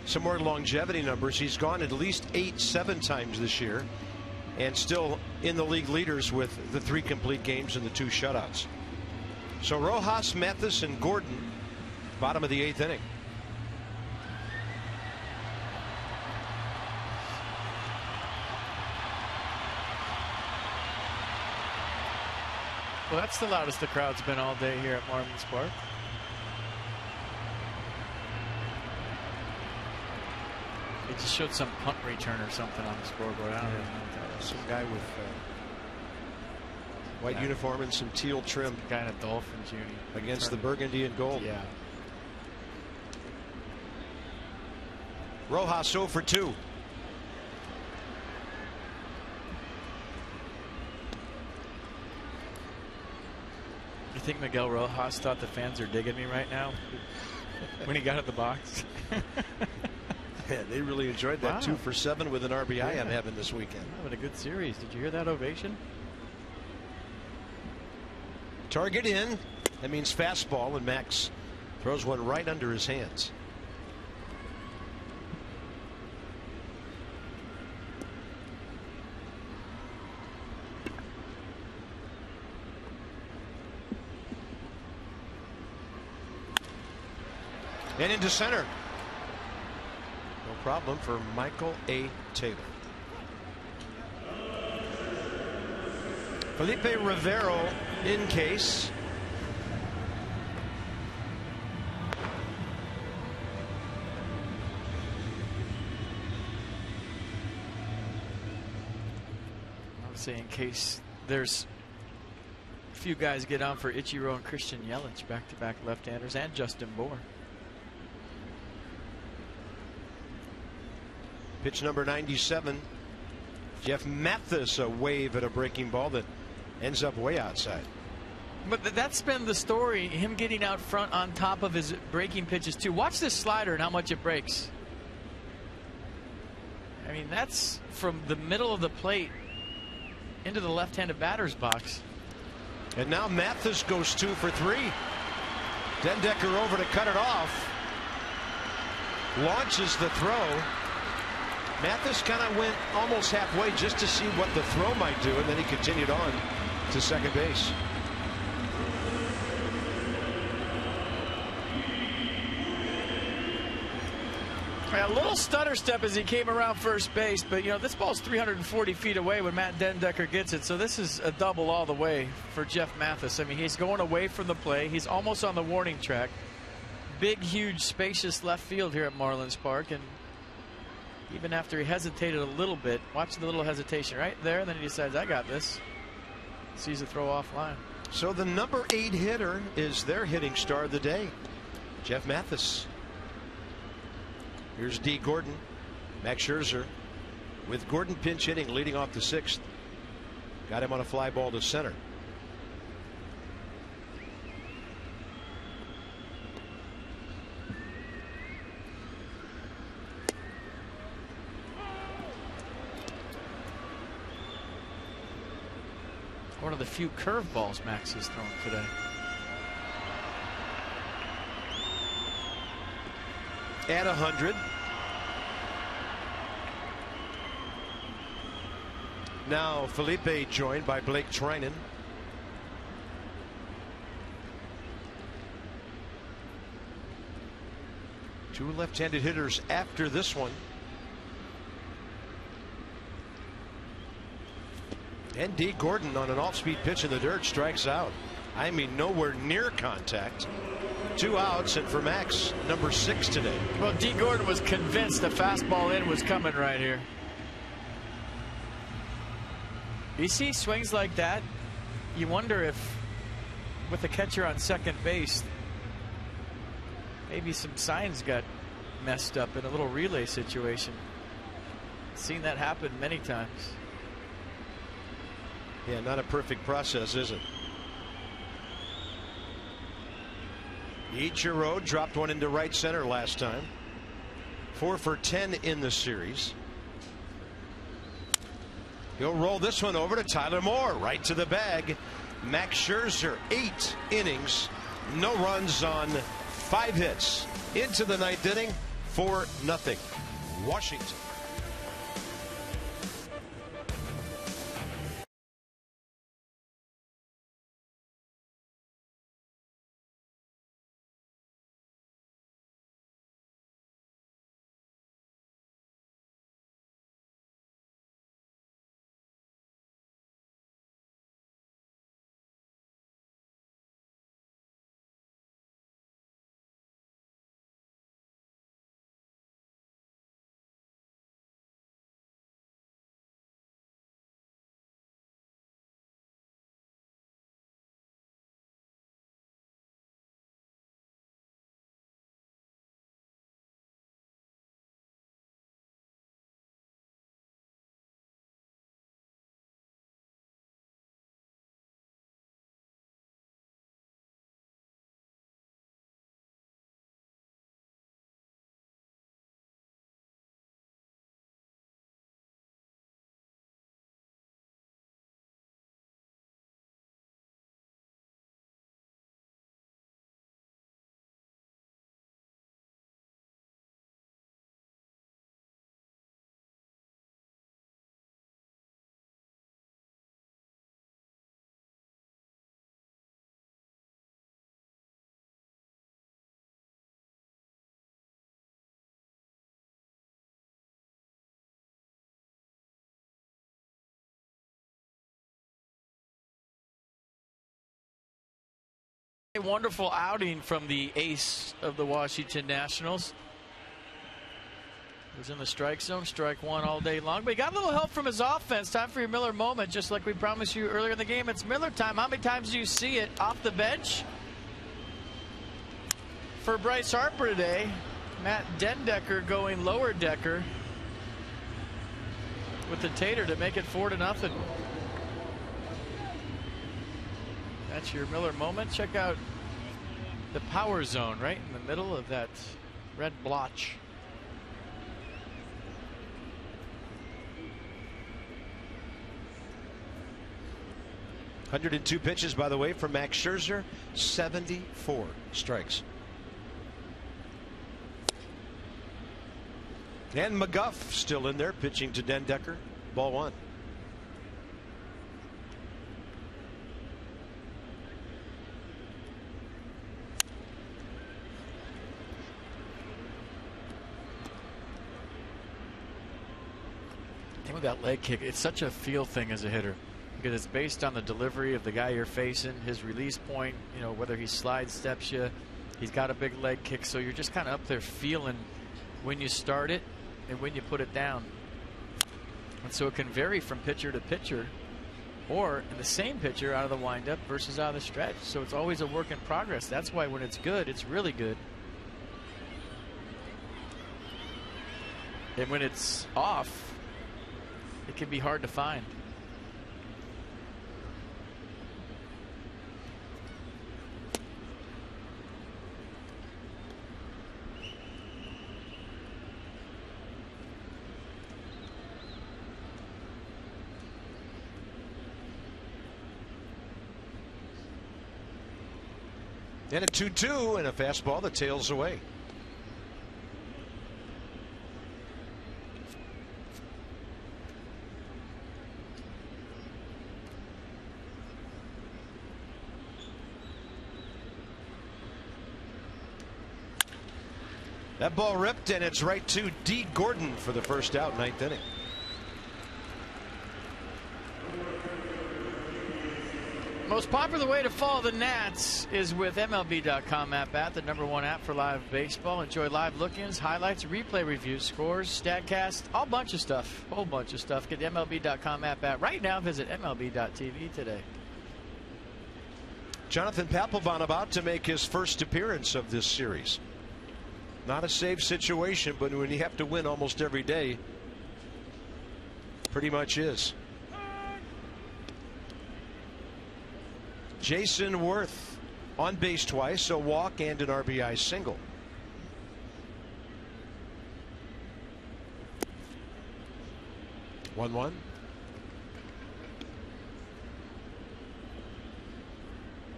some more longevity numbers, he's gone at least 7 times this year and still in the league leaders with the 3 complete games and the 2 shutouts. So Rojas, Mathis, and Gordon, bottom of the 8th inning. Well, that's the loudest the crowd's been all day here at Marlins Park. It just showed some punt return or something on the scoreboard. I don't even know what that was. Some guy with white uniform and some teal trim. Guy in a Dolphins uni. Against the burgundy and gold. Yeah. Rojas 0 for 2. You think Miguel Rojas thought the fans are digging me right now when he got at the box? Yeah, they really enjoyed that. Wow. 2 for 7 with an RBI I'm having this weekend. Having a good series. Did you hear that ovation? Target in. That means fastball, and Max throws one right under his hands. And into center. No problem for Michael A. Taylor. Felipe Rivero in case. I would say in case there's a few guys get on for Ichiro and Christian Yelich, back-to-back left-handers, and Justin Bour. Pitch number 97. Jeff Mathis, a wave at a breaking ball that ends up way outside. But that's been the story, him getting out front on top of his breaking pitches too. Watch this slider and how much it breaks. I mean, that's from the middle of the plate into the left-handed batter's box. And now Mathis goes 2 for 3. Dendecker over to cut it off. Launches the throw. Mathis kind of went almost halfway just to see what the throw might do, and then he continued on to second base. A little stutter step as he came around first base, but you know this ball's 340 feet away when Matt Dendecker gets it, so this is a double all the way for Jeff Mathis. I mean, he's going away from the play. He's almost on the warning track. Big, huge, spacious left field here at Marlins Park, and even after he hesitated a little bit, watch the little hesitation right there, and then he decides, I got this. Sees a throw offline. So the number 8 hitter is their hitting star of the day, Jeff Mathis. Here's D. Gordon. Max Scherzer with Gordon pinch hitting, leading off the 6th. Got him on a fly ball to center. One of the few curveballs Max has thrown today. At 100. Now Felipe joined by Blake Trinan. Two left-handed hitters after this one. And D. Gordon on an off-speed pitch in the dirt strikes out. I mean, nowhere near contact. 2 outs, and for Max, number 6 today. Well, D. Gordon was convinced the fastball in was coming right here. You see swings like that, you wonder if, with the catcher on second base, maybe some signs got messed up in a little relay situation. Seen that happen many times. Yeah, not a perfect process, is it? Ichiro dropped one into right center last time. 4 for 10 in the series. He'll roll this one over to Tyler Moore, right to the bag. Max Scherzer, 8 innings, no runs on 5 hits. Into the 9th inning, 4-0. Washington. A wonderful outing from the ace of the Washington Nationals. He was in the strike zone, strike one all day long, but he got a little help from his offense. Time for your Miller moment, just like we promised you earlier in the game. It's Miller time. How many times do you see it off the bench? For Bryce Harper today, Matt Dendecker going lower decker with the tater to make it 4-0. That's your Miller moment. Check out the power zone right in the middle of that red blotch. .102 pitches, by the way, from Max Scherzer. 74 strikes. And McGuff still in there, pitching to Dendecker. Ball one. With that leg kick, it's such a feel thing as a hitter, because it's based on the delivery of the guy you're facing, his release point, you know, whether he slide steps you, he's got a big leg kick, so you're just kind of up there feeling when you start it and when you put it down. And so it can vary from pitcher to pitcher, or in the same pitcher out of the windup versus out of the stretch. So it's always a work in progress. That's why when it's good, it's really good. And when it's off, it can be hard to find. And a 2-2 and a fastball that tails away. That ball ripped, and it's right to D. Gordon for the first out, 9th inning. Most popular way to follow the Nats is with MLB.com app, the #1 app for live baseball. Enjoy live look-ins, highlights, replay reviews, scores, StatCast, all bunch of stuff, whole bunch of stuff. Get the MLB.com app right now. Visit MLB.tv today. Jonathan Papelbon about to make his first appearance of this series. Not a safe situation, but when you have to win almost every day, pretty much is. Jason Worth on base twice, a walk and an RBI single. One.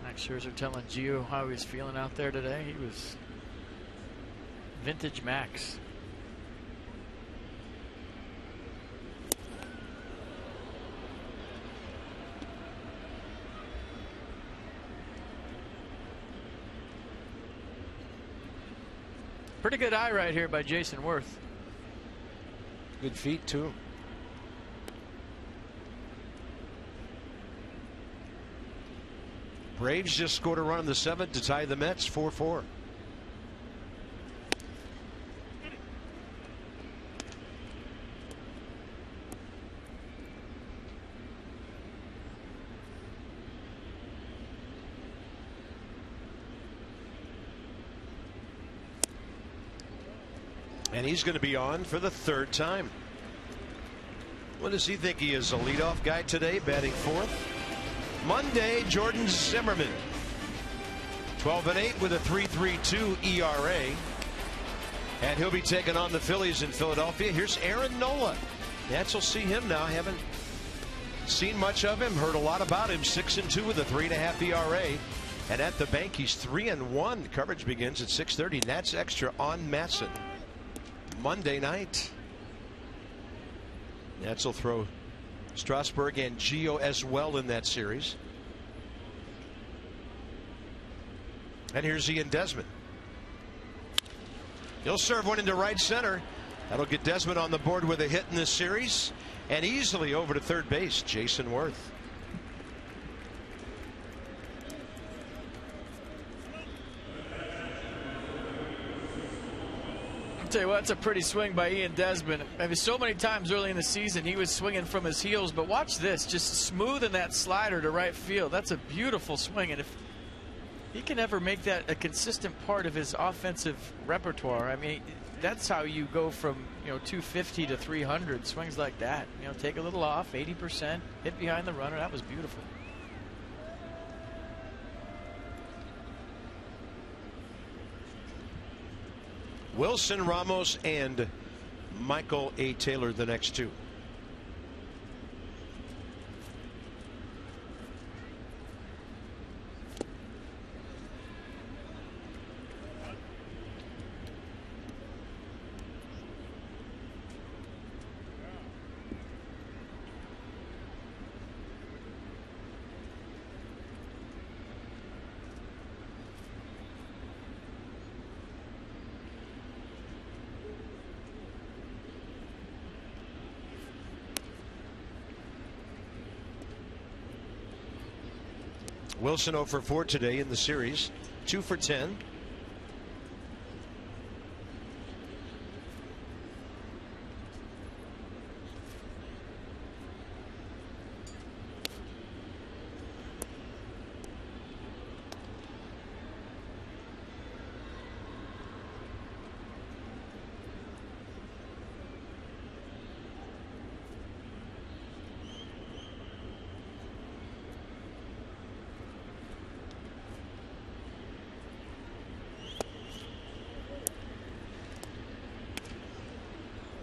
Max Scherzer telling Gio how he was feeling out there today. He was vintage Max. Pretty good eye right here by Jason Worth. Good feet too. Braves just scored a run in the 7th to tie the Mets 4-4. And he's going to be on for the 3rd time. What does he think he is, a leadoff guy today, batting 4th? Monday, Jordan Zimmerman, 12-8 with a 3.32 ERA. And he'll be taking on the Phillies in Philadelphia. Here's Aaron Nola. Nats will see him now. Haven't seen much of him, heard a lot about him. 6-2 with a 3.5 ERA. And at the bank, he's 3-1. Coverage begins at 6:30. Nats Extra on Masson Monday night. Nats will throw Strasburg and Gio as well in that series. And here's Ian Desmond. He'll serve one into right center. That'll get Desmond on the board with a hit in this series. And easily over to third base, Jason Worth. tell you what, it's a pretty swing by Ian Desmond. I mean, so many times early in the season he was swinging from his heels, but watch this, just smoothing that slider to right field. That's a beautiful swing, and if he can ever make that a consistent part of his offensive repertoire, I mean, that's how you go from 250 to 300, swings like that. Take a little off, 80%, hit behind the runner. That was beautiful. Wilson Ramos and Michael A. Taylor, the next two. Wilson 0 for 4 today in the series, 2 for 10.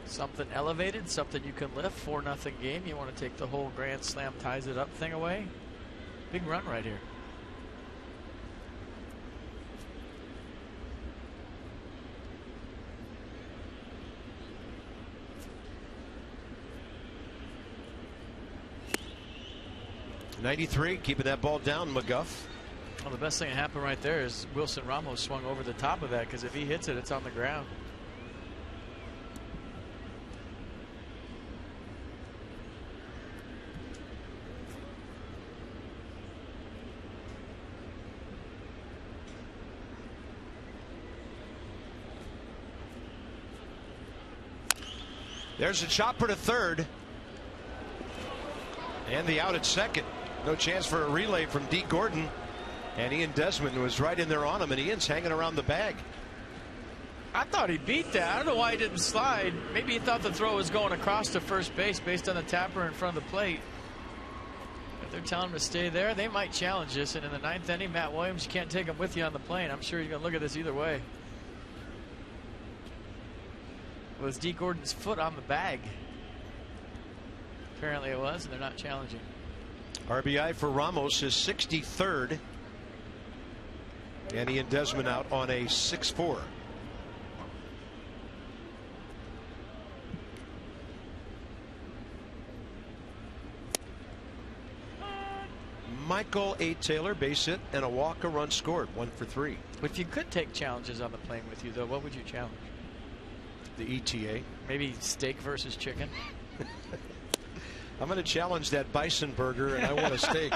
Something elevated, something you can lift. 4-0 game. You want to take the whole grand slam ties it up thing away. Big run right here. '93, keeping that ball down, McGuff. Well, the best thing that happened right there is Wilson Ramos swung over the top of that, because if he hits it, it's on the ground. There's a chopper to third. And the out at second. No chance for a relay from D. Gordon. And Ian Desmond was right in there on him, and Ian's hanging around the bag. I thought he beat that. I don't know why he didn't slide. Maybe he thought the throw was going across to first base based on the tapper in front of the plate. If they're telling him to stay there, they might challenge this. And in the 9th inning, Matt Williams, you can't take him with you on the plane. I'm sure he's going to look at this either way. Was D. Gordon's foot on the bag? Apparently it was, and they're not challenging. RBI for Ramos is 63rd. And Ian Desmond out on a 6-4. Michael A. Taylor, base hit and a walk, a run scored, 1 for 3. If you could take challenges on the plane with you, though, what would you challenge? The ETA. Maybe steak versus chicken. I'm going to challenge that bison burger, and I want a steak.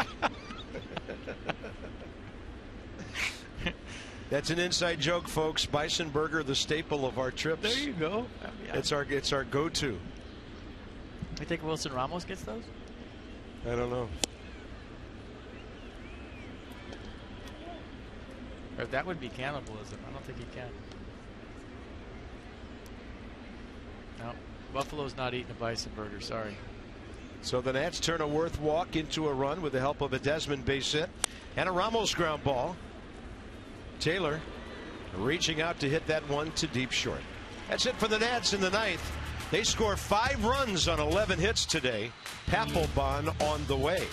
That's an inside joke, folks. Bison burger, the staple of our trips. There you go. It's our go-to. You think Wilson Ramos gets those? I don't know. Or that would be cannibalism. I don't think he can. No, Buffalo's not eating a bison burger. Sorry. So the Nats turn a Worth walk into a run with the help of a Desmond base hit and a Ramos ground ball. Taylor reaching out to hit that one to deep short. That's it for the Nats in the 9th. They score 5 runs on 11 hits today. Papelbon on the way.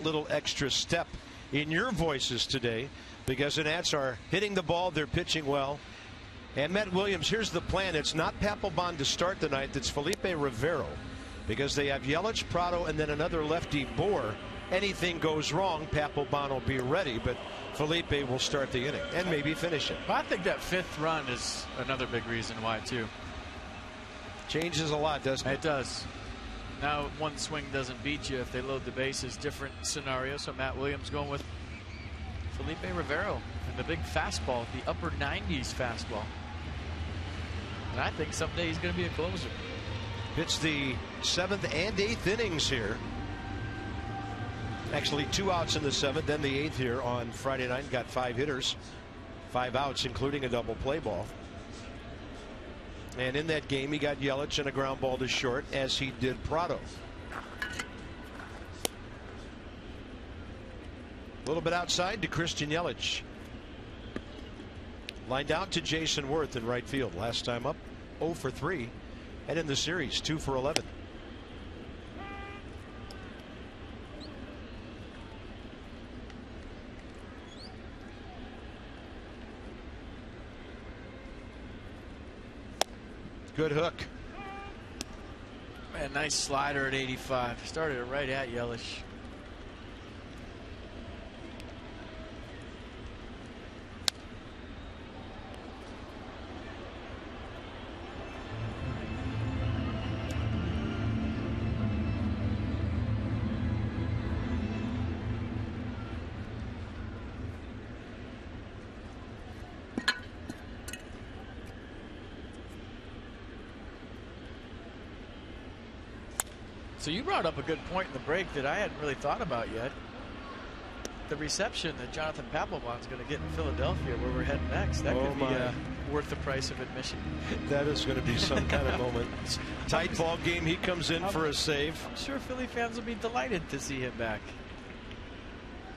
little extra step in your voices today because the Nats are hitting the ball. They're pitching well. And Matt Williams, here's the plan. It's not Papelbon to start tonight. It's Felipe Rivero because they have Yelich, Prado, and then another lefty, Bohr. Anything goes wrong, Papelbon will be ready, but Felipe will start the inning and maybe finish it. I think that 5th run is another big reason why, too. Changes a lot, doesn't it? It does. Now, one swing doesn't beat you if they load the bases. Different scenario. So Matt Williams going with Felipe Rivero and the big fastball, the upper 90s fastball. And I think someday he's going to be a closer. It's the 7th and 8th innings here. Actually 2 outs in the 7th, then the 8th here on Friday night. Got 5 hitters, 5 outs, including a double play ball. And in that game, he got Yelich and a ground ball to short, as he did Prado. A little bit outside to Christian Yelich. Lined out to Jason Worth in right field. Last time up, 0 for 3. And in the series, 2 for 11. Good hook. Man, nice slider at 85. Started it right at Yelich. So you brought up a good point in the break that I hadn't really thought about yet. The reception that Jonathan Papelbon is going to get in Philadelphia, where we're heading next, that could be worth the price of admission. That is going to be some kind of moment. Tight ball game. He comes in for a save. I'm sure Philly fans will be delighted to see him back.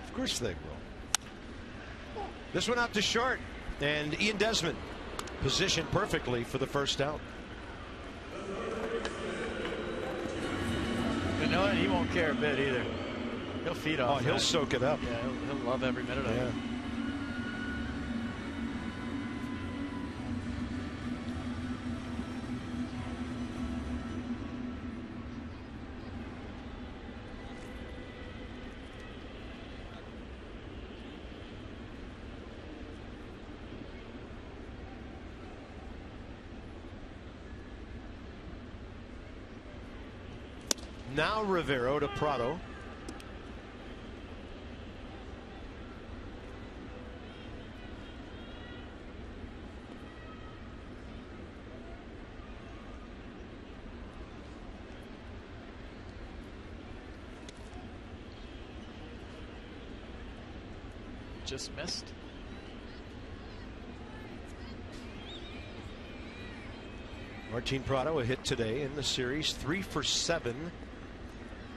Of course they will. This one out to short, and Ian Desmond positioned perfectly for the first down. You know what? He won't care a bit either. He'll feed off. Oh, he'll soak it up. Yeah, he'll love every minute of it. Now Rivero to Prado. Just missed. Martin Prado a hit today in the series, 3 for 7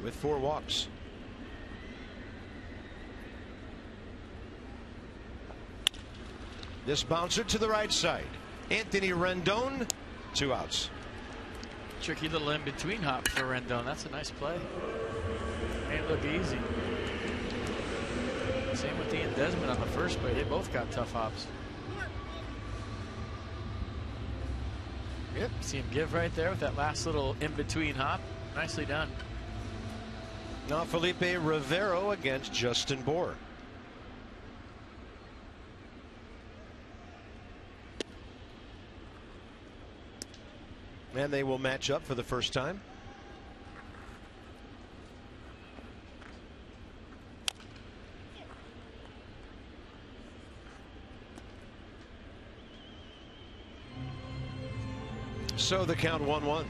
with 4 walks. This bouncer to the right side. Anthony Rendon, 2 outs. Tricky little in-between hop for Rendon. That's a nice play. Ain't look easy. Same with Ian Desmond on the first play. They both got tough hops. Yep, see him give right there with that last little in-between hop. Nicely done. Now Felipe Rivero against Justin Bohr. And they will match up for the first time. So the count 1-1.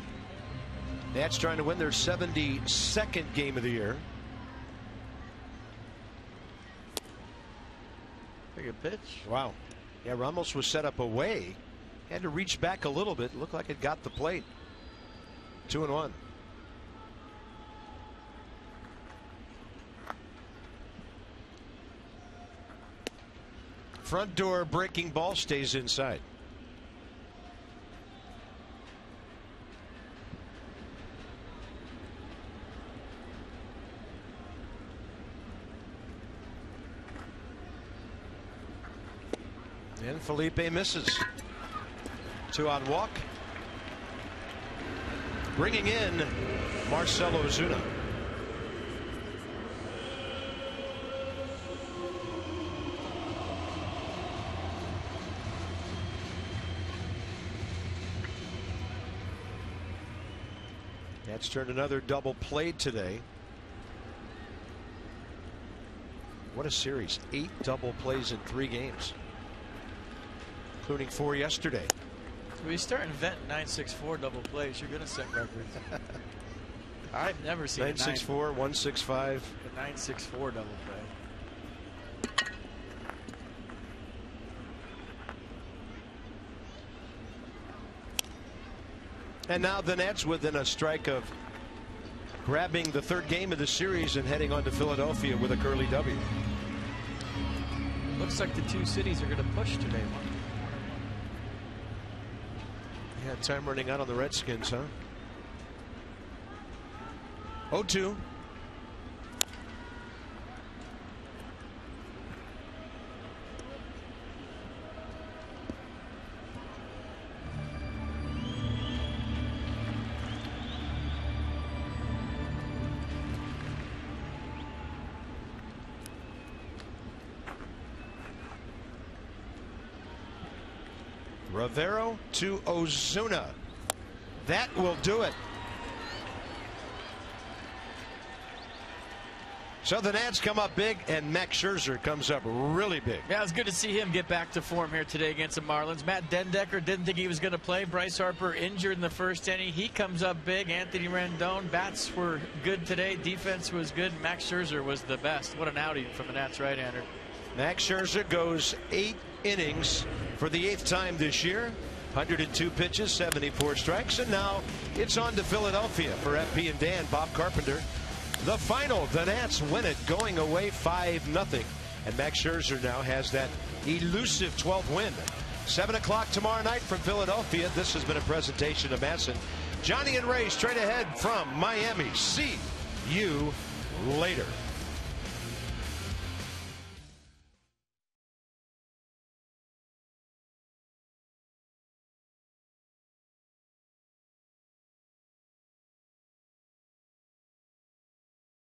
Nats trying to win their 72nd game of the year. Pretty good pitch. Wow. Yeah, Ramos was set up away. Had to reach back a little bit. Looked like it got the plate. 2-1. Front door breaking ball stays inside. And Felipe misses. 2-out walk. Bringing in Marcell Ozuna. That's turned another double play today. What a series. 8 double plays in 3 games, including 4 yesterday. When you start inventing 964 double plays, you're going to set records. I've never seen 964, 165. A 964 double play. And now the Nats within a strike of grabbing the 3rd game of the series and heading on to Philadelphia with a Curly W. Looks like the 2 cities are going to push today. Yeah, time running out on the Redskins, huh? 0-2. Rivero to Ozuna. That will do it. So the Nats come up big, and Max Scherzer comes up really big. Yeah, it's good to see him get back to form here today against the Marlins. Matt Dendecker didn't think he was going to play. Bryce Harper injured in the 1st inning. He comes up big. Anthony Rendon. Bats were good today. Defense was good. Max Scherzer was the best. What an outing from the Nats right-hander. Max Scherzer goes 8 innings for the 8th time this year. 102 pitches, 74 strikes, and now it's on to Philadelphia for FP and Dan. Bob Carpenter. The final, the Nats win it, going away 5-0. And Max Scherzer now has that elusive 12th win. 7 o'clock tomorrow night from Philadelphia. This has been a presentation of Masson. Johnny and Ray straight ahead from Miami. See you later.